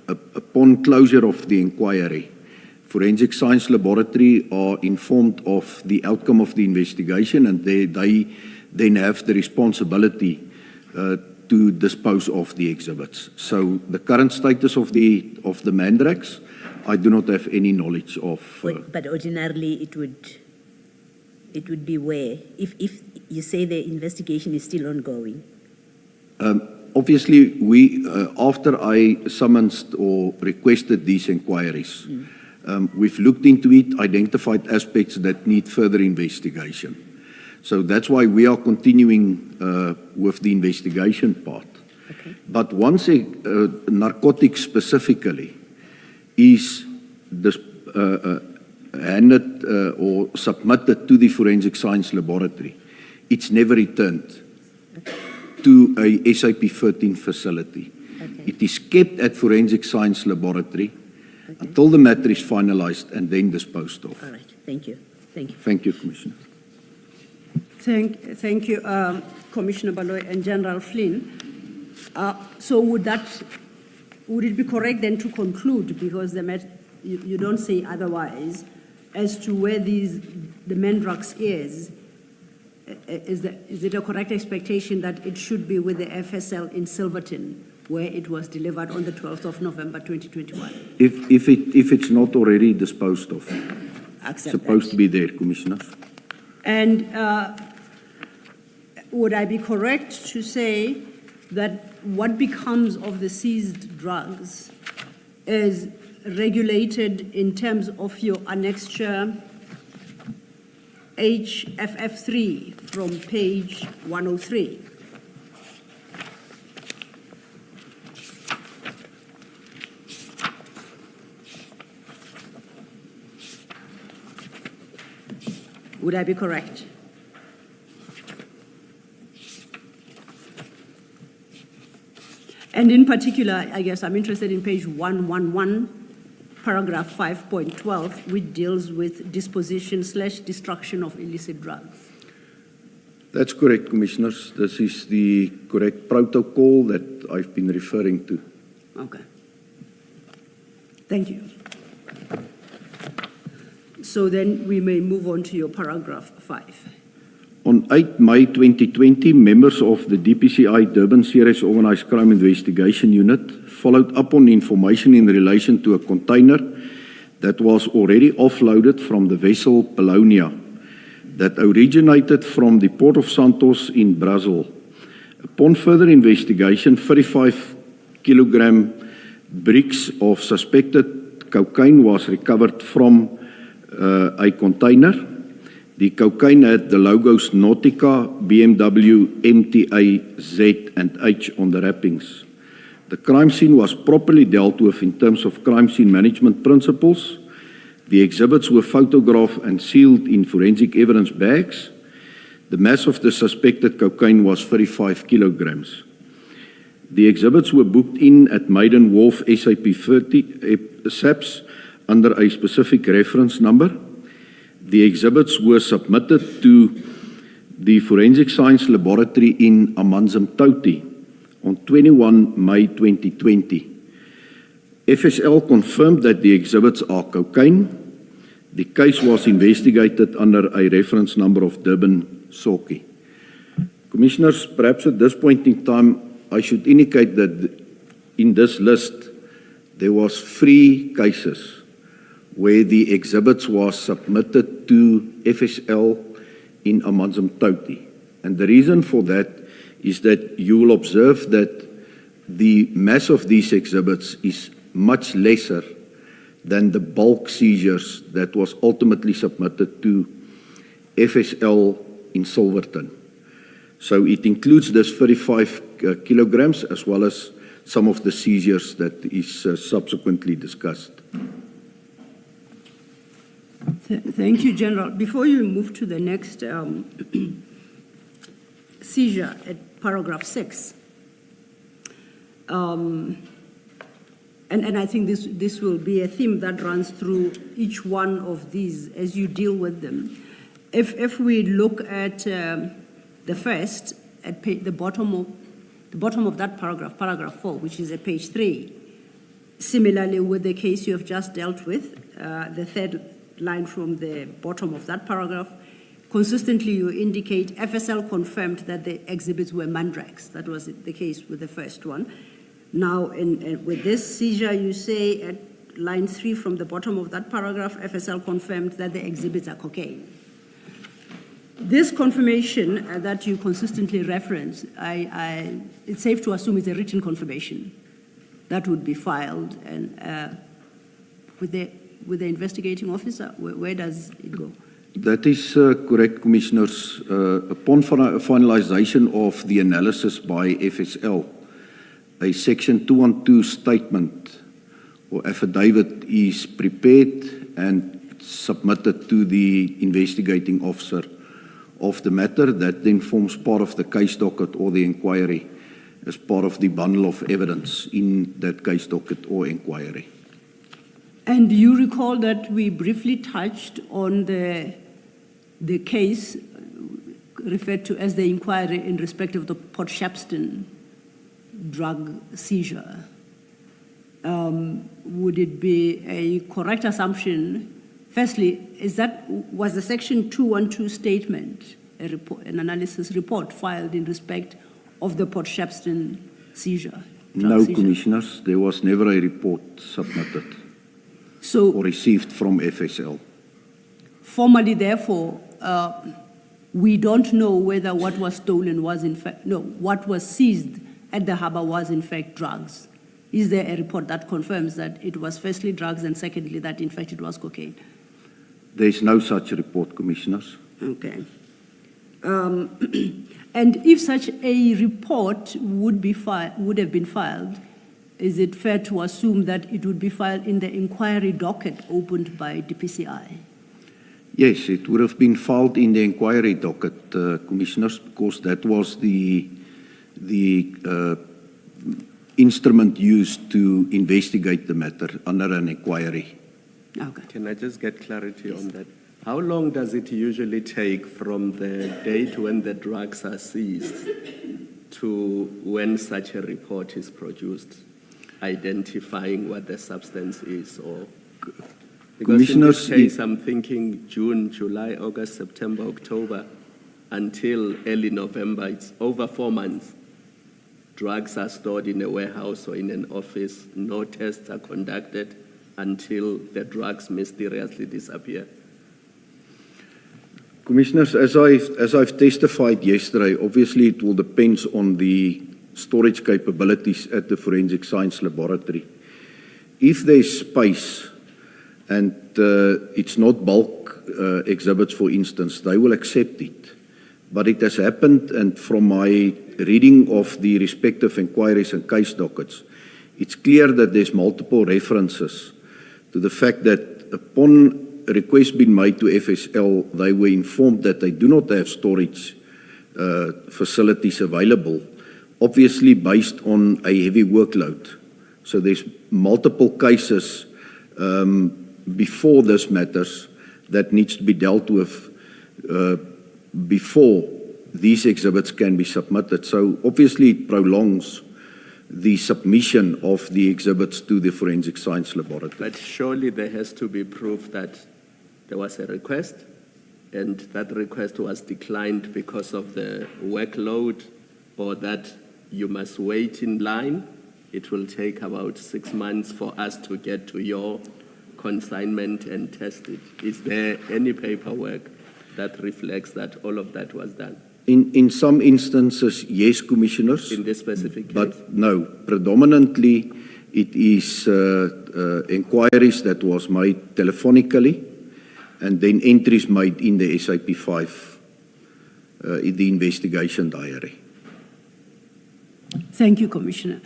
Speaker 3: upon closure of the inquiry, Forensic Science Laboratory are informed of the outcome of the investigation, and they then have the responsibility to dispose of the exhibits. So the current status of the Mandrakes, I do not have any knowledge of.
Speaker 5: But ordinarily, it would be where? If you say the investigation is still ongoing.
Speaker 3: Obviously, we after I summoned or requested these inquiries, we've looked into it, identified aspects that need further investigation. So that's why we are continuing with the investigation part.
Speaker 5: Okay.
Speaker 3: But once narcotics specifically is handed or submitted to the Forensic Science Laboratory, it's never returned to a SAP 13 facility.
Speaker 5: Okay.
Speaker 3: It is kept at Forensic Science Laboratory until the matter is finalized and then disposed of.
Speaker 5: All right. Thank you. Thank you.
Speaker 3: Thank you, Commissioner.
Speaker 4: Thank you, Commissioner Baloyi and General Flynn. So would it be correct then to conclude, because you don't say otherwise, as to where the Mandrakes is it a correct expectation that it should be with the FSL in Silverton, where it was delivered on the 12th of November 2021?
Speaker 3: If it's not already disposed of, it's
Speaker 4: Accept
Speaker 3: supposed
Speaker 4: that.
Speaker 3: to be there, Commissioner.
Speaker 4: And would I be correct to say that what becomes of the seized drugs is regulated in terms of your annexure HFF3 from page 103? Would I be correct? And in particular, I guess I'm interested in page 111, paragraph 5.12, which deals with disposition/destruction of illicit drugs.
Speaker 3: That's correct, Commissioners. This is the correct protocol that I've been referring to.
Speaker 4: Okay. Thank you. So then we may move on to your paragraph 5.
Speaker 3: On 8 May 2020, members of the DPCI Durban Serious Organised Crime Investigation Unit followed up on information in relation to a container that was already offloaded from the vessel Polonia that originated from the Port of Santos in Brazil. Upon further investigation, 35 kilogram bricks of suspected cocaine was recovered from a container. The cocaine had the logos Nautica, BMW, MTA, Z and H on the wrappings. The crime scene was properly dealt with in terms of crime scene management principles. The exhibits were photographed and sealed in forensic evidence bags. The mass of the suspected cocaine was 35 kilograms. The exhibits were booked in at Maiden Wharf SAP 30 SAPS under a specific reference number. The exhibits were submitted to the Forensic Science Laboratory in Amanzimtoti on 21 May 2020. FSL confirmed that the exhibits are cocaine. The case was investigated under a reference number of Durban Soki. Commissioners, perhaps at this point in time, I should indicate that in this list, there was 3 cases where the exhibits was submitted to FSL in Amanzimtoti. And the reason for that is that you will observe that the mass of these exhibits is much lesser than the bulk seizures that was ultimately submitted to FSL in Silverton. So it includes this 35 kilograms as well as some of the seizures that is subsequently discussed.
Speaker 4: Thank you, General. Before you move to the next seizure at paragraph 6, and I think this will be a theme that runs through each one of these as you deal with them. If we look at the first, at the bottom of that paragraph, paragraph 4, which is at page 3, similarly with the case you have just dealt with, the third line from the bottom of that paragraph, consistently you indicate FSL confirmed that the exhibits were mandrakes. That was the case with the first one. Now, with this seizure, you say at line 3 from the bottom of that paragraph, FSL confirmed that the exhibits are cocaine. This confirmation that you consistently reference, it's safe to assume it's a written confirmation that would be filed and with the investigating officer. Where does it go?
Speaker 3: That is correct, Commissioners. Upon finalization of the analysis by FSL, a Section 212 statement or affidavit is prepared and submitted to the investigating officer of the matter. That then forms part of the case docket or the inquiry as part of the bundle of evidence in that case docket or inquiry.
Speaker 4: And you recall that we briefly touched on the case referred to as the inquiry in respect of the Port Shepstone drug seizure. Would it be a correct assumption? Firstly, was the Section 212 statement an analysis report filed in respect of the Port Shepstone seizure?
Speaker 3: No, Commissioners, there was never a report submitted or received from FSL.
Speaker 4: Formally, therefore, we don't know whether what was stolen was in fact, what was seized at the harbour was in fact drugs. Is there a report that confirms that it was firstly drugs and secondly that in fact it was cocaine?
Speaker 3: There is no such report, Commissioners.
Speaker 4: Okay. And if such a report would have been filed, is it fair to assume that it would be filed in the inquiry docket opened by DPCI?
Speaker 3: Yes, it would have been filed in the inquiry docket, Commissioners, because that was the instrument used to investigate the matter under an inquiry.
Speaker 4: Okay.
Speaker 6: Can I just get clarity on that? How long does it usually take from the date when the drugs are seized to when such a report is produced, identifying what the substance is? Or because in this case, I'm thinking June, July, August, September, October, until early November. It's over 4 months. Drugs are stored in a warehouse or in an office. No tests are conducted until the drugs mysteriously disappear.
Speaker 3: Commissioners, as I've testified yesterday, obviously it will depend on the storage capabilities at the Forensic Science Laboratory. If there's space and it's not bulk exhibits, for instance, they will accept it. But it has happened, and from my reading of the respective inquiries and case dockets, it's clear that there's multiple references to the fact that upon a request being made to FSL, they were informed that they do not have storage facilities available, obviously based on a heavy workload. So there's multiple cases before this matters that needs to be dealt with before these exhibits can be submitted. So obviously it prolongs the submission of the exhibits to the Forensic Science Laboratory.
Speaker 6: But surely there has to be proof that there was a request and that request was declined because of the workload, or that you must wait in line. It will take about 6 months for us to get to your consignment and tested. Is there any paperwork that reflects that all of that was done
Speaker 3: In some instances, yes, commissioners.
Speaker 6: in this specific case?
Speaker 3: But no, predominantly it is inquiries that was made telephonically and then entries made in the SAP5, in the investigation diary.
Speaker 4: Thank you, Commissioner.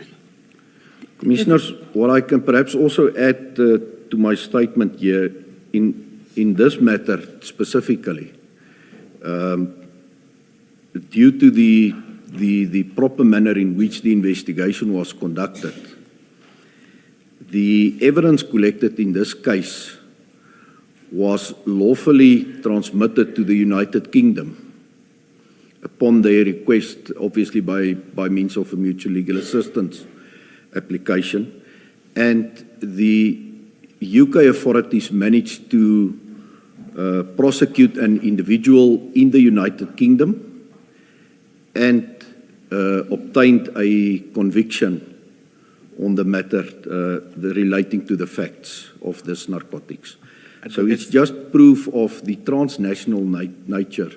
Speaker 3: Commissioners, what I can perhaps also add to my statement here, in this matter specifically, due to the proper manner in which the investigation was conducted, the evidence collected in this case was lawfully transmitted to the United Kingdom upon their request, obviously by means of a mutual legal assistance application. And the UK authorities managed to prosecute an individual in the United Kingdom and obtained a conviction on the matter relating to the facts of this narcotics. So it's just proof of the transnational nature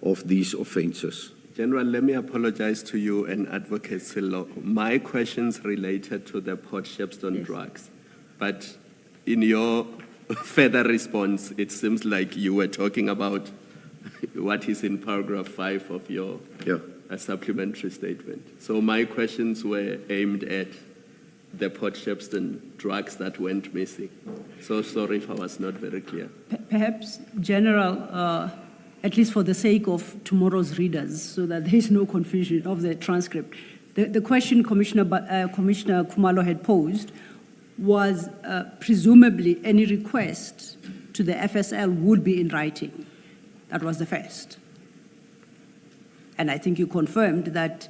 Speaker 3: of these offences.
Speaker 6: General, let me apologize to you and Advocate Silo. My questions related to the Port Shepstone drugs, but in your further response, it seems like you were talking about what is in paragraph 5 of your supplementary statement. So my questions were aimed at the Port Shepstone drugs that went missing. So sorry if I was not very clear.
Speaker 4: Perhaps, General, at least for the sake of tomorrow's readers, so that there is no confusion of the transcript, the question Commissioner Khumalo had posed was presumably any request to the FSL would be in writing. That was the first. And I think you confirmed that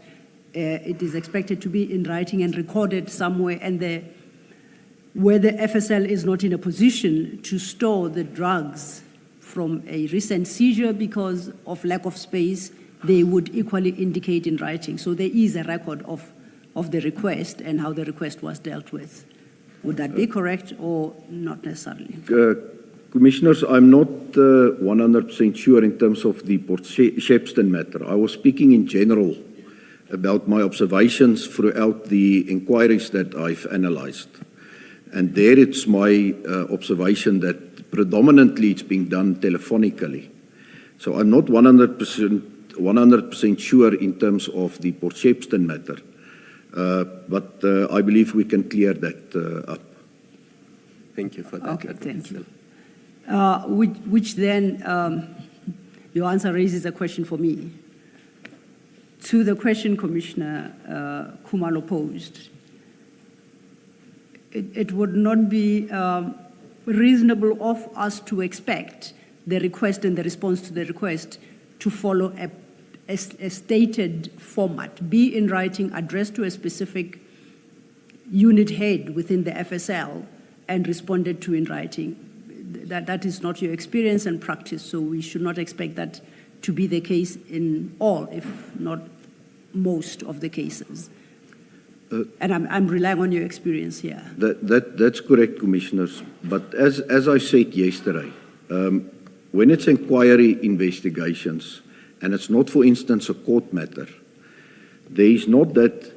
Speaker 4: it is expected to be in writing and recorded somewhere, and where the FSL is not in a position to store the drugs from a recent seizure because of lack of space, they would equally indicate in writing. So there is a record of the request and how the request was dealt with. Would that be correct or not necessarily?
Speaker 3: Commissioners, I'm not 100% sure in terms of the Port Shepstone matter. I was speaking in general about my observations throughout the inquiries that I've analysed. And there it's my observation that predominantly it's being done telephonically. So I'm not 100% sure in terms of the Port Shepstone matter. But I believe we can clear that up.
Speaker 6: Thank you for that.
Speaker 4: Okay, thank you. Which then, your answer raises a question for me. To the question Commissioner Khumalo posed, it would not be reasonable of us to expect the request and the response to the request to follow a stated format, be in writing, addressed to a specific unit head within the FSL and responded to in writing. That is not your experience and practice, so we should not expect that to be the case in all, if not most of the cases. And I'm relying on your experience here.
Speaker 3: That's correct, Commissioners. But as I said yesterday, when it's inquiry investigations, and it's not, for instance, a court matter, there is not that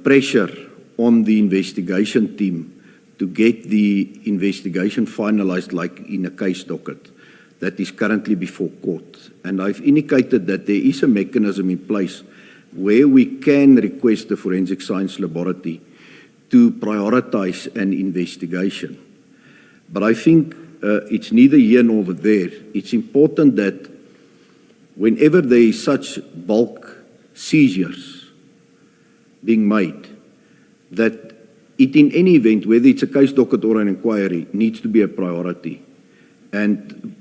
Speaker 3: pressure on the investigation team to get the investigation finalized like in a case docket that is currently before court. And I've indicated that there is a mechanism in place where we can request the forensic science laboratory to prioritize an investigation. But I think it's neither here nor there. It's important that whenever there is such bulk seizures being made, that it in any event, whether it's a case docket or an inquiry, needs to be a priority. And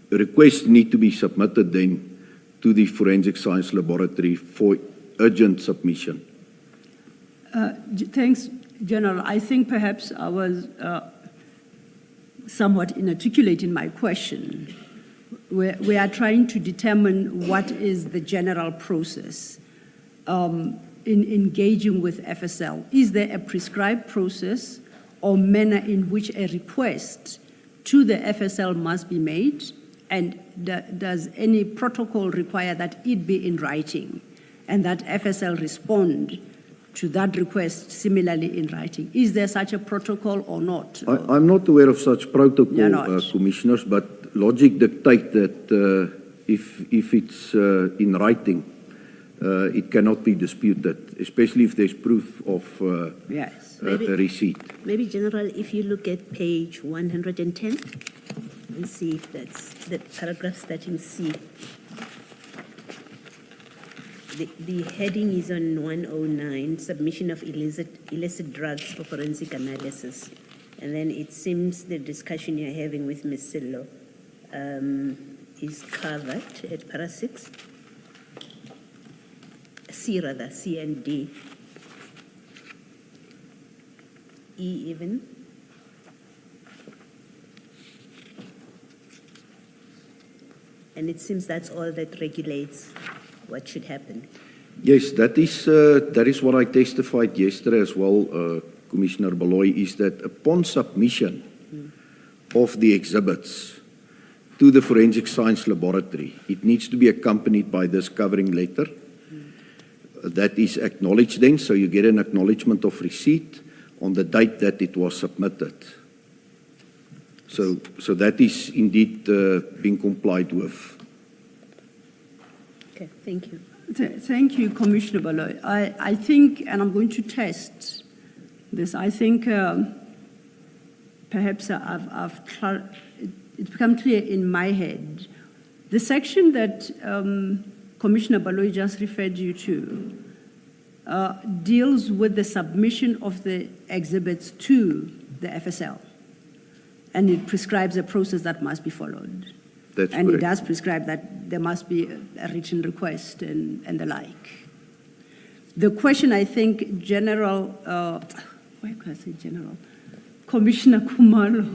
Speaker 3: requests need to be submitted then to the forensic science laboratory for urgent submission.
Speaker 4: Thanks, General. I think perhaps I was somewhat inarticulate in my question. We are trying to determine what is the general process in engaging with FSL. Is there a prescribed process, or manner in which a request to the FSL must be made? And does any protocol require that it be in writing and that FSL respond to that request similarly in writing? Is there such a protocol or not?
Speaker 3: I'm not aware of such
Speaker 4: You're
Speaker 3: protocol,
Speaker 4: not.
Speaker 3: commissioners, but logic dictates that if it's in writing, it cannot be disputed, especially if there's proof of
Speaker 4: Yes.
Speaker 3: a receipt.
Speaker 5: Maybe, General, if you look at page 110 and see if that's the paragraph starting C. The heading is on 109, submission of illicit drugs for forensic analysis. And then it seems the discussion you're having with Ms. Sillo is covered at para 6. C rather, C and D. E even. And it seems that's all that regulates what should happen.
Speaker 3: Yes, that is what I testified yesterday as well, Commissioner Baloy, is that upon submission of the exhibits to the Forensic Science Laboratory, it needs to be accompanied by this covering letter. That is acknowledged then, so you get an acknowledgement of receipt on the date that it was submitted. So that is indeed being complied with.
Speaker 5: Okay, thank you.
Speaker 4: Thank you, Commissioner Baloy. I think, and I'm going to test this, I think perhaps it's become clear in my head. The section that Commissioner Baloy just referred you to deals with the submission of the exhibits to the FSL, and it prescribes a process that must be followed.
Speaker 3: That's
Speaker 4: And it
Speaker 3: correct.
Speaker 4: does prescribe that there must be a written request and the like. The question, I think, General, why can I say General? Commissioner Khumalo.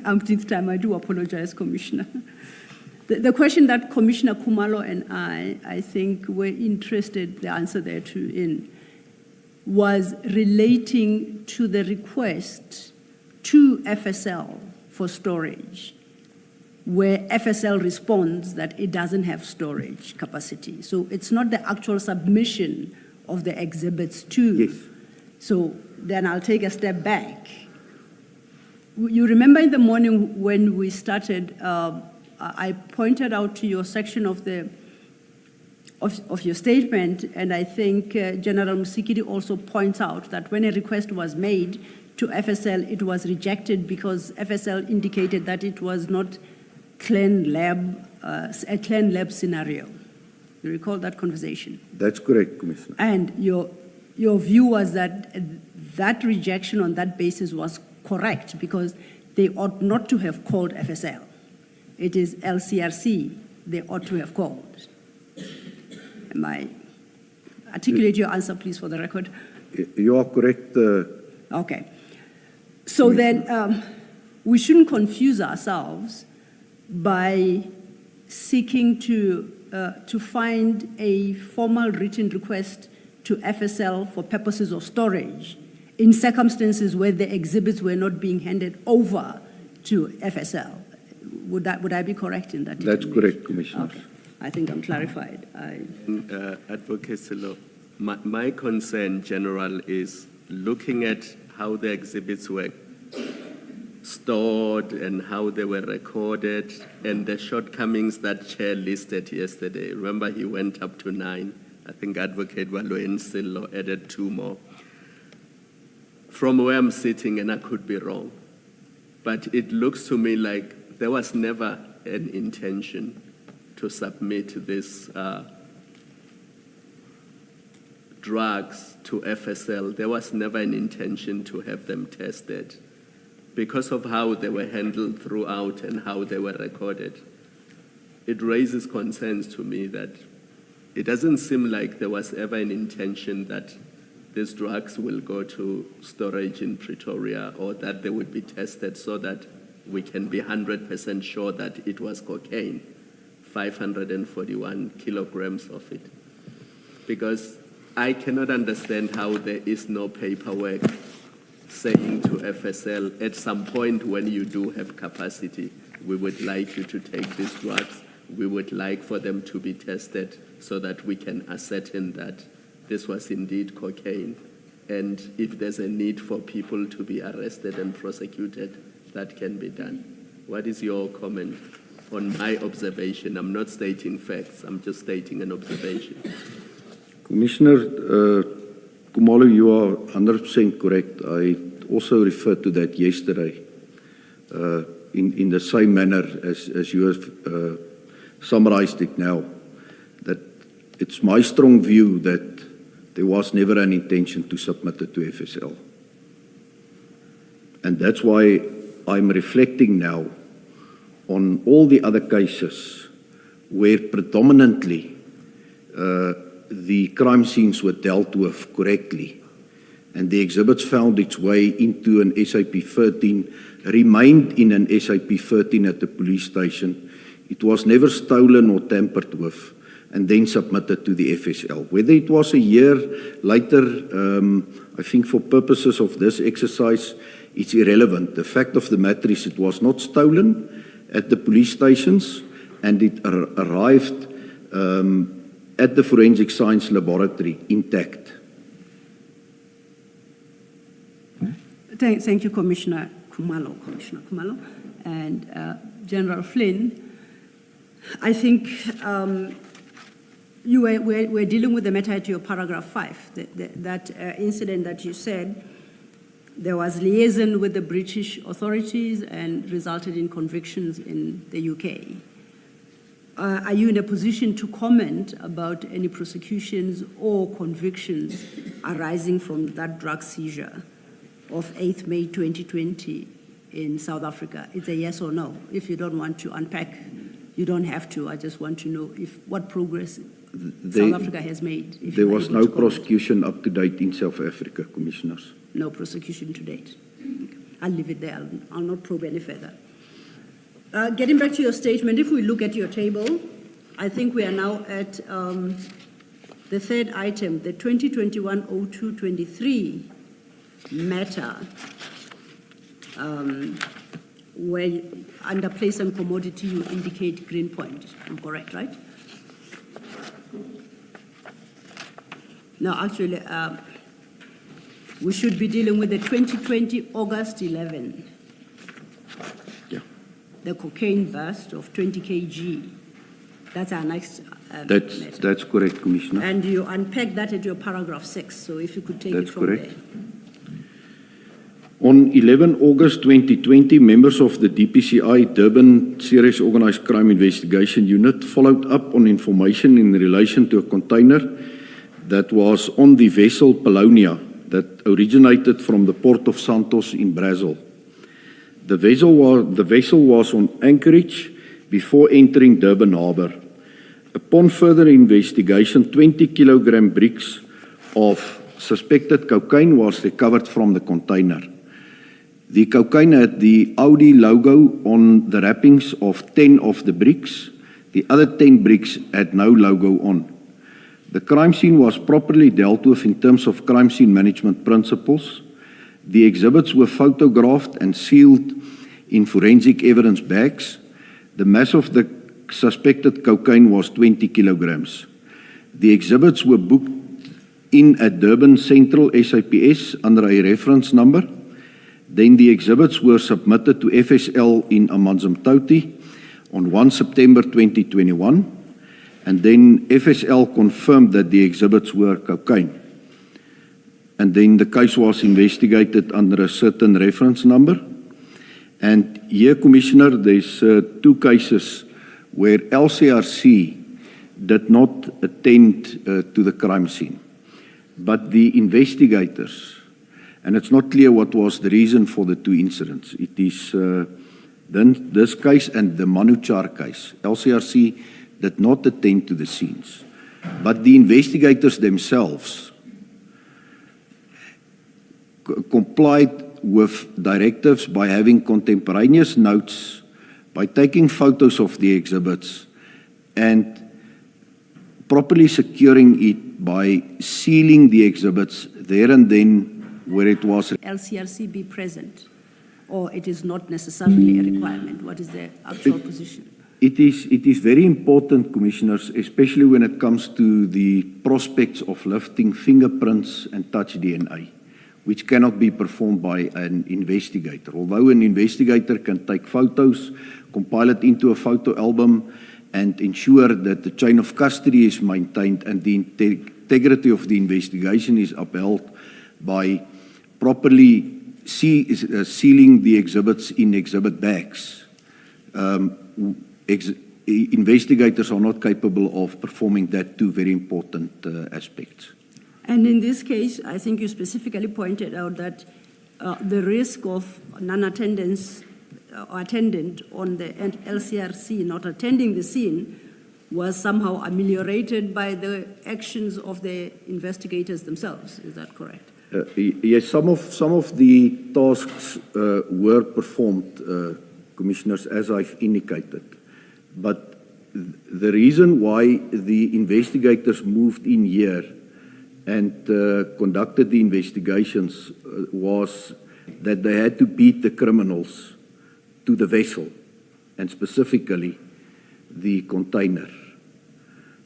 Speaker 4: Umpteenth time, I do apologize, Commissioner. The question that Commissioner Khumalo and I think, were interested, the answer there to in, was relating to the request to FSL for storage, where FSL responds that it doesn't have storage capacity. So it's not the actual submission of the exhibits to.
Speaker 3: Yes.
Speaker 4: So then I'll take a step back. You remember in the morning when we started, I pointed out to your section of your statement, and I think General Msikidi also points out that when a request was made to FSL, it was rejected because FSL indicated that it was not a clean lab scenario. You recall that conversation?
Speaker 3: That's correct, Commissioner.
Speaker 4: And your view was that that rejection on that basis was correct because they ought not to have called FSL. It is LCRC they ought to have called. Articulate your answer, please, for the record.
Speaker 3: You are correct.
Speaker 4: Okay. So then we shouldn't confuse ourselves by seeking to find a formal written request to FSL for purposes of storage in circumstances where the exhibits were not being handed over to FSL. Would I be correct in that?
Speaker 3: That's correct, Commissioner.
Speaker 4: Okay. I think I'm clarified.
Speaker 6: Advocate Silo, my concern, General, is looking at how the exhibits were stored and how they were recorded and the shortcomings that Chair listed yesterday. Remember, he went up to 9. I think Advocate Waloen Silo added 2 more. From where I'm sitting, and I could be wrong, but it looks to me like there was never an intention to submit this drugs to FSL. There was never an intention to have them tested because of how they were handled throughout and how they were recorded. It raises concerns to me that it doesn't seem like there was ever an intention that these drugs will go to storage in Pretoria or that they would be tested so that we can be 100% sure that it was cocaine, 541 kilograms of it. Because I cannot understand how there is no paperwork saying to FSL, at some point when you do have capacity, we would like you to take these drugs. We would like for them to be tested so that we can ascertain that this was indeed cocaine. And if there's a need for people to be arrested and prosecuted, that can be done. What is your comment on my observation? I'm not stating facts, I'm just stating an observation.
Speaker 3: Commissioner Khumalo, you are 100% correct. I also referred to that yesterday in the same manner as you have summarized it now, that it's my strong view that there was never an intention to submit it to FSL. And that's why I'm reflecting now on all the other cases where predominantly the crime scenes were dealt with correctly and the exhibits found its way into an SIP 13, remained in an SIP 13 at the police station. It was never stolen or tampered with and then submitted to the FSL. Whether it was a year later, I think for purposes of this exercise, it's irrelevant. The fact of the matter is it was not stolen at the police stations and it arrived at the Forensic Science Laboratory intact.
Speaker 4: Thank you, Commissioner Khumalo. And General Flynn, I think we're dealing with the matter at your paragraph 5, that incident that you said there was liaison with the British authorities and resulted in convictions in the UK. Are you in a position to comment about any prosecutions or convictions arising from that drug seizure of 8th May 2020 in South Africa? It's a yes or no. If you don't want to unpack, you don't have to. I just want to know what progress South Africa has made.
Speaker 3: There was no prosecution up to date in South Africa, Commissioners.
Speaker 4: No prosecution to date. I'll leave it there. I'll not probe any further. Getting back to your statement, if we look at your table, I think we are now at the third item, the 2021-02-23 matter, where under place and commodity you indicate Greenpoint. I'm correct, right? No, actually, we should be dealing with the 2020 August 11.
Speaker 3: Yeah.
Speaker 4: The cocaine bust of 20 kg. That's our next matter.
Speaker 3: That's correct, Commissioner.
Speaker 4: And you unpack that at your paragraph 6, so if you could take it from
Speaker 3: correct.
Speaker 4: there.
Speaker 3: On 11 August 2020, members of the DPCI Durban Serious Organised Crime Investigation Unit followed up on information in relation to a container that was on the vessel Polonia that originated from the port of Santos in Brazil. The vessel was on anchorage before entering Durban Harbour. Upon further investigation, 20 kilogram bricks of suspected cocaine was recovered from the container. The cocaine had the Audi logo on the wrappings of 10 of the bricks. The other 10 bricks had no logo on. The crime scene was properly dealt with in terms of crime scene management principles. The exhibits were photographed and sealed in forensic evidence bags. The mass of the suspected cocaine was 20 kilograms. The exhibits were booked in at Durban Central SAPS under a reference number. Then the exhibits were submitted to FSL in Amanzimtoti on 1 September 2021. And then FSL confirmed that the exhibits were cocaine. And then the case was investigated under a certain reference number. And here, Commissioner, there's 2 cases where LCRC did not attend to the crime scene. But the investigators, and it's not clear what was the reason for the 2 incidents. It is then this case and the Manuchar case. LCRC did not attend to the scenes. But the investigators themselves complied with directives by having contemporaneous notes, by taking photos of the exhibits, and properly securing it by sealing the exhibits there and then where it was.
Speaker 4: LCRC be present, or it is not necessarily a requirement? What is the actual position?
Speaker 3: It is very important, Commissioners, especially when it comes to the prospects of lifting fingerprints and touch DNA, which cannot be performed by an investigator. Although an investigator can take photos, compile it into a photo album, and ensure that the chain of custody is maintained and the integrity of the investigation is upheld by properly sealing the exhibits in exhibit bags. Investigators are not capable of performing that two very important aspects.
Speaker 4: And in this case, I think you specifically pointed out that the risk of non-attendance or attendant on the LCRC not attending the scene was somehow ameliorated by the actions of the investigators themselves. Is that correct?
Speaker 3: Yes, some of the tasks were performed, Commissioners, as I've indicated. But the reason why the investigators moved in here and conducted the investigations was that they had to beat the criminals to the vessel, and specifically the container.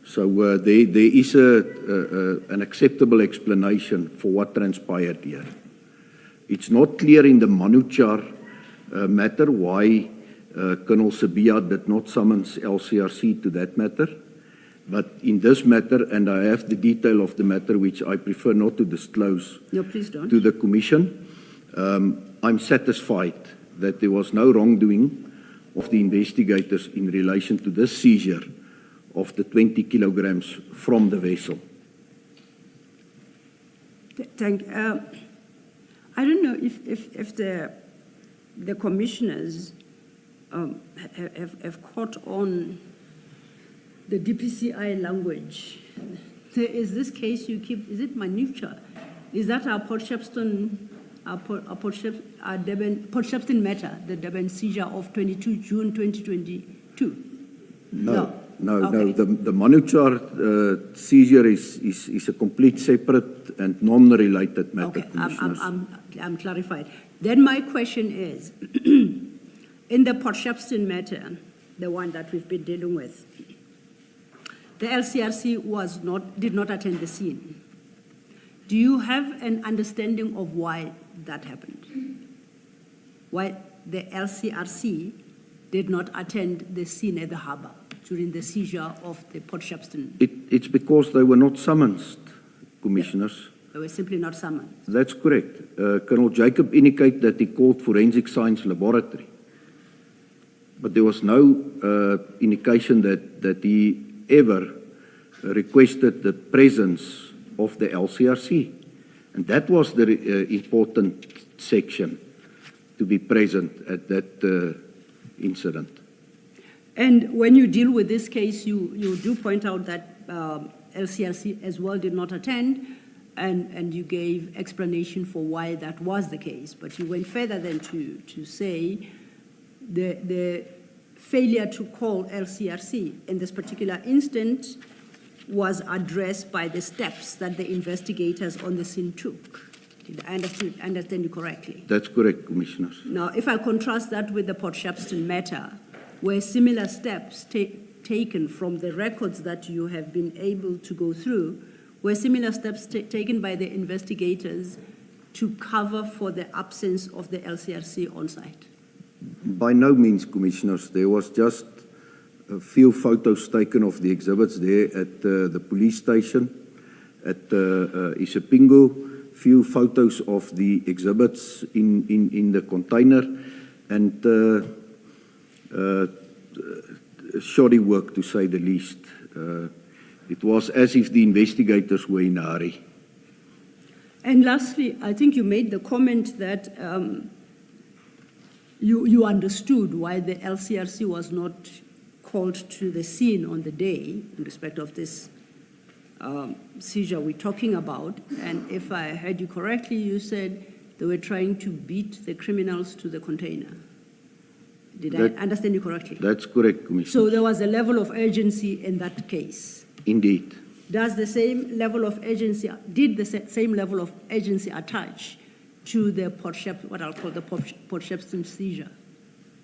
Speaker 3: So there is an acceptable explanation for what transpired here. It's not clear in the Manuchar matter why Colonel Sabia did not summons LCRC to that matter. But in this matter, and I have the detail of the matter, which I prefer not to disclose
Speaker 4: No, please don't.
Speaker 3: to the Commission, I'm satisfied that there was no wrongdoing of the investigators in relation to this seizure of the 20 kilograms from the vessel.
Speaker 4: I don't know if the commissioners have caught on the DPCI language. There is this case you keep, is it Manucha? Is that our Port Shepstone Shepstone matter, the Durban seizure of 22 June 2022?
Speaker 3: No.
Speaker 4: Okay.
Speaker 3: The Manuchar seizure is a complete separate and non-related matter,
Speaker 4: Okay,
Speaker 3: Commissioners.
Speaker 4: I'm clarified. Then my question is, in the Port Shepstone matter, the one that we've been dealing with, the LCRC did not attend the scene. Do you have an understanding of why that happened? Why the LCRC did not attend the scene at the harbour during the seizure of the Port Shepstone?
Speaker 3: It's because they were not summoned, Commissioners.
Speaker 4: They were simply not summoned.
Speaker 3: That's correct. Colonel Jacob indicated that he called Forensic Science Laboratory. But there was no indication that he ever requested the presence of the LCRC. And that was the important section, to be present at that incident.
Speaker 4: And when you deal with this case, you do point out that LCRC as well did not attend, and you gave explanation for why that was the case. But you went further than to say the failure to call LCRC in this particular instance was addressed by the steps that the investigators on the scene took. Did I understand you correctly?
Speaker 3: That's correct, Commissioners.
Speaker 4: Now, if I contrast that with the Port Shepstone matter, where similar steps taken from the records that you have been able to go through, were similar steps taken by the investigators to cover for the absence of the LCRC on site?
Speaker 3: By no means, Commissioners. There was just a few photos taken of the exhibits there at the police station at Isipingo, few photos of the exhibits in the container, and shoddy work, to say the least. It was as if the investigators were in a hurry.
Speaker 4: And lastly, I think you made the comment that you understood why the LCRC was not called to the scene on the day in respect of this seizure we're talking about. And if I heard you correctly, you said they were trying to beat the criminals to the container. Did I understand you correctly?
Speaker 3: That's correct, Commissioner.
Speaker 4: So there was a level of urgency in that case.
Speaker 3: Indeed.
Speaker 4: Does the same level of agency, did the same level of agency attach to the what I'll call the Port Shepstone seizure?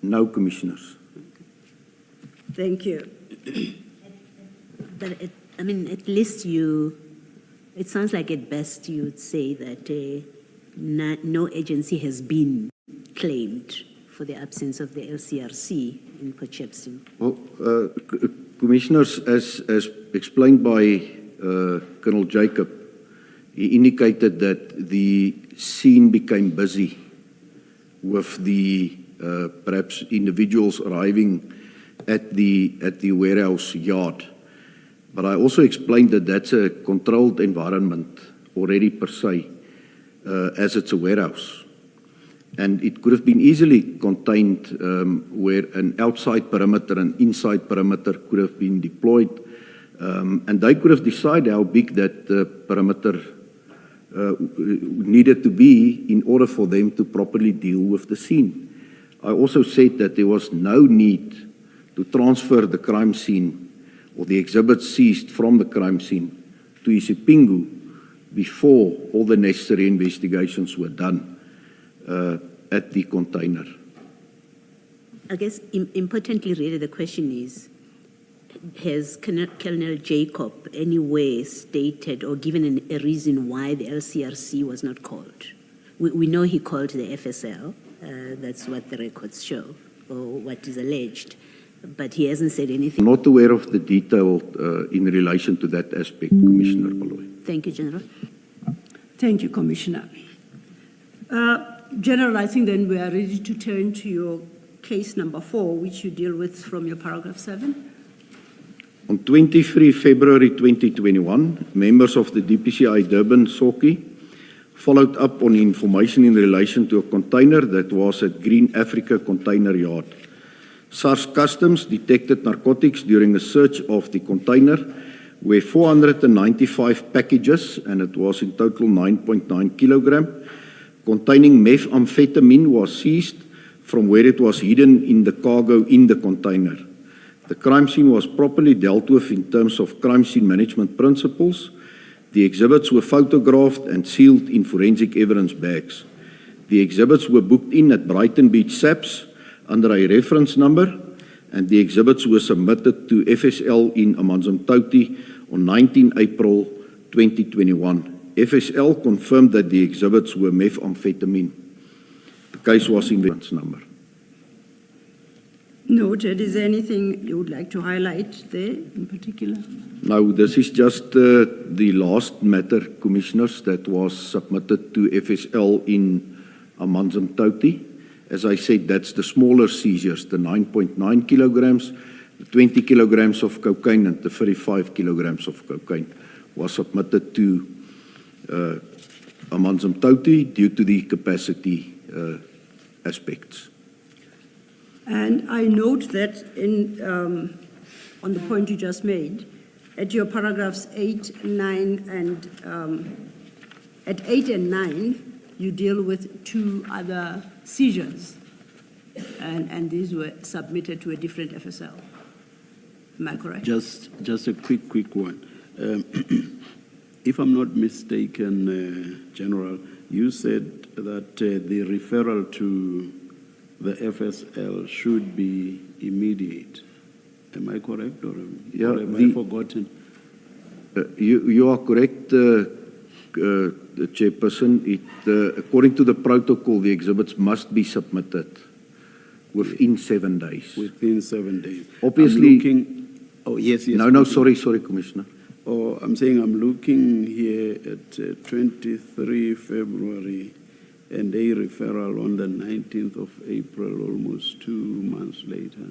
Speaker 3: No, Commissioners.
Speaker 4: Thank you.
Speaker 5: But at least it sounds like at best you would say that no agency has been claimed for the absence of the LCRC in Port Shepstone.
Speaker 3: Well, Commissioners, as explained by Colonel Jacob, he indicated that the scene became busy with the perhaps individuals arriving at the warehouse yard. But I also explained that that's a controlled environment already per se, as it's a warehouse. And it could have been easily contained where an outside perimeter and inside perimeter could have been deployed. And they could have decided how big that perimeter needed to be in order for them to properly deal with the scene. I also said that there was no need to transfer the crime scene or the exhibits seized from the crime scene to Isipingu before all the necessary investigations were done at the container.
Speaker 5: I guess importantly, really, the question is, has Colonel Jacob anywhere stated or given a reason why the LCRC was not called? We know he called the FSL, that's what the records show, or what is alleged, but he hasn't said anything.
Speaker 3: I'm not aware of the detail in relation to that aspect, Commissioner Baloy.
Speaker 5: Thank you, General.
Speaker 4: Thank you, Commissioner. General, I think then we are ready to turn to your case number 4, which you deal with from your paragraph 7.
Speaker 3: On 23 February 2021, members of the DPCI Durban SOCI followed up on information in relation to a container that was at Green Africa Container Yard. SARS Customs detected narcotics during a search of the container where 495 packages, and it was in total 9.9 kilogram, containing methamphetamine was seized from where it was hidden in the cargo in the container. The crime scene was properly dealt with in terms of crime scene management principles. The exhibits were photographed and sealed in forensic evidence bags. The exhibits were booked in at Brighton Beach SAPS under a reference number, and the exhibits were submitted to FSL in Amanzimtoti on 19 April 2021. FSL confirmed that the exhibits were methamphetamine. The case was in reference number.
Speaker 4: Noted. Is there anything you would like to highlight there in particular?
Speaker 3: No, this is just the last matter, Commissioners, that was submitted to FSL in Amanzimtoti. As I said, that's the smaller seizures, the 9.9 kilograms, the 20 kilograms of cocaine, and the 35 kilograms of cocaine was submitted to Amanzimtoti due to the capacity aspects.
Speaker 4: And I note that on the point you just made, at your paragraphs 8, 9, and at 8 and 9, you deal with 2 other seizures, and these were submitted to a different FSL. Am I correct?
Speaker 2: Just a quick one. If I'm not mistaken, General, you said that the referral to the FSL should be immediate. Am I correct, or have I forgotten?
Speaker 3: You are correct, the Chairperson. According to the protocol, the exhibits must be submitted within 7 days.
Speaker 2: Within 7 days.
Speaker 3: Obviously.
Speaker 2: Oh, yes.
Speaker 3: No, sorry, Commissioner.
Speaker 2: Oh, I'm saying I'm looking here at 23 February and a referral on the 19th of April, almost 2 months later.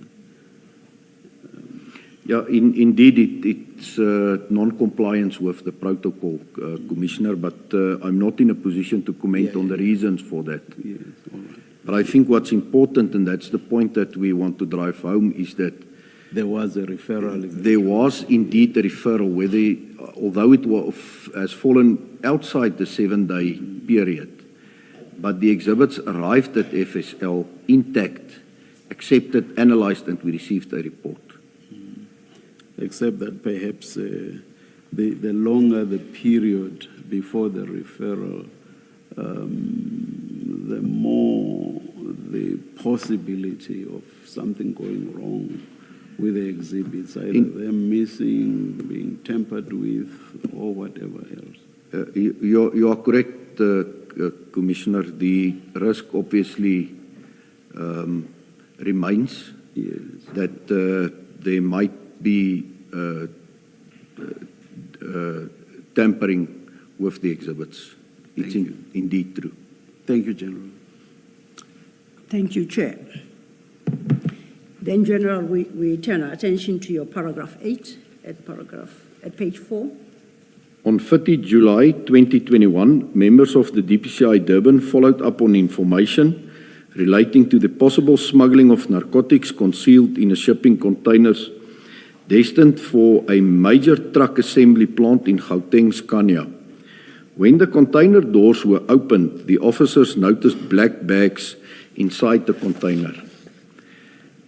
Speaker 3: Yeah, indeed, it's non-compliance with the protocol, Commissioner, but I'm not in a position to comment on the reasons for that.
Speaker 2: Yes, all right.
Speaker 3: But I think what's important, and that's the point that we want to drive home, is that
Speaker 2: there was a referral.
Speaker 3: There was indeed a referral, although it has fallen outside the 7-day period, but the exhibits arrived at FSL intact, accepted, analyzed, and we received a report.
Speaker 2: except that perhaps the longer the period before the referral, the more the possibility of something going wrong with the exhibits, either them missing, being tampered with, or whatever else.
Speaker 3: You are correct, Commissioner. The risk obviously remains that there might be tampering with the exhibits. It's indeed true.
Speaker 2: Thank you, General.
Speaker 4: Thank you, Chair. Then, General, we turn our attention to your paragraph 8 at page 4.
Speaker 3: On 30 July 2021, members of the DPCI Durban followed up on information relating to the possible smuggling of narcotics concealed in a shipping containers destined for a major truck assembly plant in Gauteng, Scania. When the container doors were opened, the officers noticed black bags inside the container.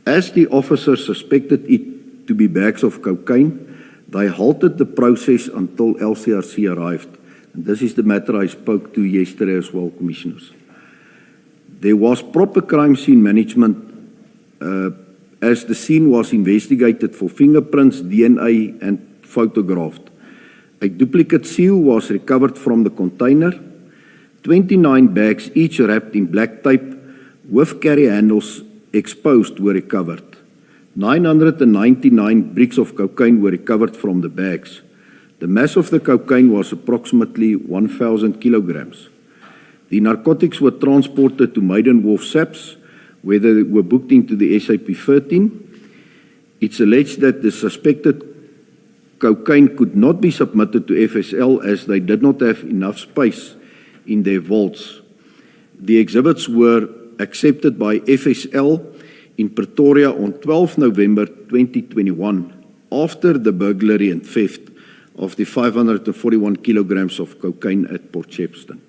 Speaker 3: As the officers suspected it to be bags of cocaine, they halted the process until LCRC arrived. And this is the matter I spoke to yesterday as well, Commissioners. There was proper crime scene management as the scene was investigated for fingerprints, DNA, and photographed. A duplicate seal was recovered from the container. 29 bags, each wrapped in black tape with carry handles exposed, were recovered. 999 bricks of cocaine were recovered from the bags. The mass of the cocaine was approximately 1,000 kilograms. The narcotics were transported to Maiden Wharf SAPS, where they were booked into the SAP-13. It's alleged that the suspected cocaine could not be submitted to FSL as they did not have enough space in their vaults. The exhibits were accepted by FSL in Pretoria on 12 November 2021 after the burglary and theft of the 541 kilograms of cocaine at Port Shepstone.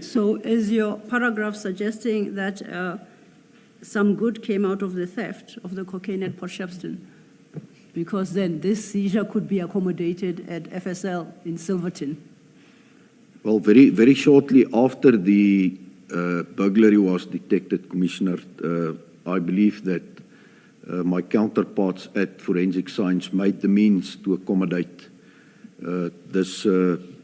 Speaker 4: So is your paragraph suggesting that some good came out of the theft of the cocaine at Port Shepstone? Because then this seizure could be accommodated at FSL in Silverton.
Speaker 3: Well, very shortly after the burglary was detected, Commissioner, I believe that my counterparts at Forensic Science made the means to accommodate this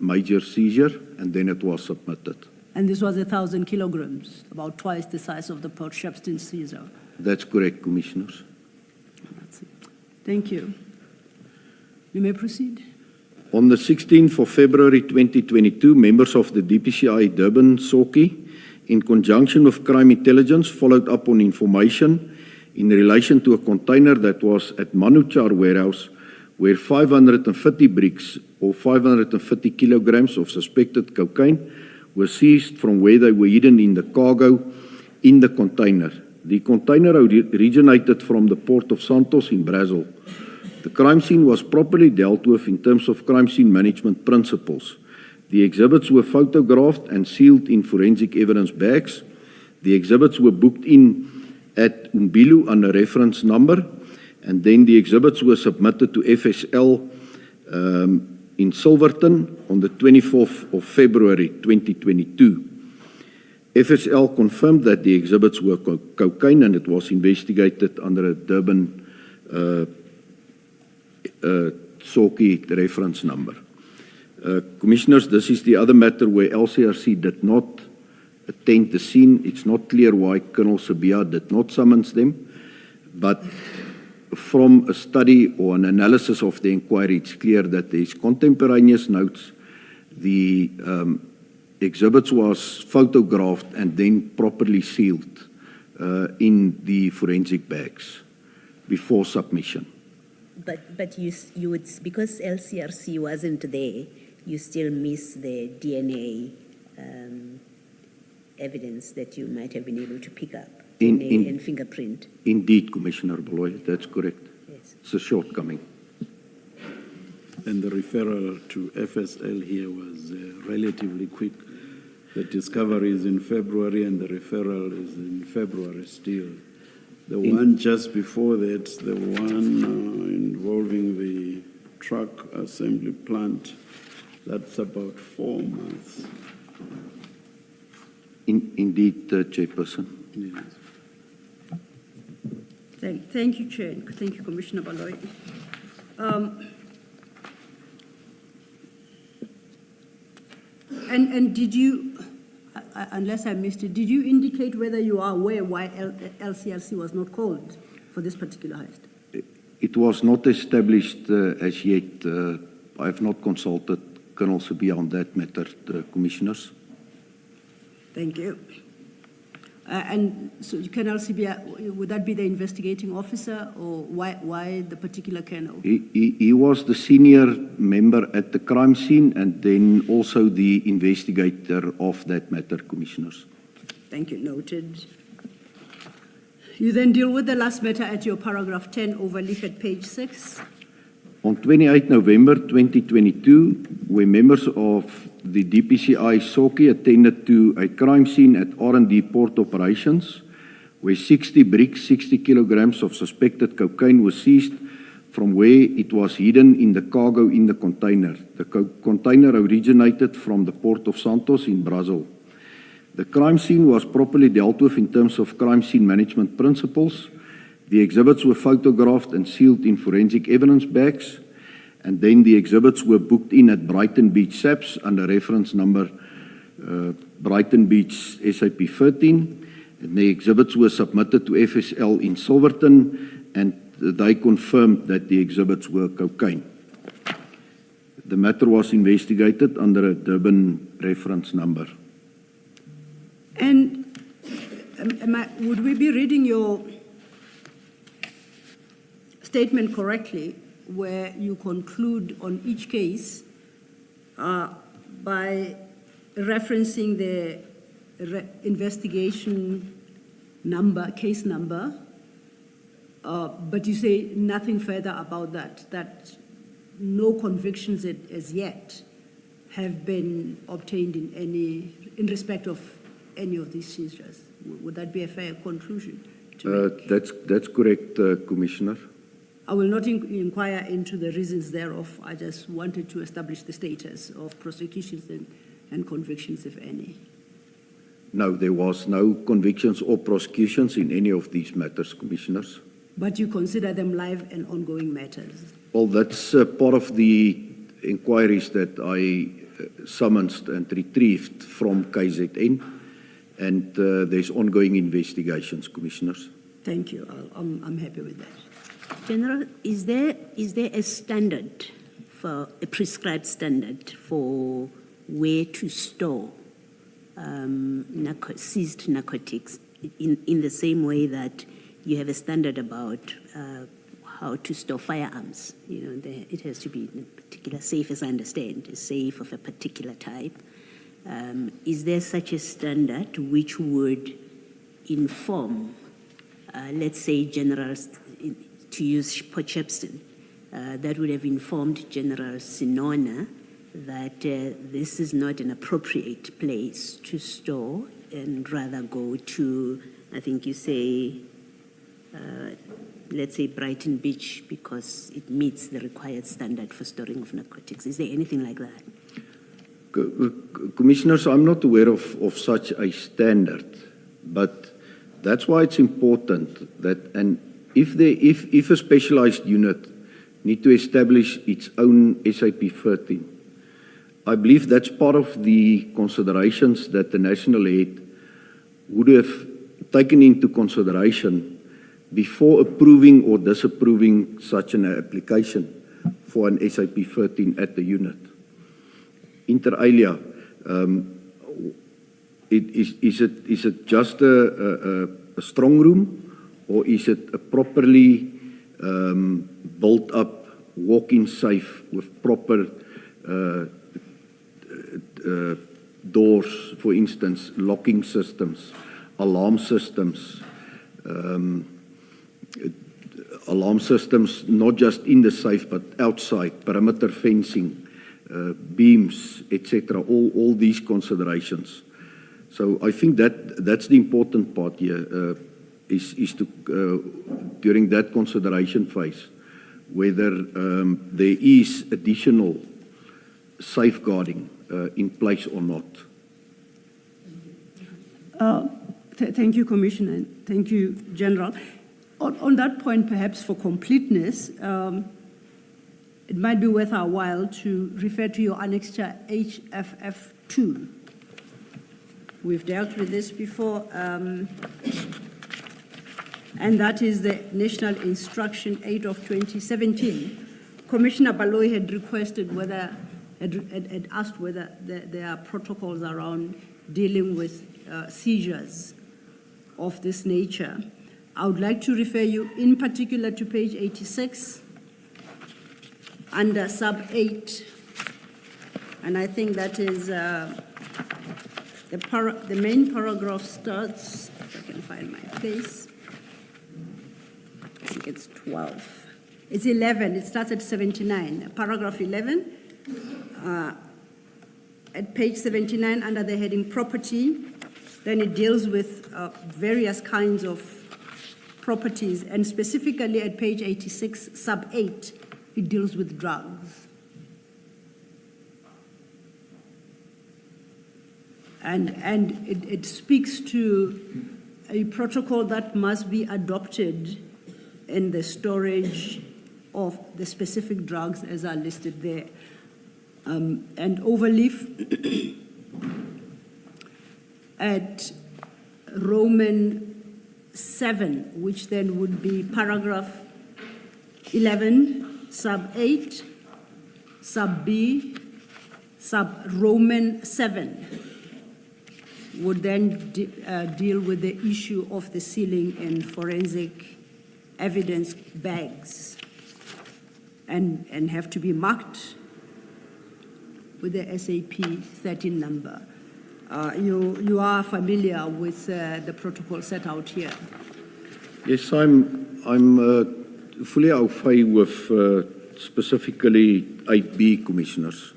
Speaker 3: major seizure, and then it was submitted.
Speaker 4: And this was 1,000 kilograms, about twice the size of the Port Shepstone seizure.
Speaker 3: That's correct, Commissioners.
Speaker 4: That's it. Thank you. You may proceed.
Speaker 3: On the 16th of February 2022, members of the DPCI Durban SOCI, in conjunction with Crime Intelligence, followed up on information in relation to a container that was at Manuchar warehouse where 550 bricks or 550 kilograms of suspected cocaine were seized from where they were hidden in the cargo in the container. The container originated from the port of Santos in Brazil. The crime scene was properly dealt with in terms of crime scene management principles. The exhibits were photographed and sealed in forensic evidence bags. The exhibits were booked in at Umbilu under reference number, and then the exhibits were submitted to FSL in Silverton on the 24th of February 2022. FSL confirmed that the exhibits were cocaine, and it was investigated under a Durban SOCI reference number. Commissioners, this is the other matter where LCRC did not attend the scene. It's not clear why Colonel Sabia did not summons them, but from a study or an analysis of the inquiry, it's clear that there is contemporaneous notes. The exhibits was photographed and then properly sealed in the forensic bags before submission.
Speaker 5: But you would, because LCRC wasn't there, you still miss the DNA evidence that you might have been able to pick up, DNA and fingerprint.
Speaker 3: Indeed, Commissioner Baloy, that's correct.
Speaker 5: Yes.
Speaker 3: It's a shortcoming.
Speaker 2: And the referral to FSL here was relatively quick. The discovery is in February and the referral is in February still. The one just before that, the one involving the truck assembly plant, that's about 4 months.
Speaker 3: Indeed, Chairperson.
Speaker 2: Yes.
Speaker 4: Thank you, Chair. Thank you, Commissioner Baloyi. And did you, unless I missed it, did you indicate whether you are aware why LCRC was not called for this particular heist?
Speaker 3: It was not established as yet. I have not consulted Colonel Sibiya on that matter, the commissioners.
Speaker 4: Thank you. And so Colonel Sibiya, would that be the investigating officer, or why the particular colonel?
Speaker 3: He was the senior member at the crime scene and then also the investigator of that matter, commissioners.
Speaker 4: Thank you, noted. You then deal with the last matter at your paragraph 10 overleaf at page 6.
Speaker 3: On 28 November 2022, where members of the DPCI SOCI attended to a crime scene at R&D Port Operations, where 60 bricks, 60 kilograms of suspected cocaine was seized from where it was hidden in the cargo in the container. The container originated from the port of Santos in Brazil. The crime scene was properly dealt with in terms of crime scene management principles. The exhibits were photographed and sealed in forensic evidence bags, and then the exhibits were booked in at Brighton Beach SAPS under reference number Brighton Beach SAP 13, and the exhibits were submitted to FSL in Silverton, and they confirmed that the exhibits were cocaine. The matter was investigated under a Durban reference number.
Speaker 4: And would we be reading your statement correctly, where you conclude on each case by referencing the investigation number, case number, but you say nothing further about that no convictions as yet have been obtained in respect of any of these seizures? Would that be a fair conclusion to make?
Speaker 3: That's correct, Commissioner.
Speaker 4: I will not inquire into the reasons thereof. I just wanted to establish the status of prosecutions and convictions, if any.
Speaker 3: No, there was no convictions or prosecutions in any of these matters, Commissioners.
Speaker 4: But you consider them live and ongoing matters?
Speaker 3: Well, that's part of the inquiries that I summoned and retrieved from KZN, and there's ongoing investigations, Commissioners.
Speaker 4: Thank you. I'm happy with that.
Speaker 5: General, is there a standard, for a prescribed standard for where to store seized narcotics in the same way that you have a standard about how to store firearms? You know, it has to be in a particular safe, as I understand, a safe of a particular type. Is there such a standard which would inform, let's say, generals, to use Potchefstroom, that would have informed General Sinona that this is not an appropriate place to store and rather go to, I think you say, let's say Brighton Beach, because it meets the required standard for storing of narcotics? Is there anything like that?
Speaker 3: Commissioners, I'm not aware of such a standard, but that's why it's important that, and if a specialized unit need to establish its own SAP 13, I believe that's part of the considerations that the national head would have taken into consideration before approving or disapproving such an application for an SAP 13 at the unit. Inter alia, is it just a strong room, or is it a properly built up walk-in safe with proper doors, for instance, locking systems, alarm systems, not just in the safe but outside, perimeter fencing, beams, etc., all these considerations. So I think that's the important part here. is to, during that consideration phase, whether there is additional safeguarding in place or not.
Speaker 4: Thank you, Commissioner, and thank you, General. On that point, perhaps for completeness, it might be worth our while to refer to your annexure HFF2. We've dealt with this before, and that is the National Instruction 8 of 2017. Commissioner Baloyi had requested whether, had asked whether there are protocols around dealing with seizures of this nature. I would like to refer you in particular to page 86 under sub 8, and I think that is the main paragraph starts, if I can find my place, I think it's 12. It's 11, it starts at 79, paragraph 11, at page 79 under the heading property, then it deals with various kinds of properties, and specifically at page 86, sub 8, it deals with drugs. And it speaks to a protocol that must be adopted in the storage of the specific drugs as are listed there. And overleaf at Roman 7, which then would be paragraph 11, sub 8, sub B, sub Roman 7, would then deal with the issue of the sealing in forensic evidence bags and have to be marked with the SAP 13 number. You are familiar with the protocol set out here.
Speaker 3: Yes, I'm fully au fait with specifically 8B, Commissioners.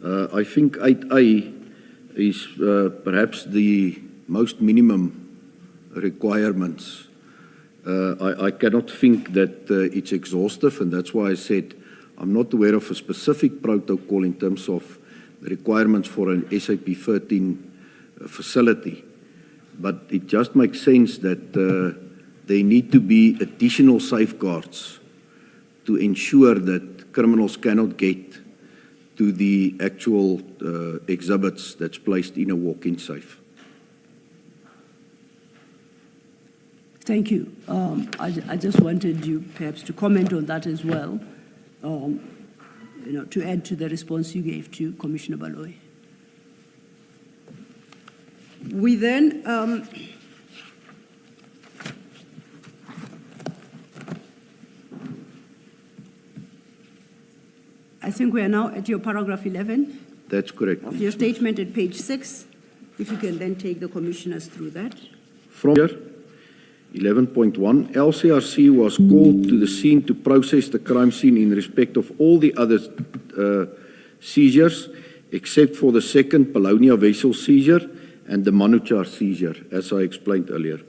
Speaker 3: I think 8A is perhaps the most minimum requirements. I cannot think that it's exhaustive, and that's why I said I'm not aware of a specific protocol in terms of the requirements for an SAP 13 facility. But it just makes sense that there need to be additional safeguards to ensure that criminals cannot get to the actual exhibits that's placed in a walk-in safe.
Speaker 4: Thank you. I just wanted you perhaps to comment on that as well, to add to the response you gave to Commissioner Baloyi. We then I think we are now at your paragraph 11
Speaker 3: That's correct.
Speaker 4: of your statement at page 6. If you can then take the commissioners through that.
Speaker 3: From here, 11.1, LCRC was called to the scene to process the crime scene in respect of all the other seizures, except for the second Polonia vessel seizure and the Manuchar seizure, as I explained earlier.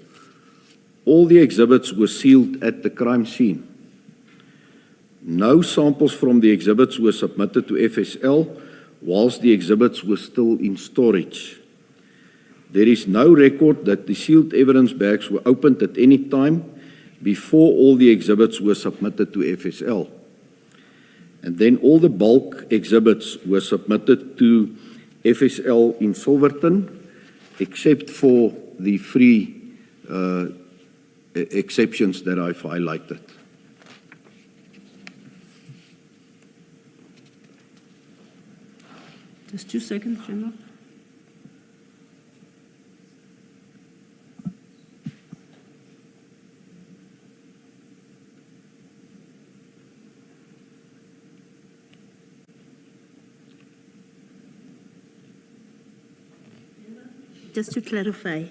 Speaker 3: All the exhibits were sealed at the crime scene. No samples from the exhibits were submitted to FSL whilst the exhibits were still in storage. There is no record that the sealed evidence bags were opened at any time before all the exhibits were submitted to FSL. And then all the bulk exhibits were submitted to FSL in Silverton, except for the three exceptions that I've highlighted.
Speaker 4: Just 2 seconds, General.
Speaker 5: Just to clarify,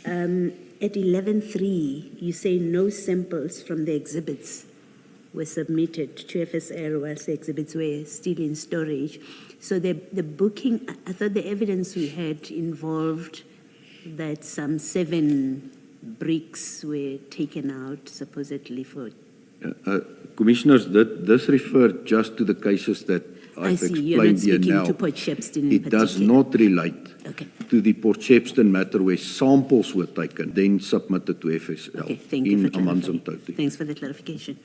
Speaker 5: at 11.3, you say no samples from the exhibits were submitted to FSL whilst the exhibits were still in storage. So the booking, I thought the evidence we had involved that some 7 bricks were taken out supposedly for.
Speaker 3: Commissioners, this referred just to the cases that
Speaker 5: I
Speaker 3: I've
Speaker 5: see, you're not
Speaker 3: explained here
Speaker 5: speaking
Speaker 3: now.
Speaker 5: to Port Shepstone in
Speaker 3: It does
Speaker 5: particular.
Speaker 3: not relate
Speaker 5: Okay.
Speaker 3: to the Port Shepstone matter where samples were taken, then submitted to FSL
Speaker 5: Okay, thank you
Speaker 3: in
Speaker 5: for
Speaker 3: Amanzim
Speaker 5: clarifying.
Speaker 3: Toti.
Speaker 5: Thanks for the clarification.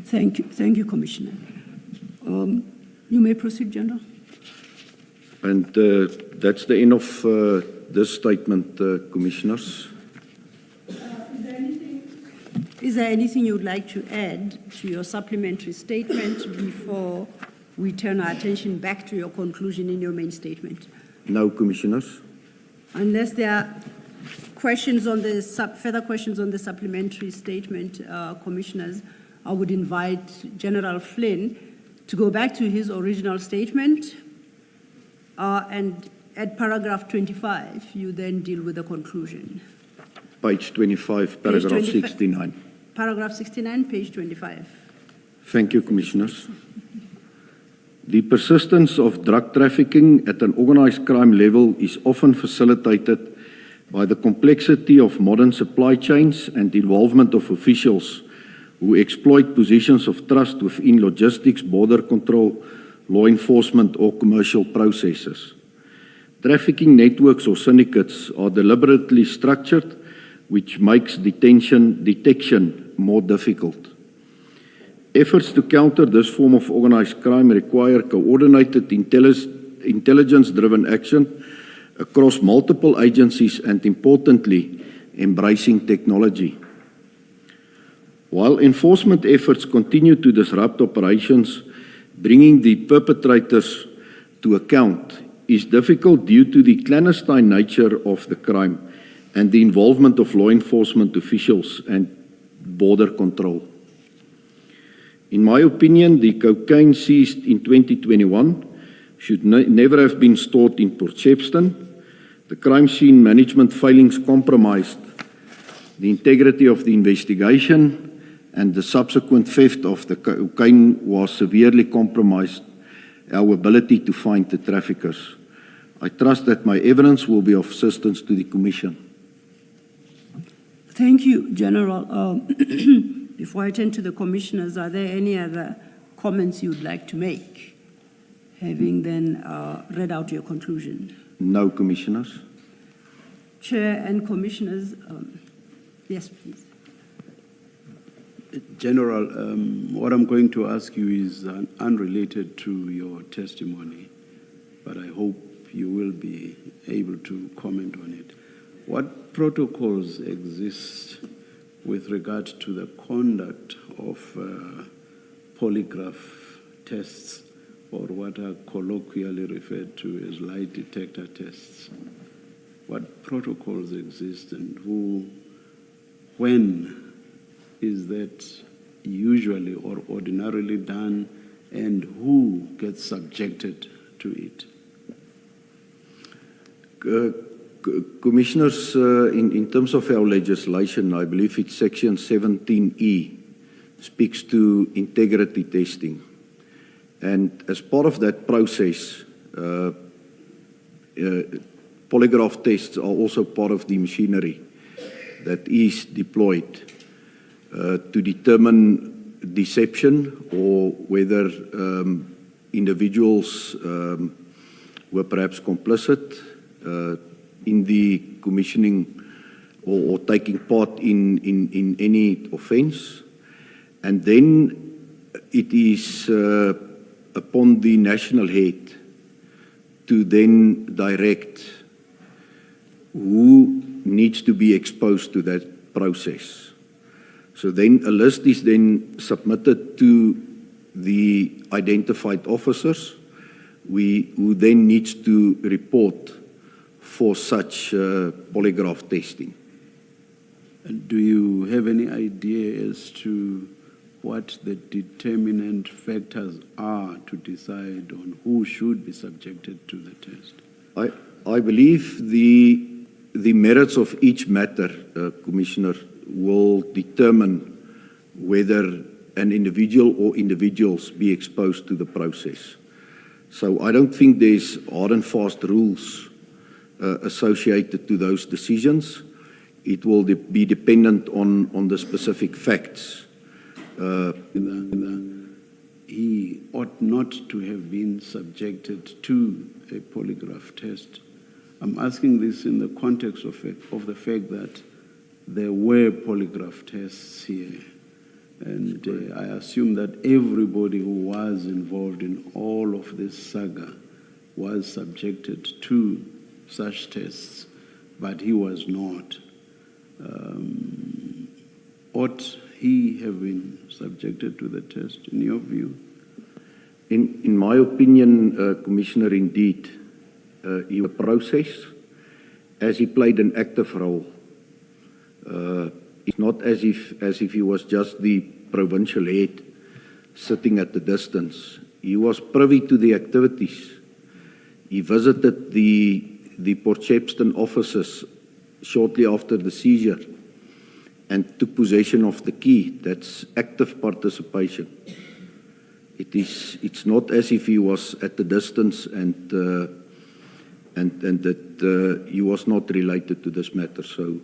Speaker 4: Thank you, Commissioner. You may proceed, General.
Speaker 3: And that's the end of this statement, Commissioners.
Speaker 4: Is there anything you would like to add to your supplementary statement before we turn our attention back to your conclusion in your main statement?
Speaker 3: No, Commissioners.
Speaker 4: Unless there are questions on the further questions on the supplementary statement, Commissioners, I would invite General Flynn to go back to his original statement, and at paragraph 25, you then deal with the conclusion.
Speaker 3: Page 25, paragraph
Speaker 4: 25.
Speaker 3: 69.
Speaker 4: Paragraph 69, page 25.
Speaker 3: Thank you, Commissioners. The persistence of drug trafficking at an organized crime level is often facilitated by the complexity of modern supply chains and involvement of officials who exploit positions of trust within logistics, border control, law enforcement, or commercial processes. Trafficking networks or syndicates are deliberately structured, which makes detection more difficult. Efforts to counter this form of organized crime require coordinated intelligence-driven action across multiple agencies and, importantly, embracing technology. While enforcement efforts continue to disrupt operations, bringing the perpetrators to account is difficult due to the clandestine nature of the crime and the involvement of law enforcement officials and border control. In my opinion, the cocaine seized in 2021 should never have been stored in Port Shepstone. The crime scene management failings compromised the integrity of the investigation, and the subsequent theft of the cocaine was severely compromised our ability to find the traffickers. I trust that my evidence will be of assistance to the Commission.
Speaker 4: Thank you, General. Before I turn to the commissioners, are there any other comments you'd like to make, having then read out your conclusion?
Speaker 3: No, Commissioners.
Speaker 4: Chair and commissioners, yes, please.
Speaker 2: General, what I'm going to ask you is unrelated to your testimony, but I hope you will be able to comment on it. What protocols exist with regard to the conduct of polygraph tests, or what are colloquially referred to as lie detector tests? What protocols exist, and when is that usually or ordinarily done, and who gets subjected to it?
Speaker 3: Commissioners, in terms of our legislation, I believe it's Section 17E, speaks to integrity testing. And as part of that process, polygraph tests are also part of the machinery that is deployed to determine deception, or whether individuals were perhaps complicit in the commissioning or taking part in any offence. And then it is upon the national head to then direct who needs to be exposed to that process. So then a list is then submitted to the identified officers, who then needs to report for such polygraph testing.
Speaker 2: And do you have any idea as to what the determinant factors are to decide on who should be subjected to the test?
Speaker 3: I believe the merits of each matter, Commissioner, will determine whether an individual or individuals be exposed to the process. So I don't think there's hard and fast rules associated to those decisions. it will be dependent on the specific facts.
Speaker 2: He ought not to have been subjected to a polygraph test. I'm asking this in the context of the fact that there were polygraph tests here. And I assume that everybody who was involved in all of this saga was subjected to such tests, but he was not. Ought he have been subjected to the test, in your view?
Speaker 3: In my opinion, Commissioner, indeed, he was processed as he played an active role. It's not as if he was just the provincial head sitting at the distance. He was privy to the activities. He visited the Port Shepstone offices shortly after the seizure and took possession of the key. That's active participation. It's not as if he was at the distance and that he was not related to this matter. So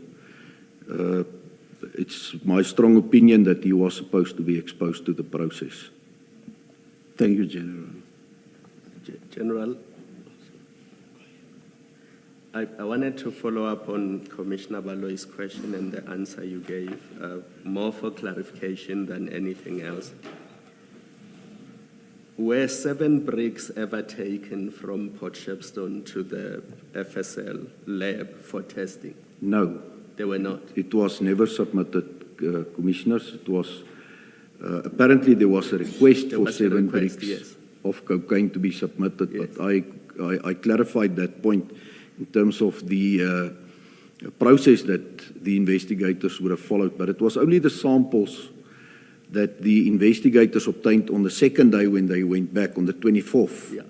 Speaker 3: it's my strong opinion that he was supposed to be exposed to the process.
Speaker 2: Thank you, General.
Speaker 6: General, I wanted to follow up on Commissioner Baloy's question and the answer you gave, more for clarification than anything else. Were 7 bricks ever taken from Port Shepstone to the FSL lab for testing?
Speaker 3: No.
Speaker 6: They were not?
Speaker 3: It was never submitted, Commissioners. It was, apparently there was a request for 7 bricks of cocaine to be submitted, yes. But I clarified that point in terms of the process that the investigators would have followed. But it was only the samples that the investigators obtained on the second day when they went back on the 24th. Yeah.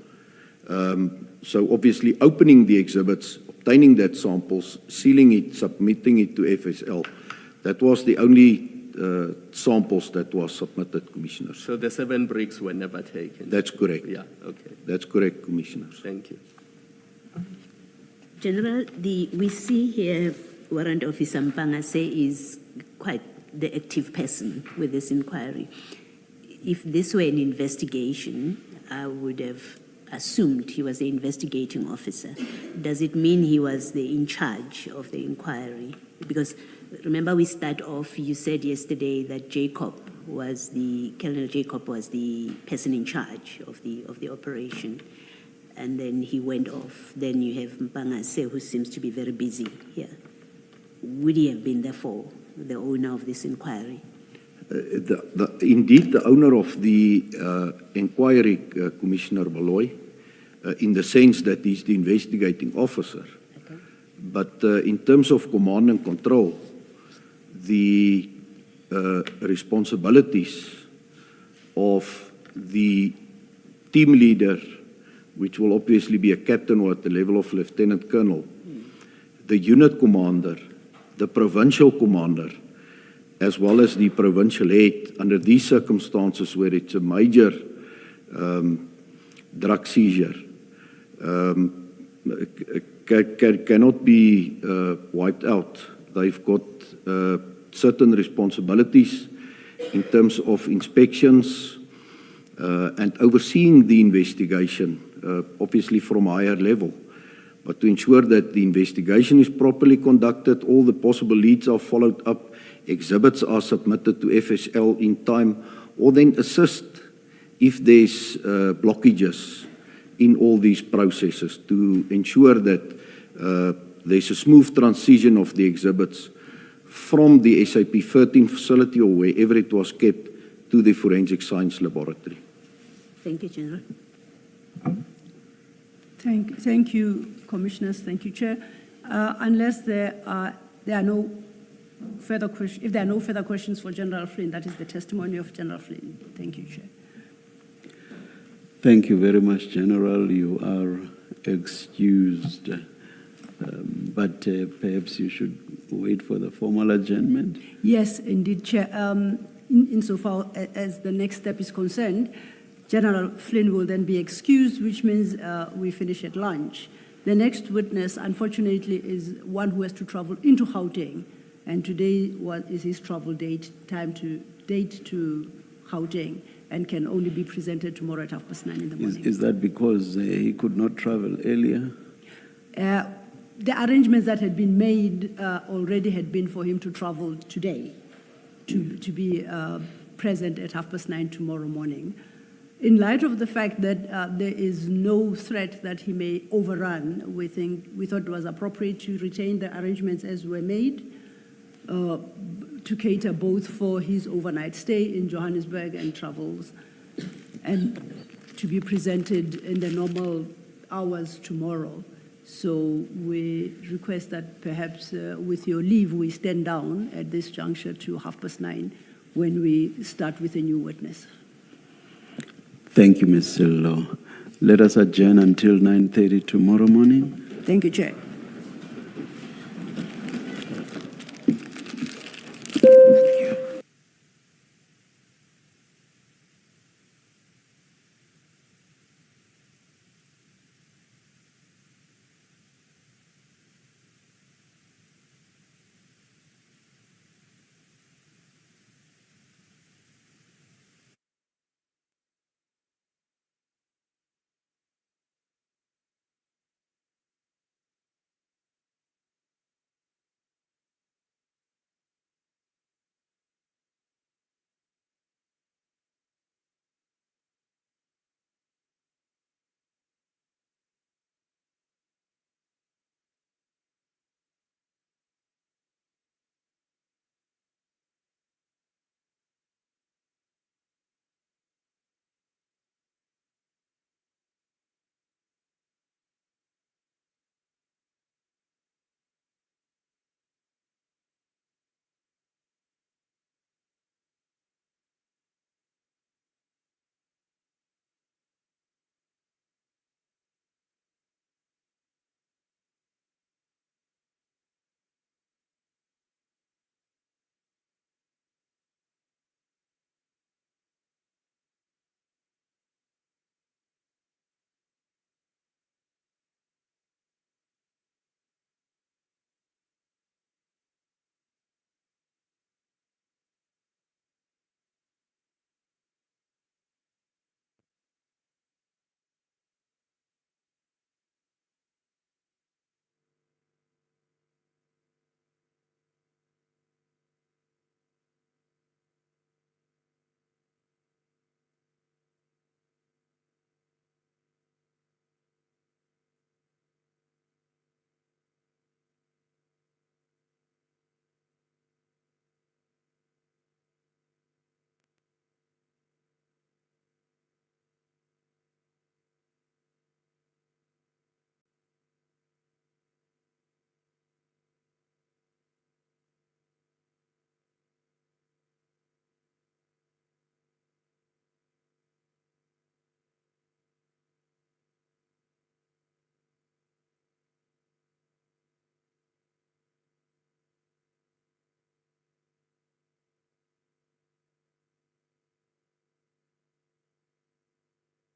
Speaker 3: So obviously opening the exhibits, obtaining that samples, sealing it, submitting it to FSL, that was the only samples that was submitted, Commissioners.
Speaker 6: So the 7 bricks were never taken?
Speaker 3: That's correct.
Speaker 6: Yeah, okay.
Speaker 3: That's correct, Commissioners.
Speaker 6: Thank you.
Speaker 5: General, we see here Warrant Officer Mkhwanazi is quite the active person with this inquiry. If this were an investigation, I would have assumed he was the investigating officer. Does it mean he was in charge of the inquiry? Because remember we start off, you said yesterday that Colonel Jacob was the person in charge of the operation. And then he went off. Then you have Mkhwanazi, who seems to be very busy here. Would he have been therefore the owner of this inquiry?
Speaker 3: Indeed, the owner of the inquiry, Commissioner Baloy, in the sense that he's the investigating officer. Okay. But in terms of command and control, the responsibilities of the team leader, which will obviously be a captain or at the level of lieutenant colonel, the unit commander, the provincial commander, as well as the provincial head, under these circumstances where it's a major drug seizure, cannot be wiped out. They've got certain responsibilities in terms of inspections and overseeing the investigation, obviously from a higher level. But to ensure that the investigation is properly conducted, all the possible leads are followed up, exhibits are submitted to FSL in time, or then assist if there's blockages in all these processes to ensure that there's a smooth transition of the exhibits from the SAP 13 facility or wherever it was kept to the Forensic Science Laboratory.
Speaker 5: Thank you, General.
Speaker 4: Thank you, Commissioners. Thank you, Chair. Unless there are no further questions, if there are no further questions for General Flynn, that is the testimony of General Flynn. Thank you, Chair.
Speaker 2: Thank you very much, General. You are excused, but perhaps you should wait for the formal adjournment.
Speaker 4: Yes, indeed, Chair. Insofar as the next step is concerned, General Flynn will then be excused, which means we finish at lunch. The next witness, unfortunately, is one who has to travel into Gauteng And today is his travel date to Gauteng, and can only be presented tomorrow at 9:30 in the morning.
Speaker 2: Is that because he could not travel earlier?
Speaker 4: The arrangements that had been made already had been for him to travel today, to be present at 9:30 tomorrow morning. In light of the fact that there is no threat that he may overrun, we thought it was appropriate to retain the arrangements as were made, to cater both for his overnight stay in Johannesburg and travels, and to be presented in the normal hours tomorrow. So we request that perhaps with your leave, we stand down at this juncture to 9:30 when we start with a new witness.
Speaker 2: Thank you, Ms. Sello. Let us adjourn until 9:30 tomorrow morning.
Speaker 4: Thank you, Chair.